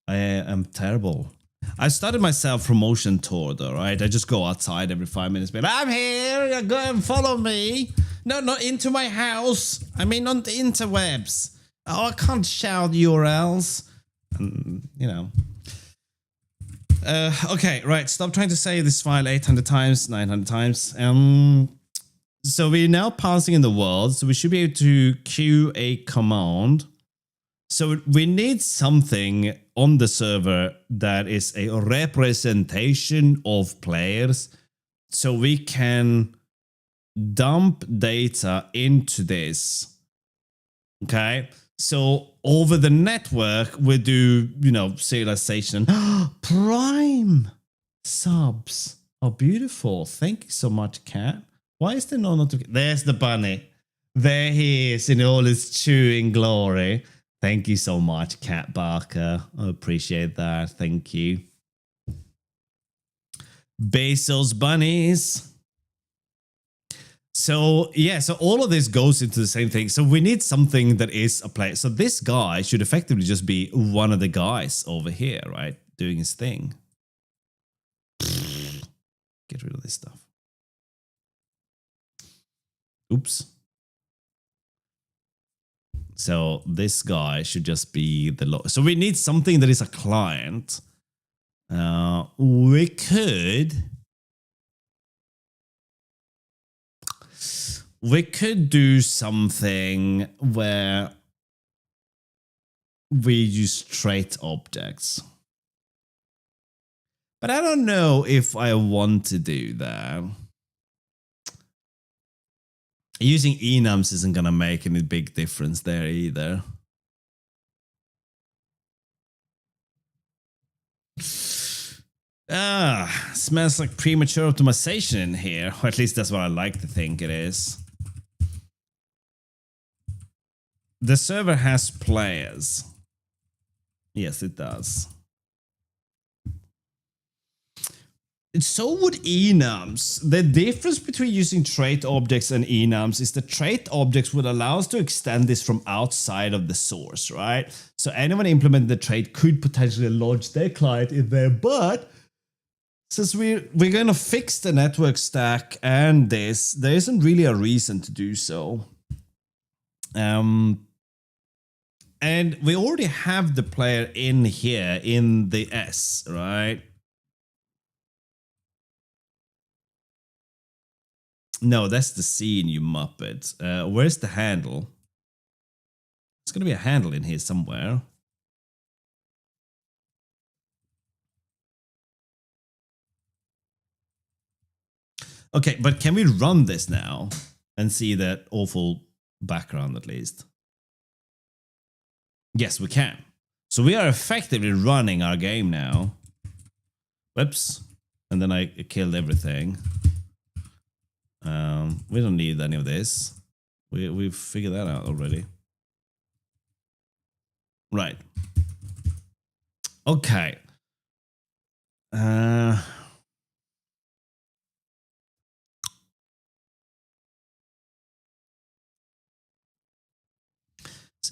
I am terrible. I started my self-promotion tour though, right? I just go outside every 5 minutes, but I'm here, go and follow me. No, not into my house. I mean on the interwebs. Oh, I can't shout URLs. You know. Okay, right. Stop trying to save this file 800 times, 900 times. So we're now passing in the world, so we should be able to queue a command. So we need something on the server that is a representation of players, so we can dump data into this. Okay, so over the network we do, you know, serialization. Prime subs. Oh, beautiful. Thank you so much, Cat. Why is there no notification? There's the bunny. There he is in all his chewing glory. Thank you so much, Cat Barker. I appreciate that. Thank you. Bezos bunnies. So, yeah, so all of this goes into the same thing. So we need something that is a player. So this guy should effectively just be one of the guys over here, right? Doing his thing. Get rid of this stuff. Oops. So this guy should just be the log. So we need something that is a client. We could do something where we use trait objects. But I don't know if I want to do that. Using enums isn't going to make any big difference there either. Smells like premature optimization in here. Or at least that's what I like to think it is. The server has players. Yes, it does. So would enums. The difference between using trait objects and enums is the trait objects would allow us to extend this from outside of the source, right? So anyone implementing the trait could potentially launch their client in there, but since we're going to fix the network stack and this, there isn't really a reason to do so. And we already have the player in here in the S, right? No, that's the scene, you muppet. Where's the handle? There's going to be a handle in here somewhere. Okay, but can we run this now and see that awful background at least? Yes, we can. So we are effectively running our game now. Whoops. And then I killed everything. We don't need any of this. We've figured that out already. Right. Okay.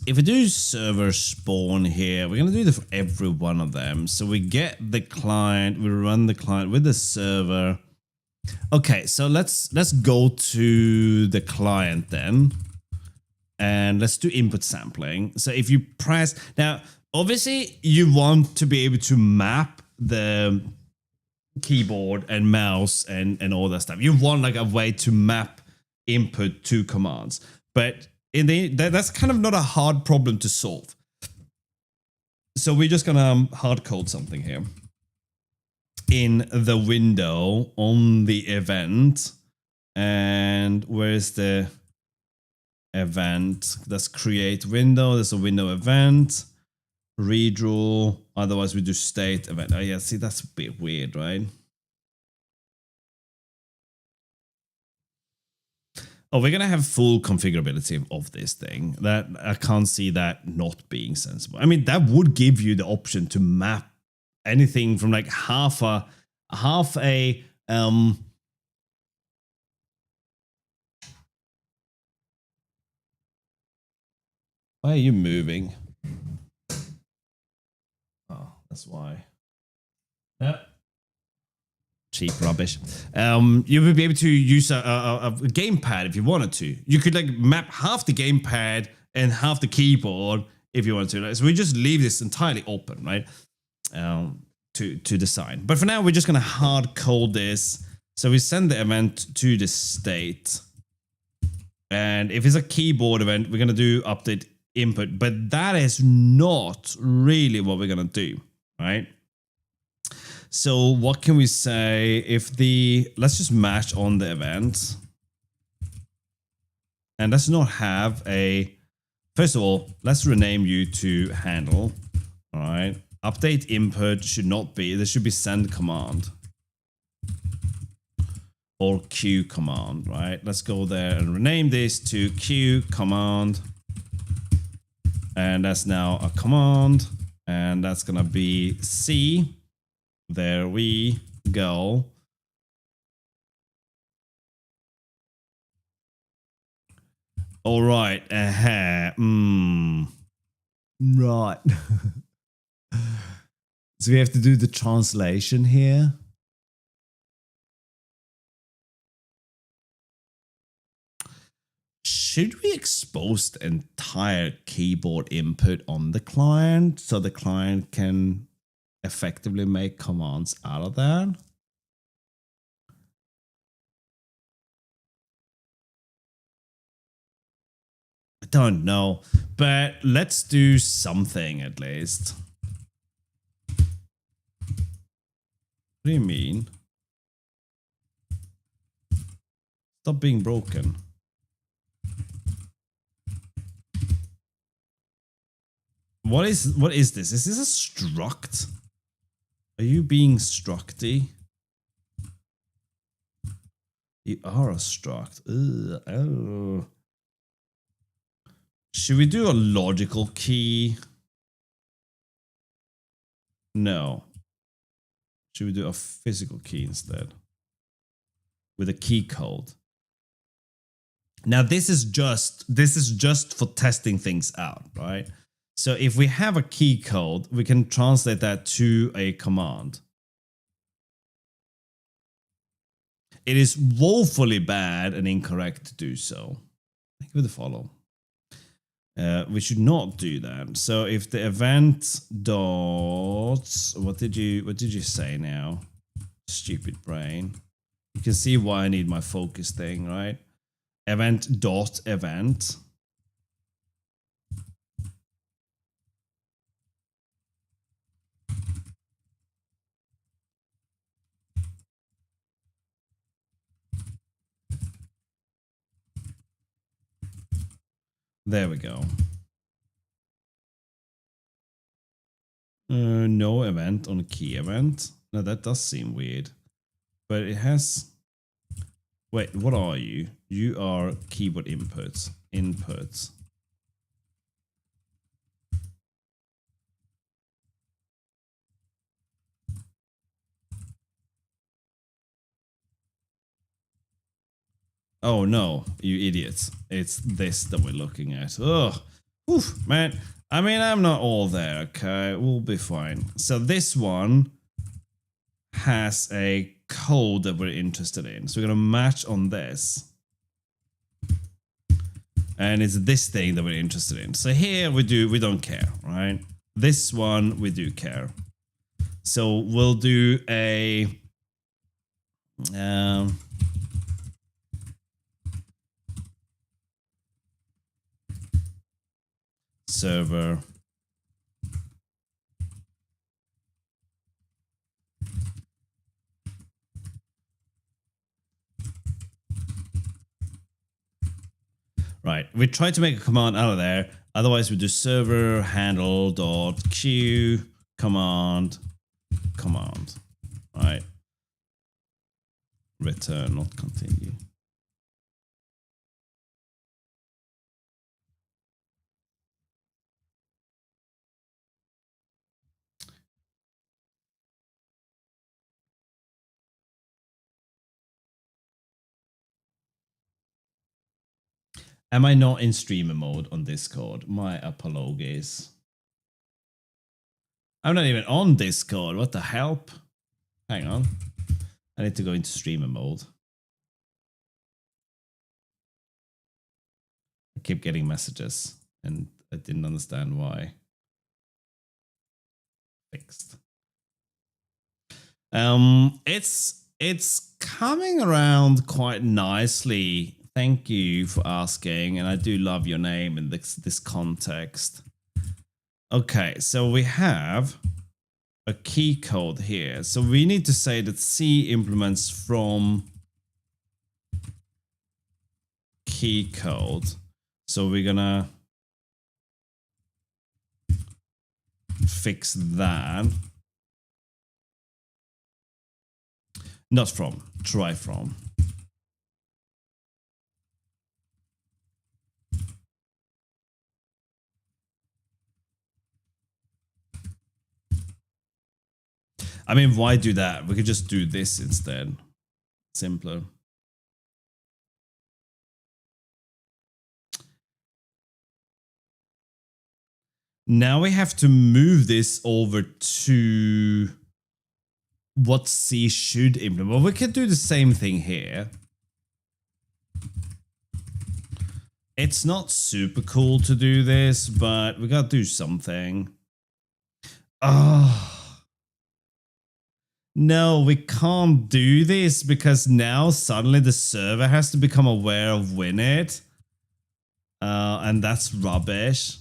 If we do server spawn here, we're going to do this for every one of them. So we get the client, we run the client with the server. Okay, so let's go to the client then. And let's do input sampling. So if you press, now obviously you want to be able to map the keyboard and mouse and all that stuff. You want like a way to map input to commands. But in that's kind of not a hard problem to solve. So we're just gonna hard code something here. In the window on the event, and where's the event? Let's create window. There's a window event. Redraw. Otherwise we do state event. Oh yeah, see that's a bit weird, right? Oh, we're gonna have full configurability of this thing. That I can't see that not being sensible. I mean, that would give you the option to map anything from like half a why are you moving? Oh, that's why. Yeah. Cheap rubbish. You would be able to use a gamepad if you wanted to. You could like map half the gamepad and half the keyboard if you want to. So we just leave this entirely open, right? To design. But for now, we're just gonna hard code this. So we send the event to the state. And if it's a keyboard event, we're gonna do update input, but that is not really what we're gonna do, right? So what can we say if let's just match on the event. And let's not have first of all, let's rename you to handle. All right. Update input should not be, there should be send command. Or Q command, right? Let's go there and rename this to Q command. And that's now a command. And that's gonna be C. There we go. All right. Right. So we have to do the translation here. Should we expose the entire keyboard input on the client so the client can effectively make commands out of that? I don't know, but let's do something at least. What do you mean? Stop being broken. What is this? Is this a struct? Are you being structy? You are a struct. Ugh, oh. Should we do a logical key? No. Should we do a physical key instead? With a key code. Now this is just for testing things out, right? So if we have a key code, we can translate that to a command. It is woefully bad and incorrect to do so. Thank you for the follow. We should not do that. So if the event dots, what did you say now? Stupid brain. You can see why I need my focus thing, right? Event dot event. There we go. No event on a key event. No, that does seem weird. But it has... Wait, what are you? You are keyboard inputs. Inputs. Oh no, you idiots. It's this that we're looking at. Ugh. Oof, man. I mean, I'm not all there, okay? We'll be fine. So this one has a code that we're interested in. So we're gonna match on this. And it's this thing that we're interested in. So here we don't care, right? This one we do care. So we'll do a server right. We try to make a command out of there. Otherwise, we do server handle dot q command. Right. Return, not continue. Am I not in streamer mode on Discord? My apologies. I'm not even on Discord. What the help? Hang on. I need to go into streamer mode. I keep getting messages and I didn't understand why. Fixed. It's coming around quite nicely. Thank you for asking, and I do love your name in this context. Okay, so we have a key code here. So we need to say that C implements from key code. So we're gonna fix that. Not from, try from. I mean, why do that? We could just do this instead. Simpler. Now we have to move this over to what C should implement. Well, we could do the same thing here. It's not super cool to do this, but we gotta do something. Oh. No, we can't do this because now suddenly the server has to become aware of WinIt. And that's rubbish.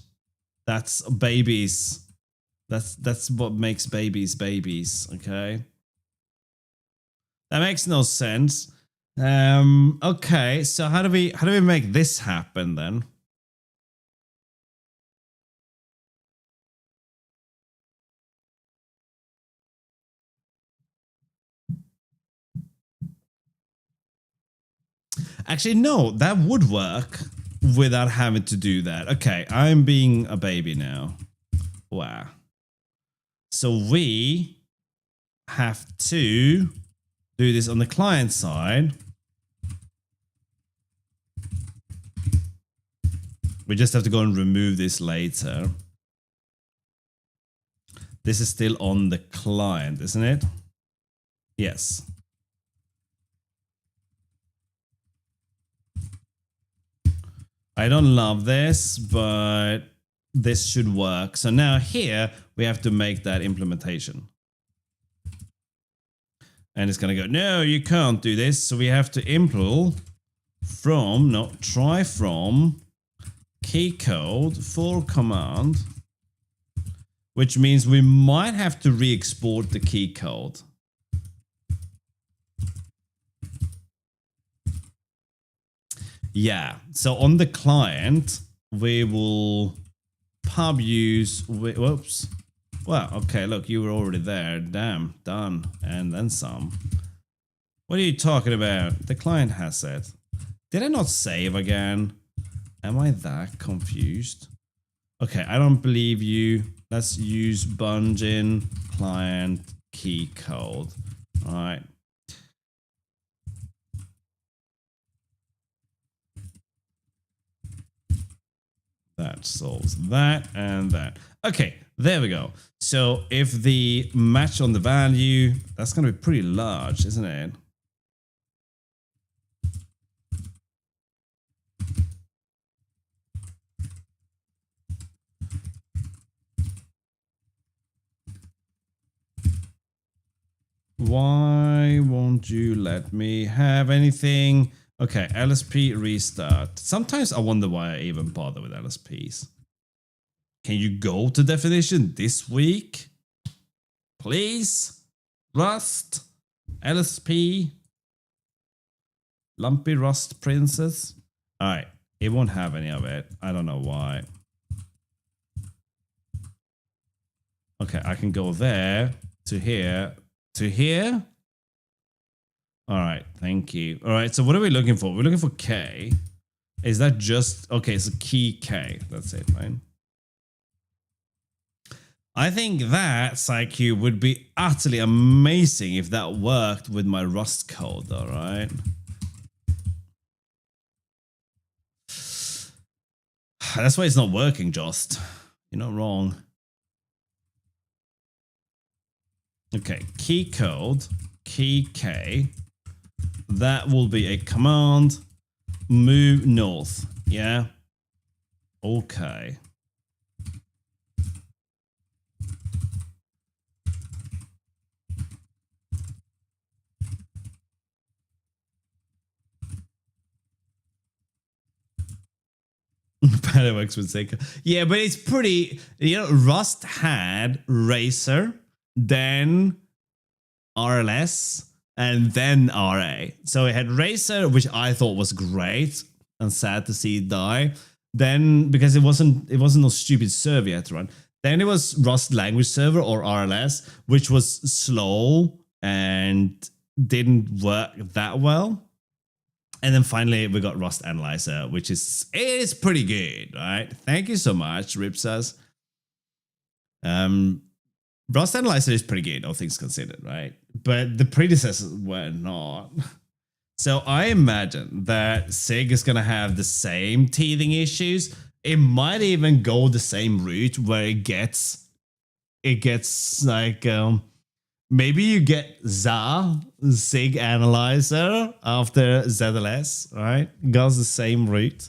That's babies. That's what makes babies babies, okay? That makes no sense. Okay, so how do we make this happen then? Actually, no, that would work without having to do that. Okay, I'm being a baby now. Wow. So we have to do this on the client side. We just have to go and remove this later. This is still on the client, isn't it? Yes. I don't love this, but this should work. So now here we have to make that implementation. And it's going to go, no, you can't do this. So we have to impl from, no, try from key code for command, which means we might have to re-export the key code. Yeah, so on the client, we will pub use, whoops. Well, okay, look, you were already there. Damn, done. And then some. What are you talking about? The client has it. Did I not save again? Am I that confused? Okay, I don't believe you. Let's use bungin client key code. All right. That solves that and that. Okay, there we go. So if the match on the value, that's going to be pretty large, isn't it? Why won't you let me have anything? Okay, LSP restart. Sometimes I wonder why I even bother with LSPs. Can you go to definition this week? Please? Rust? LSP? Lumpy Rust Princess? Alright, it won't have any of it. I don't know why. Okay, I can go there, to here, to here. Alright, thank you. Alright, so what are we looking for? We're looking for K. Is that just... Okay, it's a key K. That's it, right? I think that PsyQ would be utterly amazing if that worked with my Rust code, all right? That's why it's not working, Jost. You're not wrong. Okay, key code, key K. That will be a command. Move north, yeah? Okay. Better works with Seika. Yeah, but it's pretty, you know, Rust had Racer, then RLS, and then RA. So it had Racer, which I thought was great and sad to see it die. Then, because it wasn't no stupid server you had to run. Then it was Rust language server or RLS, which was slow and didn't work that well. And then finally we got Rust Analyzer, which is pretty good, right? Thank you so much, Ripsas. Rust Analyzer is pretty good, all things considered, right? But the predecessors were not. So I imagine that SIG is gonna have the same teething issues. It might even go the same route where it gets like maybe you get ZA, SIG Analyzer, after ZLS, right? Goes the same route.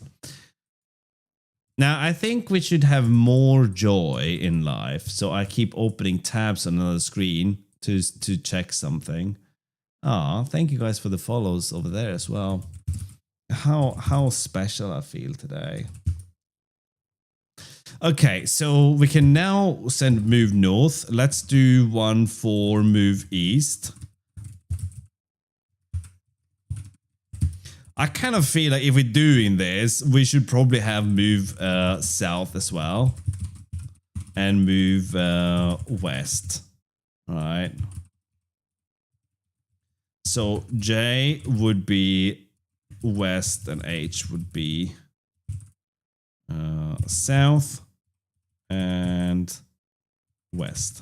Now, I think we should have more joy in life, so I keep opening tabs on another screen to check something. Ah, thank you guys for the follows over there as well. How special I feel today. Okay, so we can now send move north. Let's do one for move east. I kind of feel like if we're doing this, we should probably have move south as well. And move west. All right. So J would be west and H would be south and west.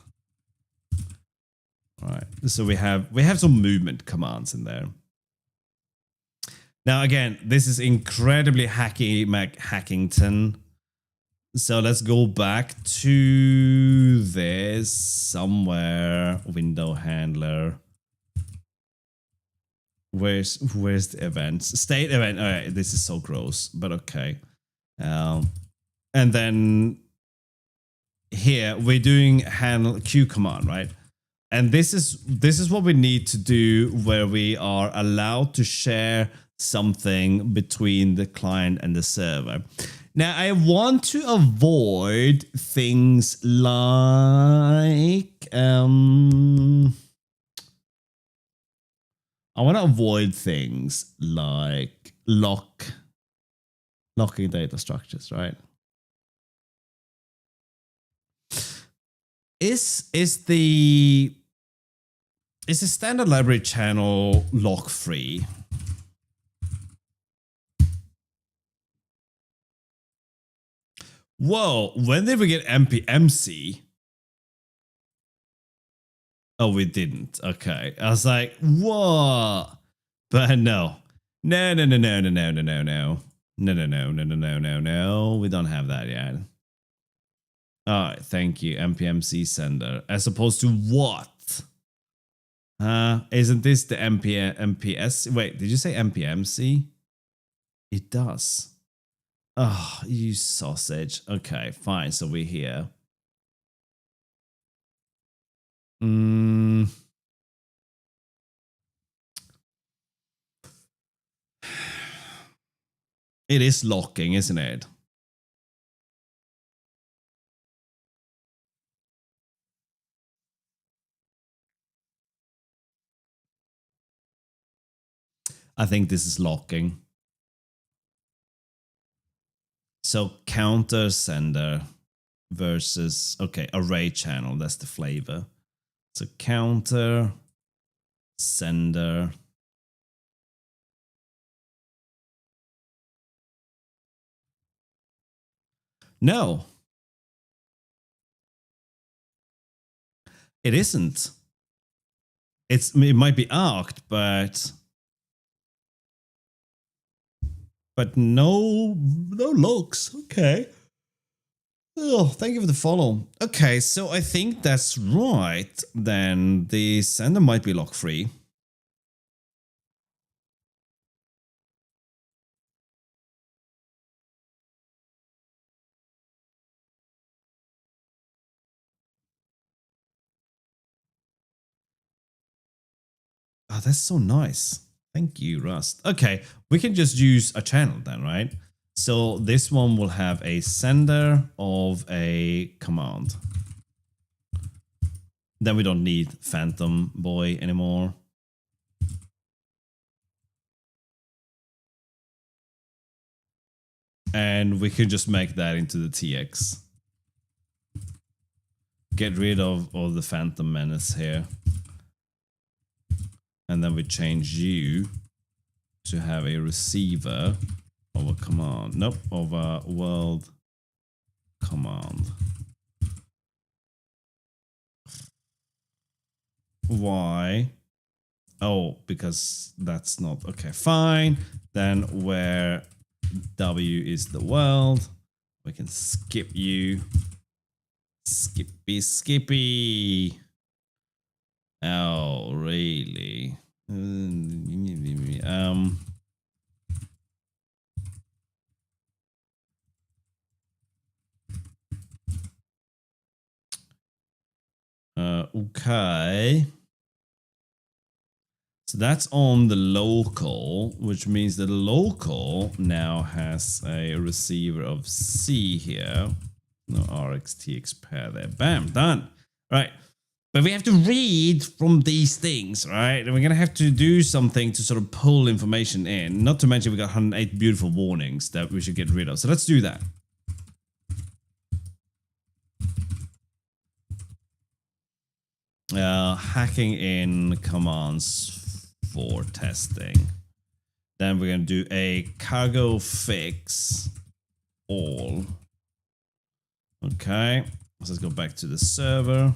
All right. So we have some movement commands in there. Now, again, this is incredibly hacky Hackington. So let's go back to this somewhere. Window handler. Where's the events? State event. All right, this is so gross, but okay. And then here we're doing handle Q command, right? And this is what we need to do where we are allowed to share something between the client and the server. Now, I want to avoid things like I want to avoid things like locking data structures, right? Is the standard library channel lock free? Whoa, when did we get npmc? Oh, we didn't. Okay. I was like, what? But no. No. No. We don't have that yet. All right, thank you, MPMC sender. As opposed to what? Isn't this the MPS? Wait, did you say MPMC? It does. Oh, you sausage. Okay, fine. So we're here. It is locking, isn't it? I think this is locking. So counter sender versus, okay, array channel. That's the flavor. So counter sender. No, it isn't. It might be arced, but no locks. Okay. Oh, thank you for the follow. Okay, so I think that's right. Then the sender might be lock free. Oh, that's so nice. Thank you, Rust. Okay, we can just use a channel then, right? So this one will have a sender of a command. Then we don't need Phantom Boy anymore. And we can just make that into the TX. Get rid of all the Phantom Menace here. And then we change you to have a receiver of a command. Nope, of a world command. Why? Oh, because that's not okay. Fine. Then where W is the world, we can skip you. Skippy. Oh, really? Okay. So that's on the local, which means that the local now has a receiver of C here. No RxTX pair there. Bam, done. Right. But we have to read from these things, right? And we're going to have to do something to sort of pull information in. Not to mention we got 108 beautiful warnings that we should get rid of. So let's do that. Hacking in commands for testing. Then we're going to do a cargo fix all. Okay. Let's go back to the server.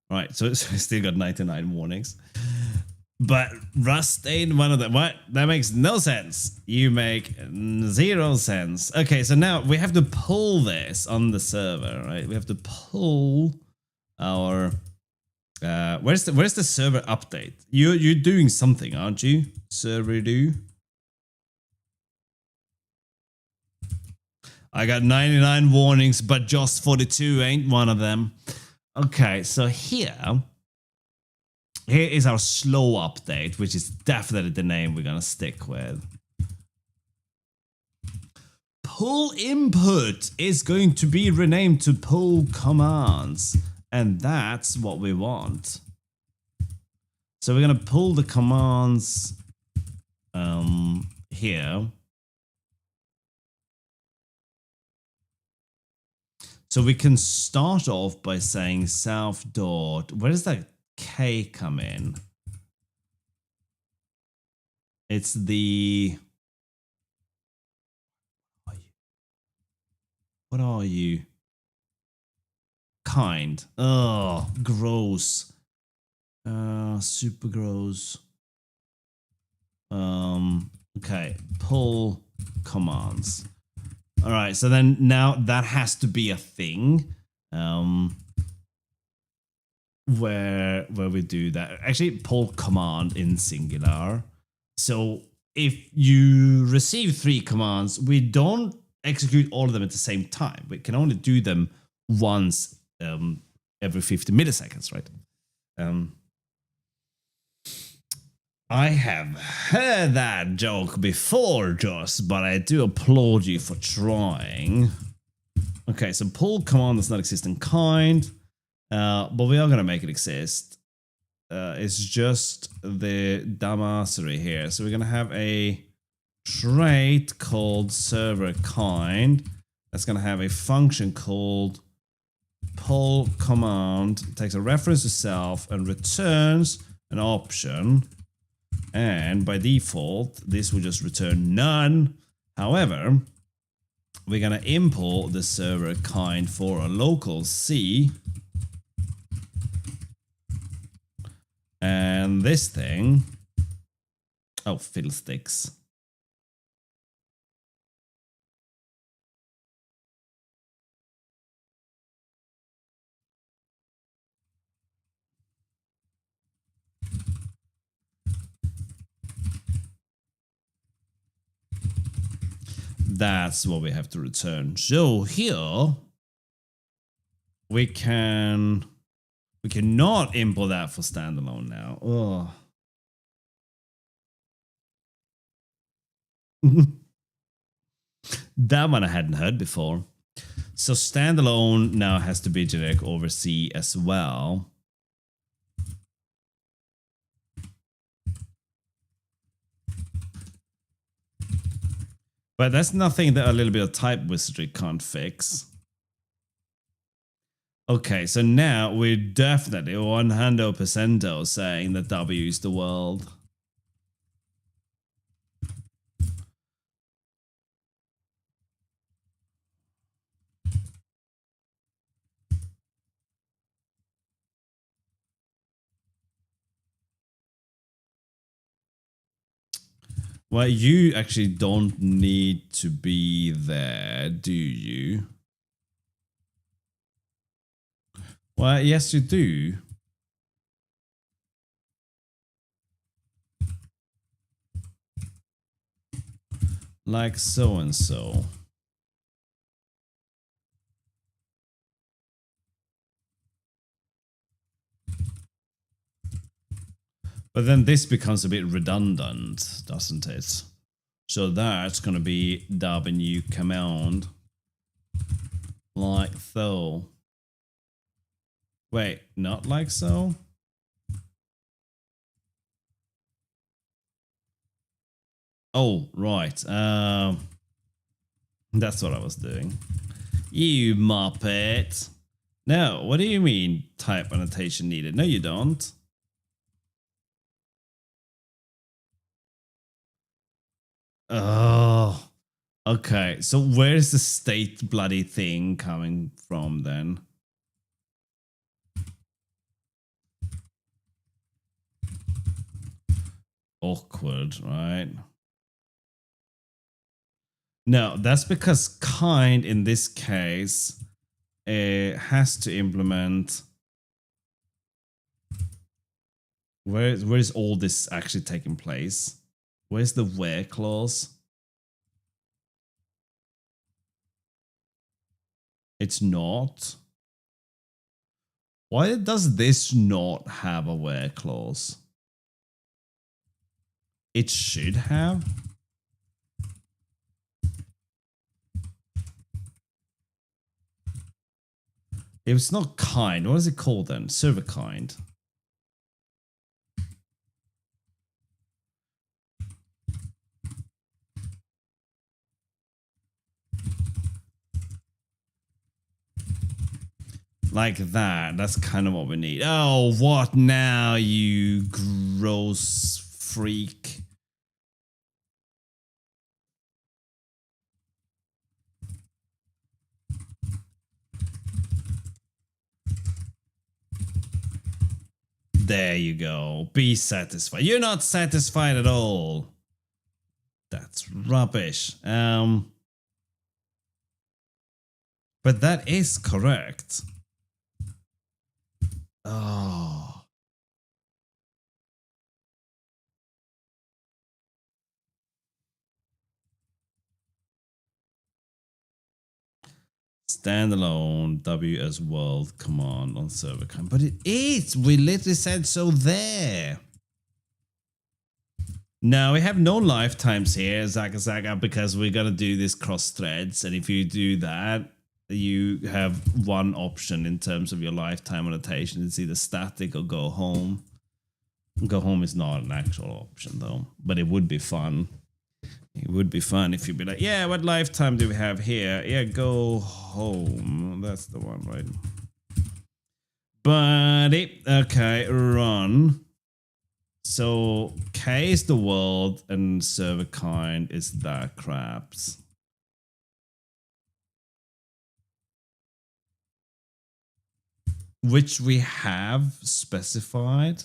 Right, so it's still got 99 warnings. But Rust ain't one of them. What? That makes no sense. You make 0 sense. Okay, so now we have to pull this on the server, right? We have to pull our where's the server update? You're doing something, aren't you? Server do. I got 99 warnings, but just 42 ain't one of them. Okay, so here is our slow update, which is definitely the name we're gonna stick with. Pull input is going to be renamed to pull commands, and that's what we want. So we're gonna pull the commands here. So we can start off by saying self dot. Where does that K come in? It's the. What are you? Kind. Oh, gross. Super gross. Okay, pull commands. All right, so then now that has to be a thing. Where we do that. Actually, pull command in singular. So if you receive 3 commands, we don't execute all of them at the same time. We can only do them once every 50 milliseconds, right? I have heard that joke before, Joss, but I do applaud you for trying. Okay, so pull command does not exist in kind, but we are going to make it exist. It's just the dumbassery here. So we're going to have a trait called server kind. That's going to have a function called pull command. It takes a reference to self and returns an option. And by default, this will just return none. However, we're going to import the server kind for a local C. And this thing, oh, fiddlesticks. That's what we have to return. So here we cannot import that for standalone now. Oh. That one I hadn't heard before. So standalone now has to be generic over C as well. But that's nothing that a little bit of type wizardry can't fix. Okay, so now we're definitely 100% saying that W is the world. Well, you actually don't need to be there, do you? Well, yes, you do. Like so and so. But then this becomes a bit redundant, doesn't it? So that's going to be W command. Like so. Wait, not like so? Oh, right. That's what I was doing. You muppet. No, what do you mean type annotation needed? No, you don't. Oh, okay. So where's the state bloody thing coming from then? Awkward, right? No, that's because kind in this case has to implement. Where is all this actually taking place? Where's the where clause? It's not. Why does this not have a where clause? It should have. If it's not kind, what is it called then? Server kind. Like that. That's kind of what we need. Oh, what now, you gross freak? There you go. Be satisfied. You're not satisfied at all. That's rubbish. But that is correct. Oh. Standalone WS World command on server. But it is. We literally said so there. No, we have no lifetimes here, Zaga, because we're going to do this cross threads. And if you do that, you have one option in terms of your lifetime annotation. It's either static or go home. Go home is not an actual option, though, but it would be fun. It would be fun if you'd be like, yeah, what lifetime do we have here? Yeah, go home. That's the one, right? Buddy. Okay, run. So K is the world and server kind is that craps. Which we have specified.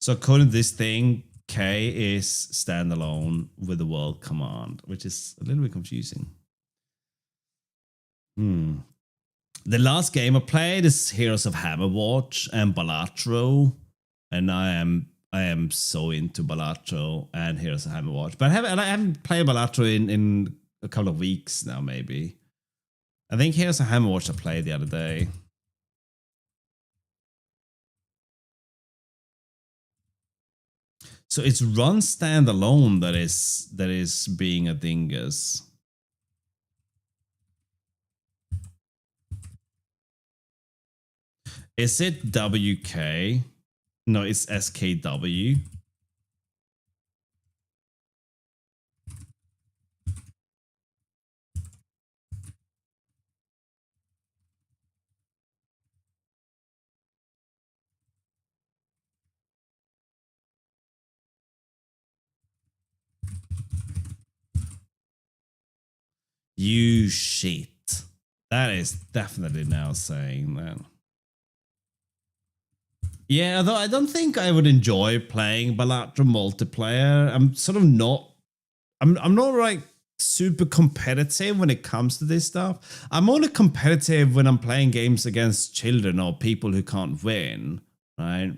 So according to this thing, K is standalone with the world command, which is a little bit confusing. The last game I played is Heroes of Hammerwatch and Balatro, and I am so into Balatro and Heroes of Hammerwatch. But I haven't played Balatro in a couple of weeks now, maybe. I think Heroes of Hammerwatch I played the other day. So it's run standalone that is being a dingus. Is it WK? No, it's SKW. You shit. That is definitely now saying that. Yeah, although I don't think I would enjoy playing Balatro multiplayer. I'm sort of not. I'm not like super competitive when it comes to this stuff. I'm only competitive when I'm playing games against children or people who can't win, right?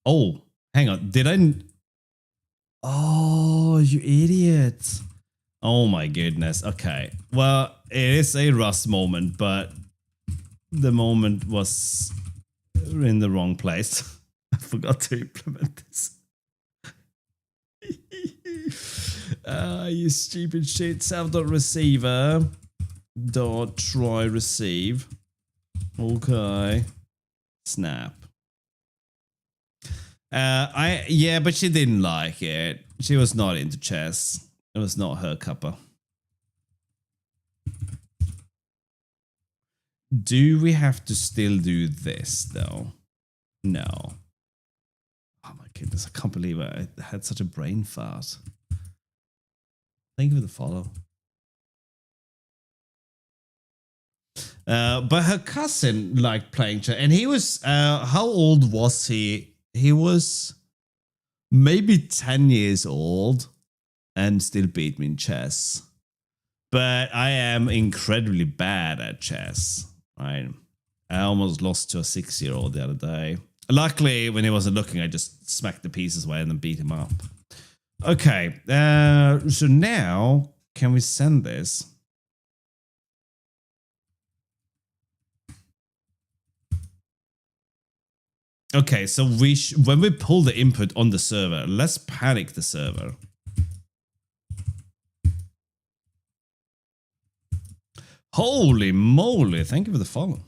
Oh, hang on. Did I? Oh, you idiot. Oh my goodness. Okay. Well, it is a Rust moment, but the moment was in the wrong place. I forgot to implement this. You stupid shit. Self.receiver dot try receive. Okay. Snap. Yeah, but she didn't like it. She was not into chess. It was not her cuppa. Do we have to still do this though? No. Oh my goodness, I can't believe I had such a brain fart. Thank you for the follow. But her cousin liked playing chess, and he was how old was he? He was maybe 10 years old and still beat me in chess. But I am incredibly bad at chess. Right? I almost lost to a 6-year-old the other day. Luckily, when he wasn't looking, I just smacked the pieces away and then beat him up. Okay, so now can we send this? Okay, so when we pull the input on the server, let's panic the server. Holy moly, thank you for the follow.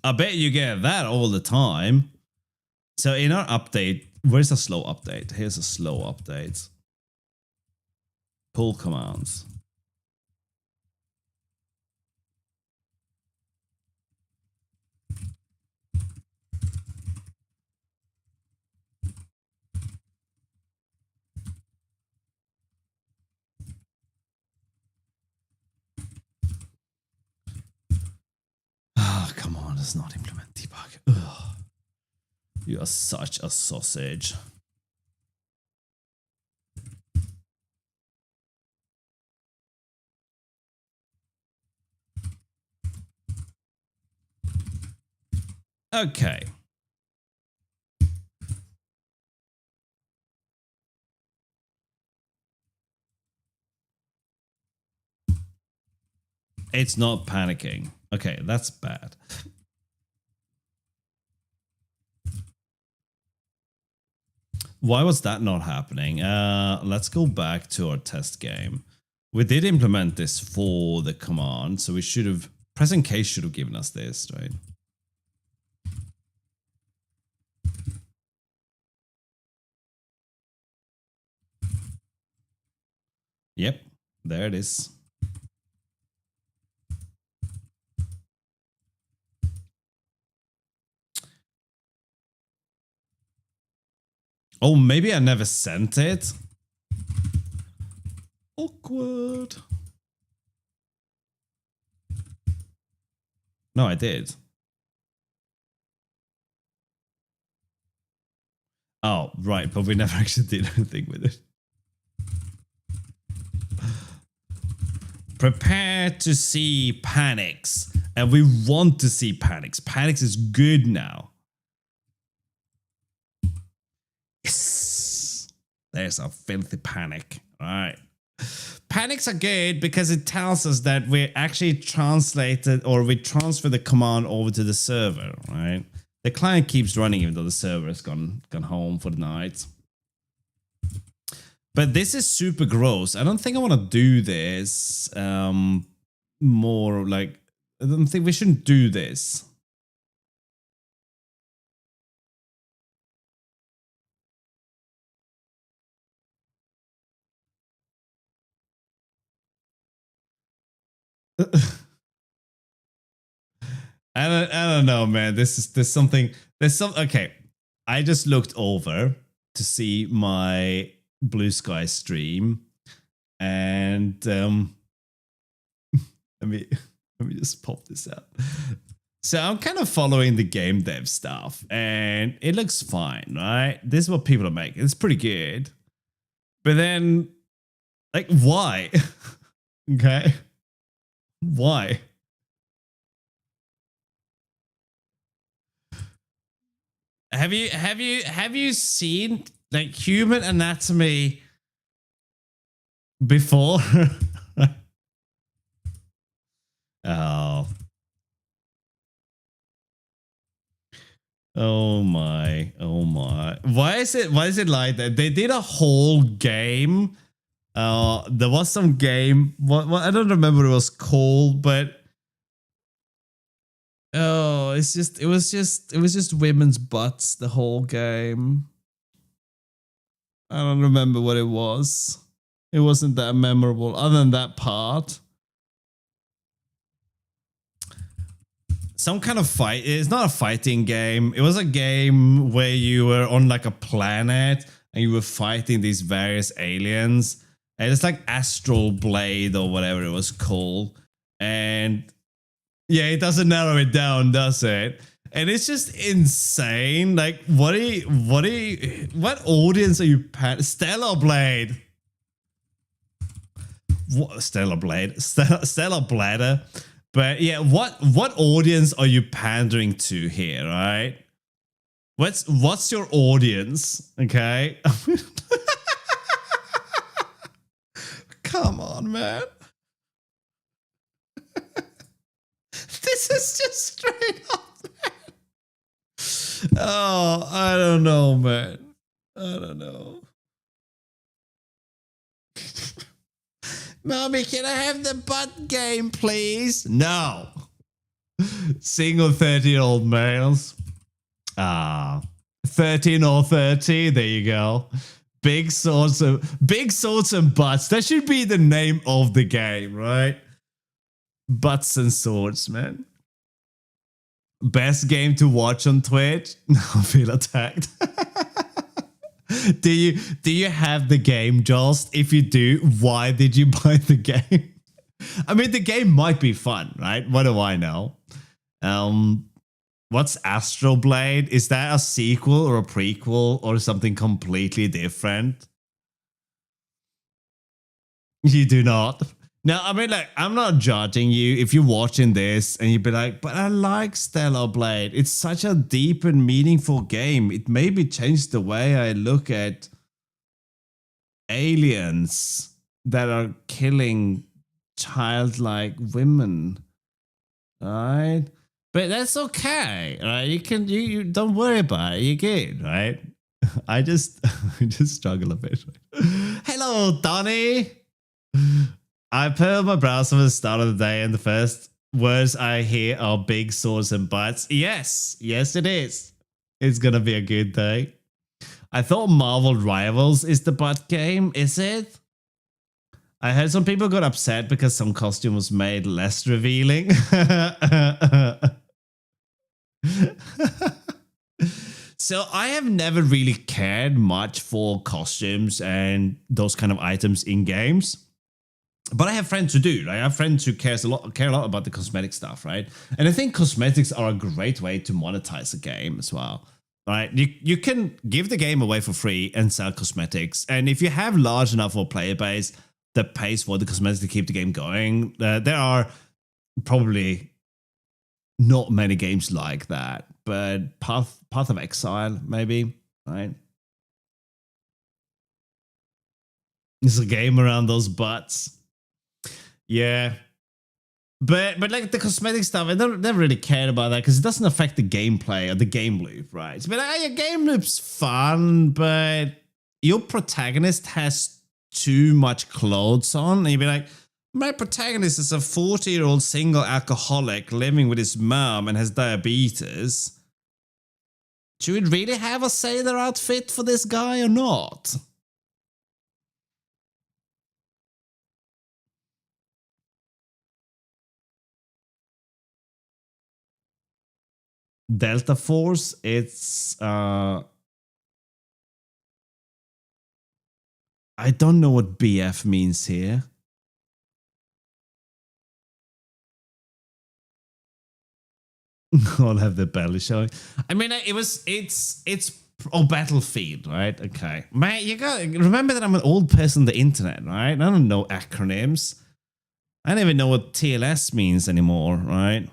I bet you get that all the time. So in our update, where's a slow update? Here's a slow update. Pull commands. Oh, come on, let's not implement debug. Ugh. You are such a sausage. Okay. It's not panicking. Okay, that's bad. Why was that not happening? Let's go back to our test game. We did implement this for the command, so we should have... Pressing K should have given us this, right? Yep, there it is. Oh, maybe I never sent it? Awkward. No, I did. Oh, right, but we never actually did anything with it. Prepare to see panics. And we want to see panics. Panics is good now. Yes. There's a filthy panic. All right. Panics are good because it tells us that we actually translated or we transfer the command over to the server, right? The client keeps running even though the server has gone home for the night. But this is super gross. I don't think I want to do this. More like, I don't think we shouldn't do this. I don't know, man. There's something. Okay. I just looked over to see my Blue Sky stream, and let me just pop this out. So I'm kind of following the game dev stuff, and it looks fine, right? This is what people are making. It's pretty good, but then, like, why? Okay, why? Have you seen like human anatomy before? Oh. Oh my. Oh my. Why is it like that? They did a whole game. There was some game. What I don't remember what it was called, but oh, it was just women's butts the whole game. I don't remember what it was. It wasn't that memorable other than that part. Some kind of fight. It's not a fighting game. It was a game where you were on like a planet and you were fighting these various aliens. And it's like Astral Blade or whatever it was called. And yeah, it doesn't narrow it down, does it? And it's just insane. Like, what audience are you Stellar Blade. What Stellar Blade? Stellar Bladder. But yeah, what audience are you pandering to here, right? What's your audience? Okay. Come on, man. This is just straight up, man. Oh, I don't know, man. I don't know. Mommy, can I have the butt game, please? No. Single 30-year-old males. 13 or 30. There you go. Big swords and butts. That should be the name of the game, right? Butts and swords, man. Best game to watch on Twitch? I feel attacked. Do you have the game, Jost? If you do, why did you buy the game? I mean, the game might be fun, right? What do I know? What's Astral Blade? Is that a sequel or a prequel or something completely different? You do not. Now, I mean, like, I'm not judging you if you're watching this and you'd be like, but I like Stellar Blade. It's such a deep and meaningful game. It maybe changed the way I look at aliens that are killing childlike women. Right? But that's okay, right? You don't worry about it. You're good, right? I just struggle a bit. Hello, Donnie. I put on my browser at the start of the day, and the first words I hear are big swords and butts. Yes, it is. It's gonna be a good day. I thought Marvel Rivals is the butt game. Is it? I heard some people got upset because some costume was made less revealing. So I have never really cared much for costumes and those kind of items in games. But I have friends who do, right? I have friends who care a lot about the cosmetic stuff, right? And I think cosmetics are a great way to monetize a game as well. Right? You can give the game away for free and sell cosmetics. And if you have large enough of a player base that pays for the cosmetics to keep the game going, there are probably not many games like that. But Path of Exile, maybe, right? It's a game around those butts. Yeah. But like the cosmetic stuff, I never really cared about that because it doesn't affect the gameplay or the game loop, right? But your game loop's fun, but your protagonist has too much clothes on, and you'd be like, my protagonist is a 40-year-old single alcoholic living with his mom and has diabetes. Should we really have a sailor outfit for this guy or not? Delta Force, it's I don't know what BF means here. I'll have the belly showing. I mean, it's Battlefield, right? Okay, man, you got remember that I'm an old person on the internet, right? I don't know acronyms. I don't even know what TLS means anymore, right?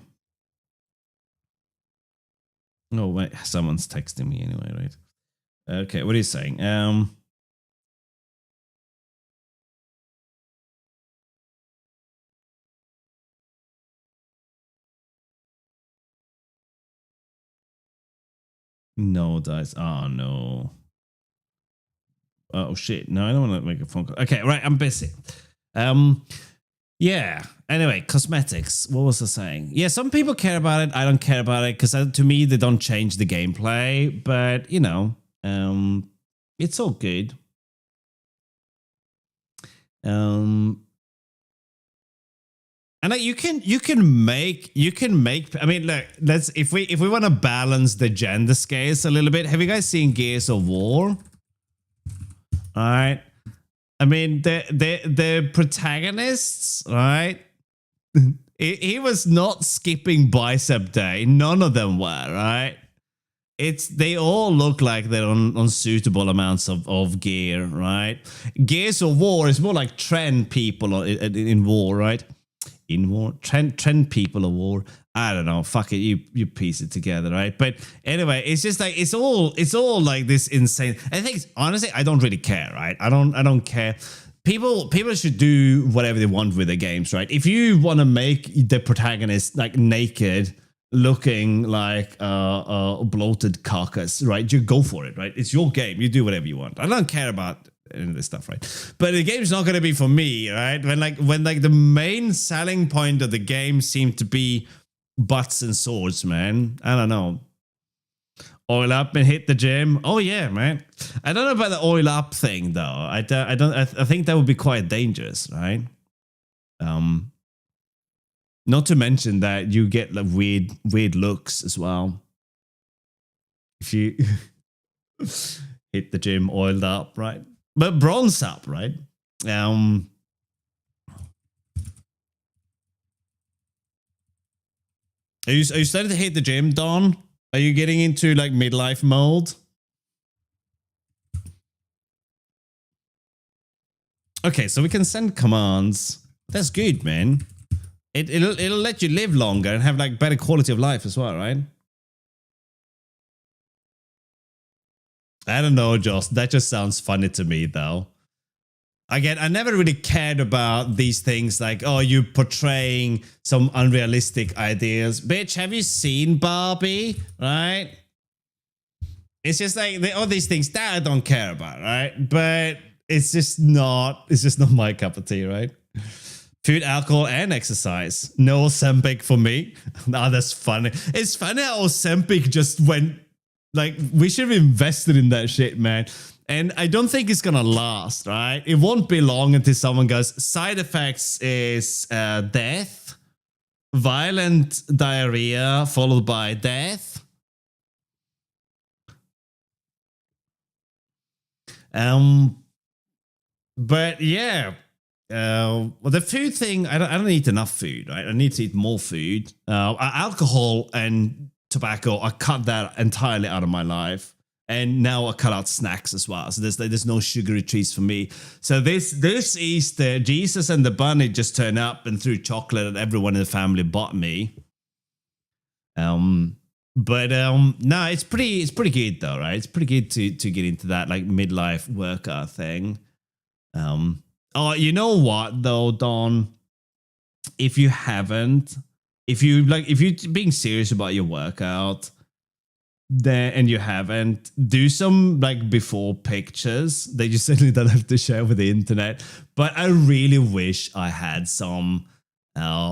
Oh wait, someone's texting me anyway, right? Okay, what are you saying? No dice. Oh no. Oh shit. No, I don't want to make a phone call. Okay, right, I'm busy. Yeah. Anyway, cosmetics. What was I saying? Yeah, some people care about it. I don't care about it because to me they don't change the gameplay. But you know, it's all good. And you can make. I mean, look. Let's if we want to balance the gender scales a little bit. Have you guys seen Gears of War? All right. I mean, the protagonists, right? He was not skipping bicep day. None of them were, right? They all look like they're on suitable amounts of gear, right? Gears of War is more like trend people in war, right? In war, trend people of war. I don't know. Fuck it, you piece it together, right? But anyway, it's just like it's all like this insane. I think honestly, I don't really care, right? I don't care. People should do whatever they want with their games, right? If you want to make the protagonist like naked, looking like a bloated carcass, right? You go for it, right? It's your game. You do whatever you want. I don't care about any of this stuff, right? But the game's not going to be for me, right? When the main selling point of the game seemed to be butts and swords, man. I don't know. Oil up and hit the gym. Oh yeah, man. I don't know about the oil up thing though. I think that would be quite dangerous, right? Not to mention that you get like weird looks as well. If you hit the gym oiled up, right? But bronze up, right? Are you starting to hit the gym, Don? Are you getting into like midlife mode? Okay, so we can send commands. That's good, man. It'll let you live longer and have like better quality of life as well, right? I don't know, Josh. That just sounds funny to me, though. Again, I never really cared about these things like, oh, you portraying some unrealistic ideas. Bitch, have you seen Barbie? Right? It's just like all these things that I don't care about, right? But it's just not my cup of tea, right? Food, alcohol, and exercise. No Ozempic for me. Nah, that's funny. It's funny how Ozempic just went, like, we should have invested in that shit, man. And I don't think it's gonna last, right? It won't be long until someone goes, side effects is death, violent diarrhea, followed by death. But yeah, well, the food thing, I don't eat enough food, right? I need to eat more food. Alcohol and tobacco, I cut that entirely out of my life. And now I cut out snacks as well. So there's no sugary treats for me. So this Easter, Jesus and the bunny just turned up and threw chocolate at everyone in the family but me. No, it's pretty good though, right? It's pretty good to get into that like midlife workout thing. Oh, you know what though, Don? If you're being serious about your workout, then and you haven't, do some like before pictures that you certainly don't have to share with the internet. But I really wish I had some,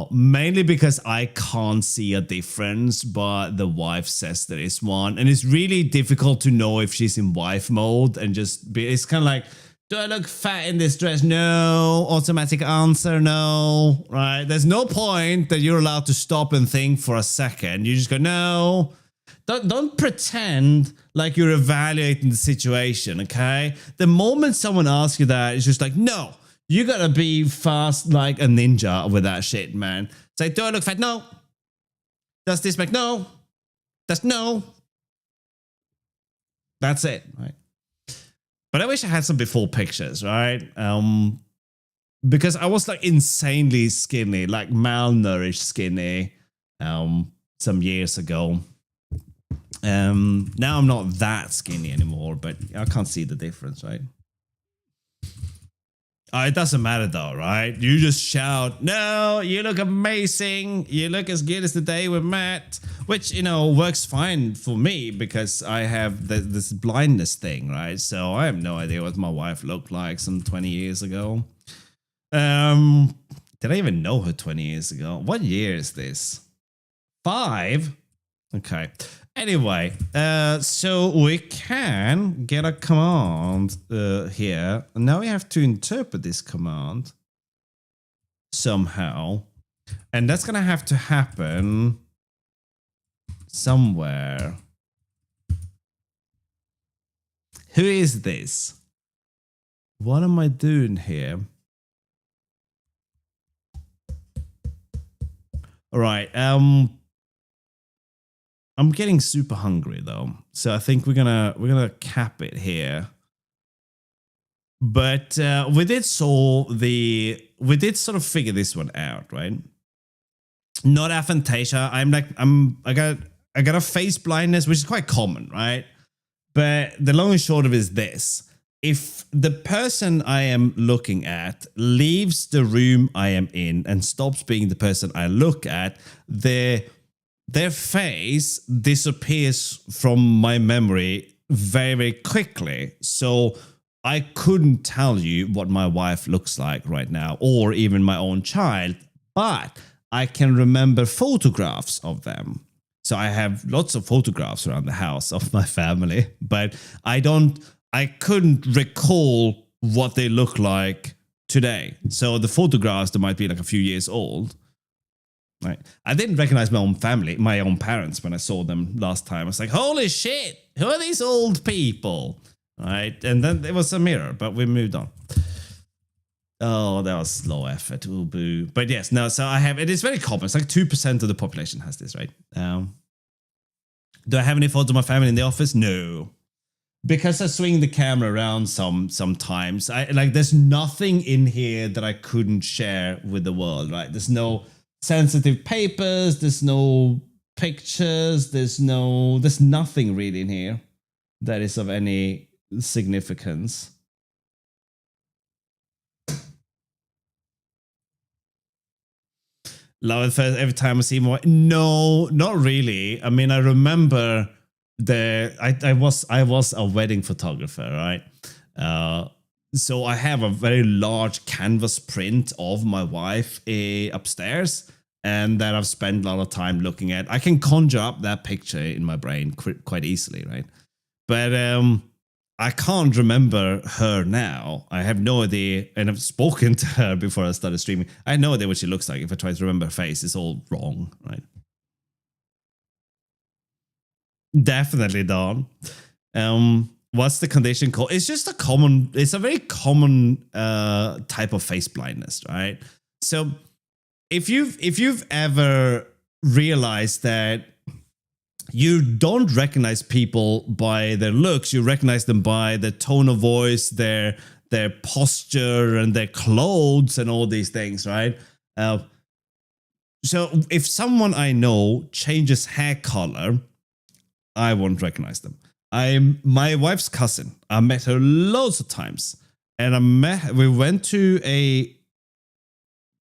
mainly because I can't see a difference, but the wife says there is one, and it's really difficult to know if she's in wife mode and it's kind of like, do I look fat in this dress? No. Automatic answer, no. Right? There's no point that you're allowed to stop and think for a second. You just go, no. Don't pretend like you're evaluating the situation, okay? The moment someone asks you that, it's just like, no, you gotta be fast like a ninja with that shit, man. It's like, do I look fat? No. Does this make no? That's no. That's it, right? But I wish I had some before pictures, right? Because I was like insanely skinny, like malnourished skinny, some years ago. Now I'm not that skinny anymore, but I can't see the difference, right? It doesn't matter though, right? You just shout, no, you look amazing. You look as good as the day we met, which, you know, works fine for me because I have this blindness thing, right? So I have no idea what my wife looked like some 20 years ago. Did I even know her 20 years ago? What year is this? 5? Okay. Anyway, so we can get a command here. Now we have to interpret this command somehow. And that's going to have to happen somewhere. Who is this? What am I doing here? All right. I'm getting super hungry though, so I think we're gonna cap it here. But we did sort of figure this one out, right? Not aphantasia. I got a face blindness, which is quite common, right? But the long and short of it is this: if the person I am looking at leaves the room I am in and stops being the person I look at, their face disappears from my memory very, very quickly. So I couldn't tell you what my wife looks like right now, or even my own child, but I can remember photographs of them. So I have lots of photographs around the house of my family, but I couldn't recall what they look like today. So the photographs, they might be like a few years old. Right. I didn't recognize my own family, my own parents, when I saw them last time. I was like, holy shit, who are these old people? Right. And then there was a mirror, but we moved on. Oh, that was low effort. Ooh, boo. But yes, no. So I have. It is very common. It's like 2% of the population has this, right? Do I have any photos of my family in the office? No, because I swing the camera around sometimes. I like. There's nothing in here that I couldn't share with the world, right? There's no sensitive papers. There's no pictures. There's nothing really in here that is of any significance. Love it first every time I see more. No, not really. I mean, I remember I was a wedding photographer, right? So I have a very large canvas print of my wife upstairs, and that I've spent a lot of time looking at. I can conjure up that picture in my brain quite easily, right? But I can't remember her now. I have no idea, and I've spoken to her before I started streaming. I have no idea what she looks like. If I try to remember her face, it's all wrong, right? Definitely Dawn. What's the condition called? It's just it's a very common type of face blindness, right? So if you've ever realized that you don't recognize people by their looks, you recognize them by their tone of voice, their posture, and their clothes, and all these things, right? So if someone I know changes hair color, I won't recognize them. I'm my wife's cousin. I met her loads of times, and we went to a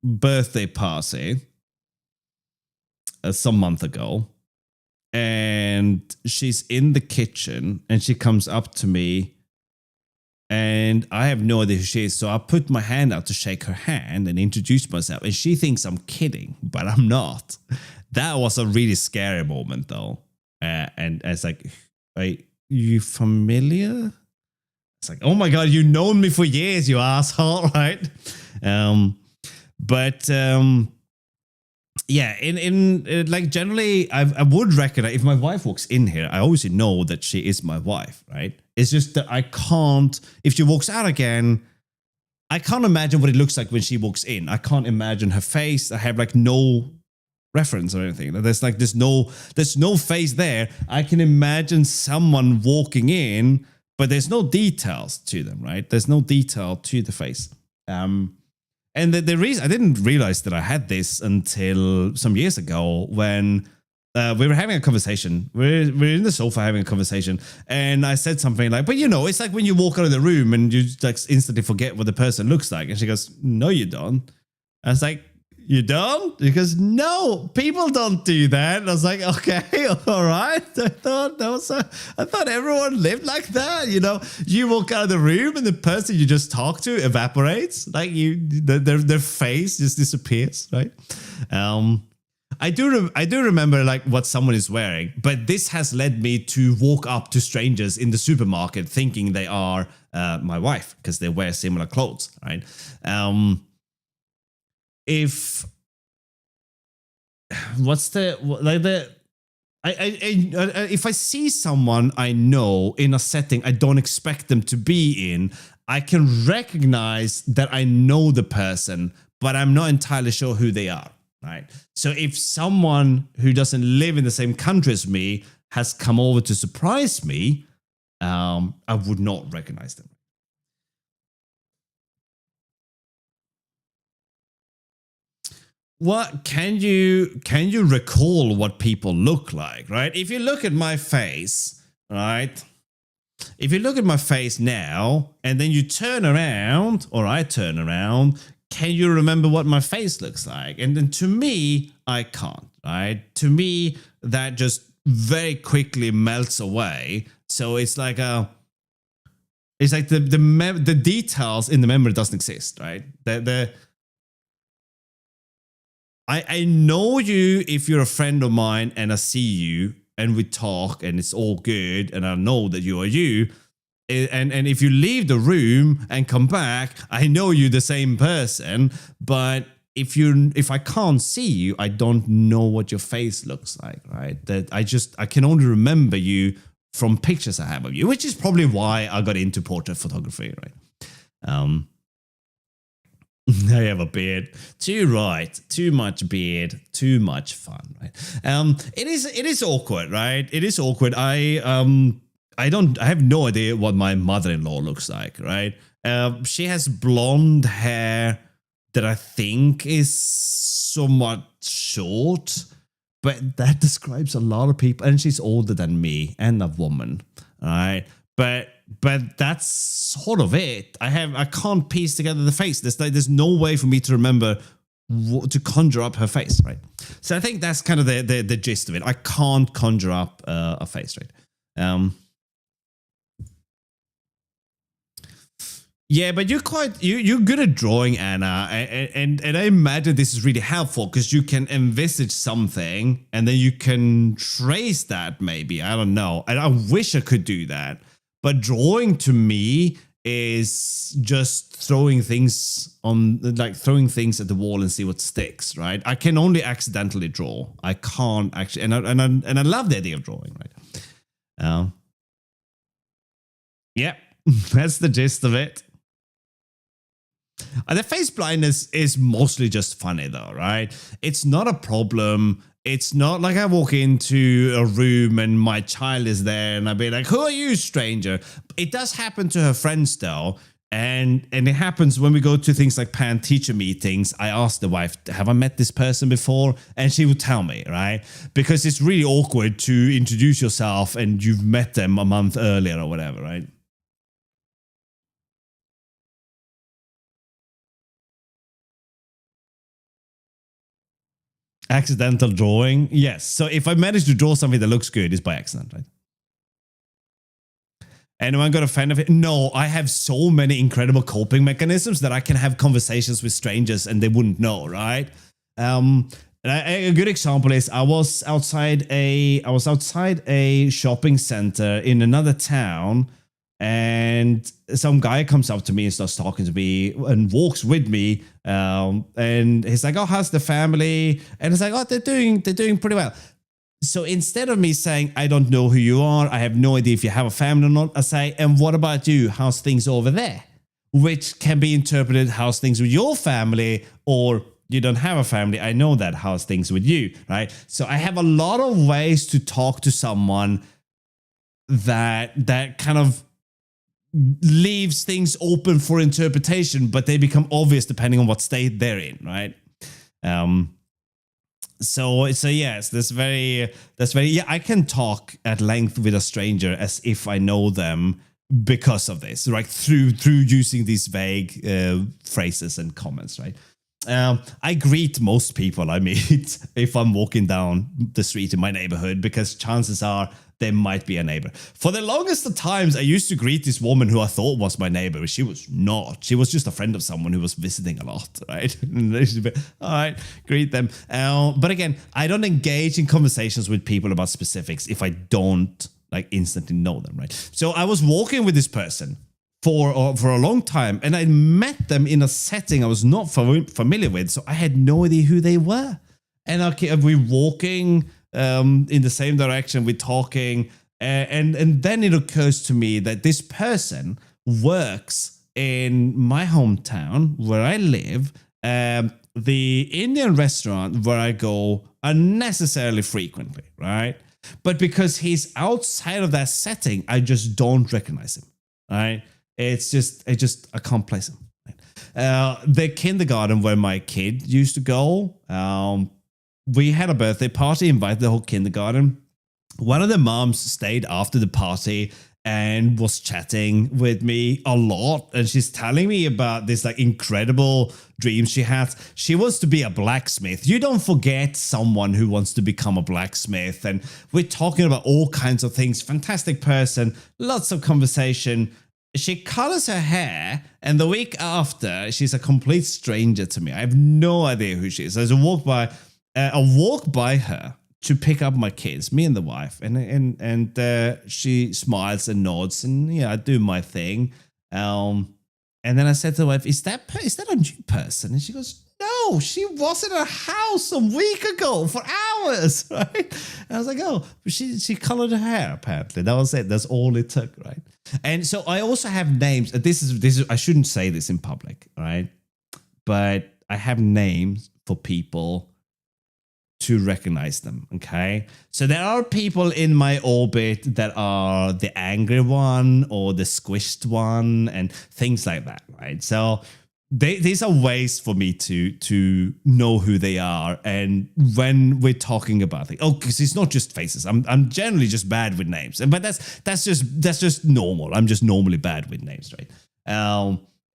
birthday party some month ago. And she's in the kitchen and she comes up to me and I have no idea who she is. So I put my hand out to shake her hand and introduce myself. And she thinks I'm kidding, but I'm not. That was a really scary moment though. And it's like, are you familiar? It's like, oh my God, you've known me for years, you asshole, right? Yeah, in like generally, I would recognize if my wife walks in here. I obviously know that she is my wife, right? It's just that I can't. If she walks out again, I can't imagine what it looks like when she walks in. I can't imagine her face. I have like no reference or anything. There's no face there. I can imagine someone walking in, but there's no details to them, right? There's no detail to the face. And the reason I didn't realize that I had this until some years ago when we were having a conversation. We're in the sofa having a conversation, and I said something like, "But you know, it's like when you walk out of the room and you like instantly forget what the person looks like." And she goes, "No, you don't." I was like, "You don't?" Because no, people don't do that. And I was like, "Okay, all right." I thought everyone lived like that. You know, you walk out of the room and the person you just talked to evaporates. Like their face just disappears, right? I do remember like what someone is wearing, but this has led me to walk up to strangers in the supermarket thinking they are my wife because they wear similar clothes, right? If if I see someone I know in a setting I don't expect them to be in, I can recognize that I know the person, but I'm not entirely sure who they are, right? So if someone who doesn't live in the same country as me has come over to surprise me, I would not recognize them. What can you recall what people look like, right? If you look at my face, right? If you look at my face now and then you turn around, or I turn around, can you remember what my face looks like? And then to me, I can't, right? To me, that just very quickly melts away. So it's like the details in the memory doesn't exist, right? I know you if you're a friend of mine and I see you and we talk and it's all good and I know that you are you. And if you leave the room and come back, I know you're the same person. But if I can't see you, I don't know what your face looks like, right? I can only remember you from pictures I have of you, which is probably why I got into portrait photography, right? I have a beard. Too right. Too much beard. Too much fun. Right. It is awkward, right? It is awkward. I have no idea what my mother-in-law looks like, right? She has blonde hair that I think is somewhat short, but that describes a lot of people, and she's older than me and a woman, right? But that's sort of it. I can't piece together the face. There's no way for me to remember to conjure up her face, right? So I think that's kind of the gist of it. I can't conjure up a face, right? Yeah, but you're good at drawing, Anna, and I imagine this is really helpful because you can envisage something and then you can trace that. Maybe, I don't know, and I wish I could do that. But drawing to me is just throwing things at the wall and see what sticks, right? I can only accidentally draw. I can't actually, and I love the idea of drawing, right? Yeah, that's the gist of it. The face blindness is mostly just funny though, right? It's not a problem. It's not like I walk into a room and my child is there and I'd be like, who are you, stranger? It does happen to her friends though. And it happens when we go to things like parent-teacher meetings. I ask the wife, have I met this person before? And she would tell me, right? Because it's really awkward to introduce yourself and you've met them a month earlier or whatever, right? Accidental drawing, yes. So if I manage to draw something that looks good, it's by accident, right? Anyone got a fan of it? No, I have so many incredible coping mechanisms that I can have conversations with strangers and they wouldn't know, right? A good example is I was outside a shopping center in another town, and some guy comes up to me and starts talking to me and walks with me, and he's like, "Oh, how's the family?" And it's like, "Oh, they're doing pretty well." So instead of me saying, I don't know who you are, I have no idea if you have a family or not, I say, and what about you? How's things over there? Which can be interpreted, how's things with your family, or you don't have a family. I know that, how's things with you, right? So I have a lot of ways to talk to someone that kind of leaves things open for interpretation, but they become obvious depending on what state they're in, right? So yes, that's very yeah. I can talk at length with a stranger as if I know them because of this, right? Through using these vague phrases and comments, right? I greet most people I meet if I'm walking down the street in my neighborhood because chances are they might be a neighbor. For the longest of times, I used to greet this woman who I thought was my neighbor, but she was not. She was just a friend of someone who was visiting a lot, right? All right, greet them. But again, I don't engage in conversations with people about specifics if I don't like instantly know them, right? So I was walking with this person for a long time, and I met them in a setting I was not familiar with, so I had no idea who they were. And we're walking in the same direction, we're talking, and then it occurs to me that this person works in my hometown where I live, the Indian restaurant where I go unnecessarily frequently, right? But because he's outside of that setting, I just don't recognize him, right? I can't place him. Right? The kindergarten where my kid used to go, we had a birthday party, invited the whole kindergarten. One of the moms stayed after the party and was chatting with me a lot. And she's telling me about this like incredible dream she has. She wants to be a blacksmith. You don't forget someone who wants to become a blacksmith. And we're talking about all kinds of things. Fantastic person, lots of conversation. She colors her hair, and the week after, she's a complete stranger to me. I have no idea who she is. As I walk by her to pick up my kids, me and the wife, and she smiles and nods, and yeah, I do my thing. And then I said to the wife, "Is that a new person?" And she goes, "No, she was in her house a week ago for hours, right?" And I was like, "Oh, she colored her hair. Apparently, that was it. That's all it took, right?" And so I also have names. This is I shouldn't say this in public, right? but I have names for people to recognize them. Okay. So there are people in my orbit that are the angry one or the squished one and things like that. Right. So these are ways for me to know who they are. And when we're talking about it, because it's not just faces. I'm generally just bad with names. But that's just normal. I'm just normally bad with names, right?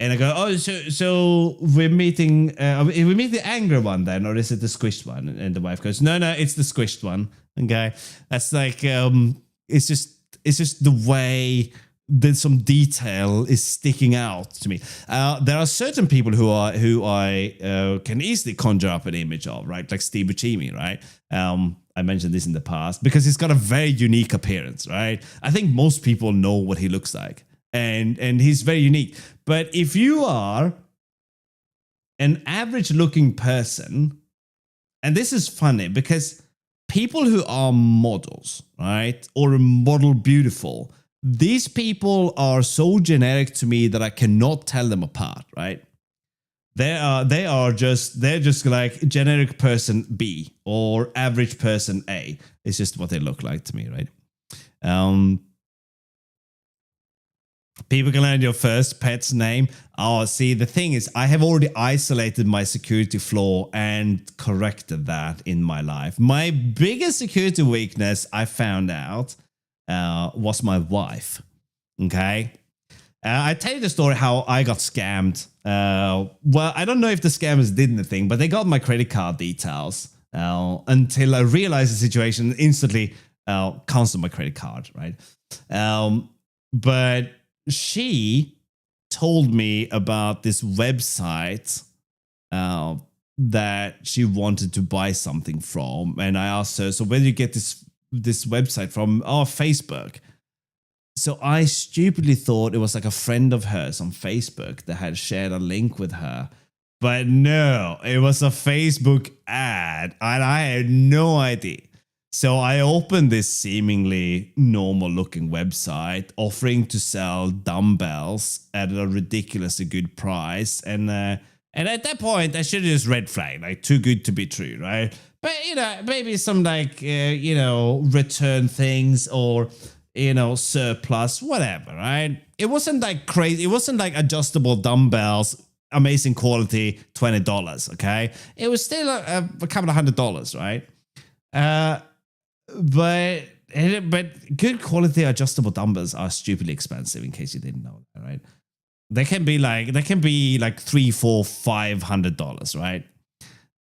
And I go, so we're meeting we meet the angry one then, or is it the squished one? And the wife goes, no, it's the squished one. Okay. That's like it's just the way that some detail is sticking out to me. There are certain people who I can easily conjure up an image of, right? Like Steve Buscemi, right? I mentioned this in the past because he's got a very unique appearance, right? I think most people know what he looks like, and he's very unique. But if you are an average-looking person, and this is funny because people who are models, right, or model beautiful, these people are so generic to me that I cannot tell them apart, right? They're just like generic person B or average person A. It's just what they look like to me, right? People can learn your first pet's name. Oh, see, the thing is, I have already isolated my security flaw and corrected that in my life. My biggest security weakness, I found out, was my wife. Okay. I tell you the story how I got scammed. Well, I don't know if the scammers did anything, but they got my credit card details until I realized the situation and instantly canceled my credit card, right? But she told me about this website that she wanted to buy something from. And I asked her, so where do you get this website from? Oh, Facebook. So I stupidly thought it was like a friend of hers on Facebook that had shared a link with her. But no, it was a Facebook ad and I had no idea. So I opened this seemingly normal looking website offering to sell dumbbells at a ridiculously good price. And at that point, I should have just red flagged, like too good to be true, right? But, maybe some like, return things or, surplus, whatever, right? It wasn't like crazy. It wasn't like adjustable dumbbells, amazing quality, $20, okay? It was still a couple of $100, right? But good quality adjustable dumbbells are stupidly expensive. In case you didn't know that, right? They can be like $300, $400, $500, right?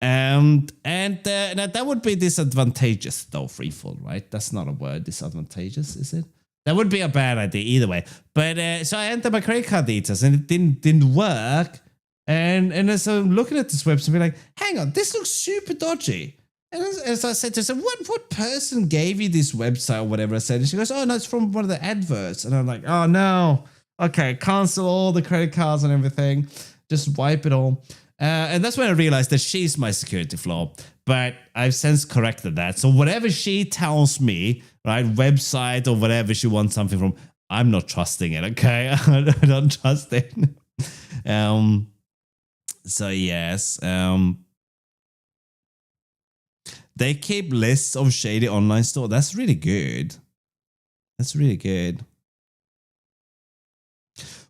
And that would be disadvantageous though. Freefall, right? That's not a word. Disadvantageous, is it? That would be a bad idea either way. But so I entered my credit card details and it didn't work. And as I'm looking at this website, I'm like, hang on, this looks super dodgy. And as I said to her, what person gave you this website or whatever I said? And she goes, oh, no, it's from one of the adverts. And I'm like, oh, no. Okay, cancel all the credit cards and everything. Just wipe it all. And that's when I realized that she's my security flaw. But I've since corrected that. So whatever she tells me, right, website or whatever she wants something from, I'm not trusting it, okay? I don't trust it. So, yes. They keep lists of shady online store. That's really good. That's really good.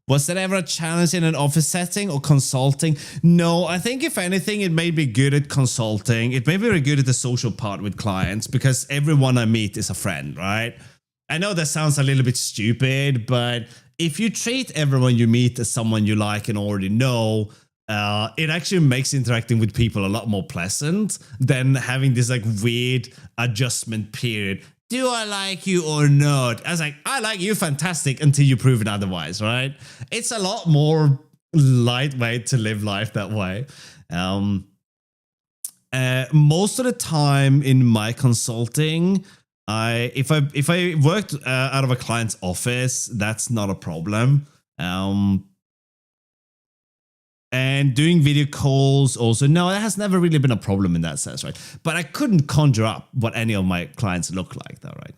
Was there ever a challenge in an office setting or consulting? No, I think if anything, it made me good at consulting. It made me very good at the social part with clients because everyone I meet is a friend, right? I know that sounds a little bit stupid, but if you treat everyone you meet as someone you like and already know, it actually makes interacting with people a lot more pleasant than having this like weird adjustment period. Do I like you or not? I was like, I like you, fantastic, until you prove it otherwise, right? It's a lot more lightweight to live life that way. Most of the time in my consulting, if I worked out of a client's office, that's not a problem. And doing video calls also, no, that has never really been a problem in that sense, right? But I couldn't conjure up what any of my clients look like, though, right?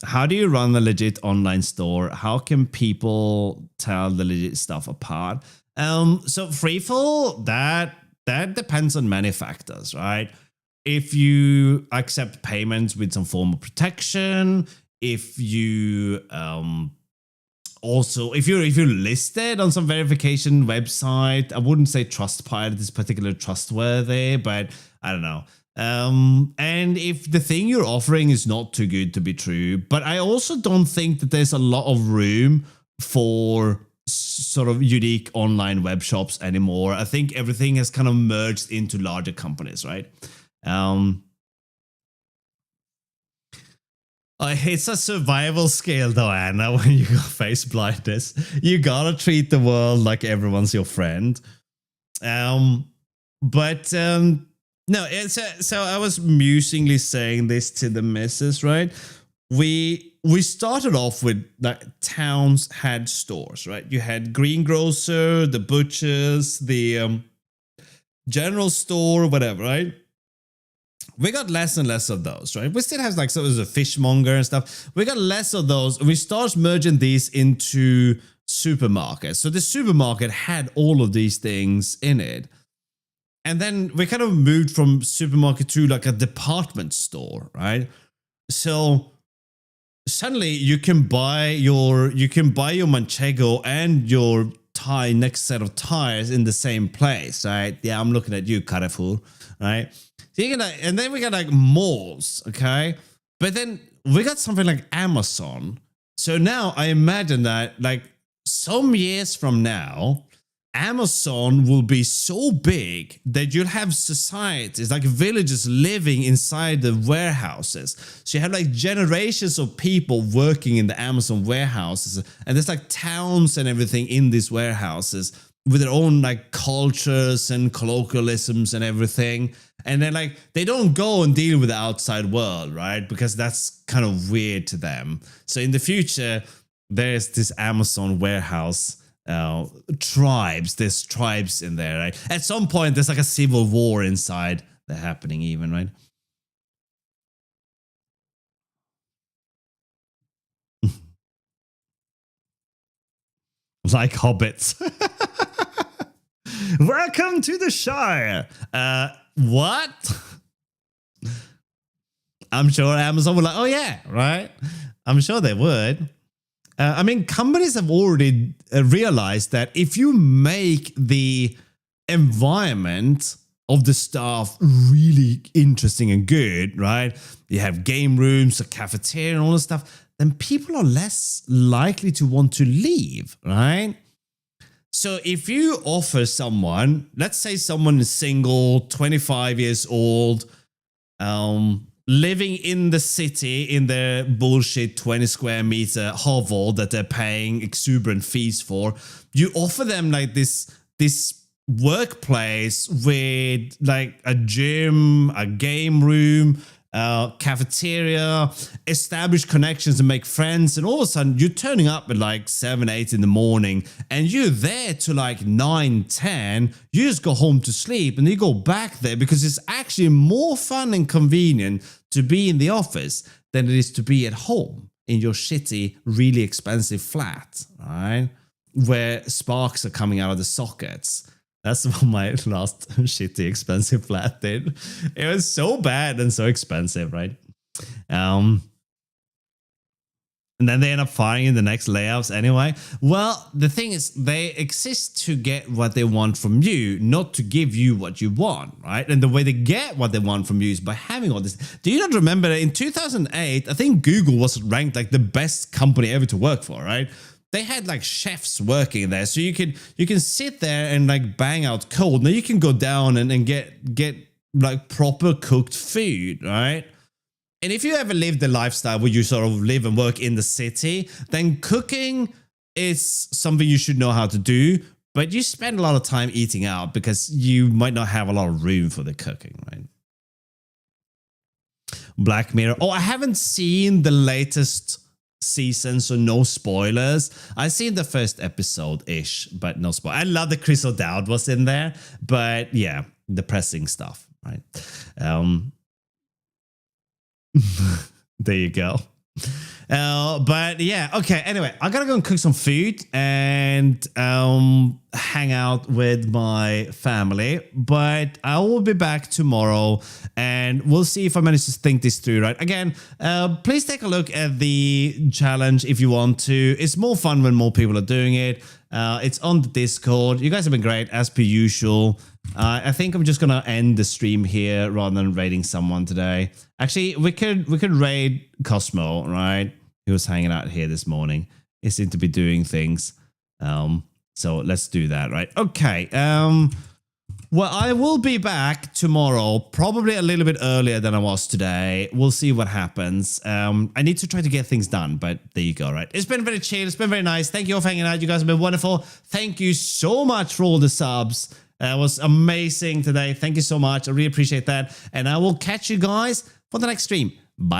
how do you run a legit online store? How can people tell the legit stuff apart? So Freefall, that depends on many factors, right? If you accept payments with some form of protection, if you also if you're listed on some verification website, I wouldn't say Trustpilot is particularly trustworthy, but I don't know. And if the thing you're offering is not too good to be true, but I also don't think that there's a lot of room for sort of unique online web shops anymore. I think everything has kind of merged into larger companies, right? It's a survival skill though, Anna, when you got face blindness. You gotta treat the world like everyone's your friend. But no, so I was musingly saying this to the missus, right? We started off with like towns had stores, right? You had greengrocer, the butchers, the general store, whatever, right? We got less and less of those, right? We still have like, so there's a fishmonger and stuff. We got less of those. We start merging these into supermarkets. So the supermarket had all of these things in it. And then we kind of moved from supermarket to like a department store, right? So suddenly you can buy your Manchego and your next set of tires in the same place, right? Yeah, I'm looking at you, Carrefour, right? So you can, and then we got like malls, okay? But then we got something like Amazon. So now I imagine that like some years from now, Amazon will be so big that you'll have societies, like villages living inside the warehouses. So you have like generations of people working in the Amazon warehouses, and there's like towns and everything in these warehouses with their own like cultures and colloquialisms and everything. And then like they don't go and deal with the outside world, right? Because that's kind of weird to them. So in the future, there's this Amazon warehouse there's tribes in there, right? At some point there's like a civil war inside that happening even, right? Like hobbits. Welcome to the Shire. What? I'm sure Amazon would like, oh yeah, right? I'm sure they would. I mean, companies have already realized that if you make the environment of the staff really interesting and good, right? You have game rooms, a cafeteria, and all this stuff, then people are less likely to want to leave, right? So if you offer someone, let's say someone is single, 25 years old, living in the city in their bullshit 20 square meter hovel that they're paying exuberant fees for, you offer them like this workplace with like a gym, a game room, cafeteria, establish connections and make friends, and all of a sudden you're turning up at like 7, 8 in the morning and you're there to like 9, 10. You just go home to sleep and you go back there because it's actually more fun and convenient to be in the office than it is to be at home in your shitty, really expensive flat, right? Where sparks are coming out of the sockets. That's what my last shitty expensive flat did. It was so bad and so expensive, right? And then they end up firing in the next layouts anyway. Well, the thing is, they exist to get what they want from you, not to give you what you want, right? And the way they get what they want from you is by having all this. Do you not remember that in 2008, I think Google was ranked like the best company ever to work for, right? They had like chefs working there, so you can sit there and like bang out code. Now you can go down and get like proper cooked food, right? And if you ever lived the lifestyle where you sort of live and work in the city, then cooking is something you should know how to do. But you spend a lot of time eating out because you might not have a lot of room for the cooking, right? Black Mirror. Oh, I haven't seen the latest season, so no spoilers. I've seen the first episode-ish, but no spoil. I love that Chris O'Dowd was in there, but yeah, depressing stuff, right? There you go. But yeah, okay. Anyway, I gotta go and cook some food and hang out with my family. But I will be back tomorrow, and we'll see if I manage to think this through. Right? Again, please take a look at the challenge if you want to. It's more fun when more people are doing it. It's on the Discord. You guys have been great as per usual. I think I'm just gonna end the stream here rather than raiding someone today. Actually, we could raid Cosmo, right? He was hanging out here this morning. He seemed to be doing things. So let's do that, right? Okay. Well, I will be back tomorrow, probably a little bit earlier than I was today. We'll see what happens. I need to try to get things done, but there you go, right? It's been very chill. It's been very nice. Thank you all for hanging out. You guys have been wonderful. Thank you so much for all the subs. It was amazing today. Thank you so much. I really appreciate that. And I will catch you guys for the next stream. Bye.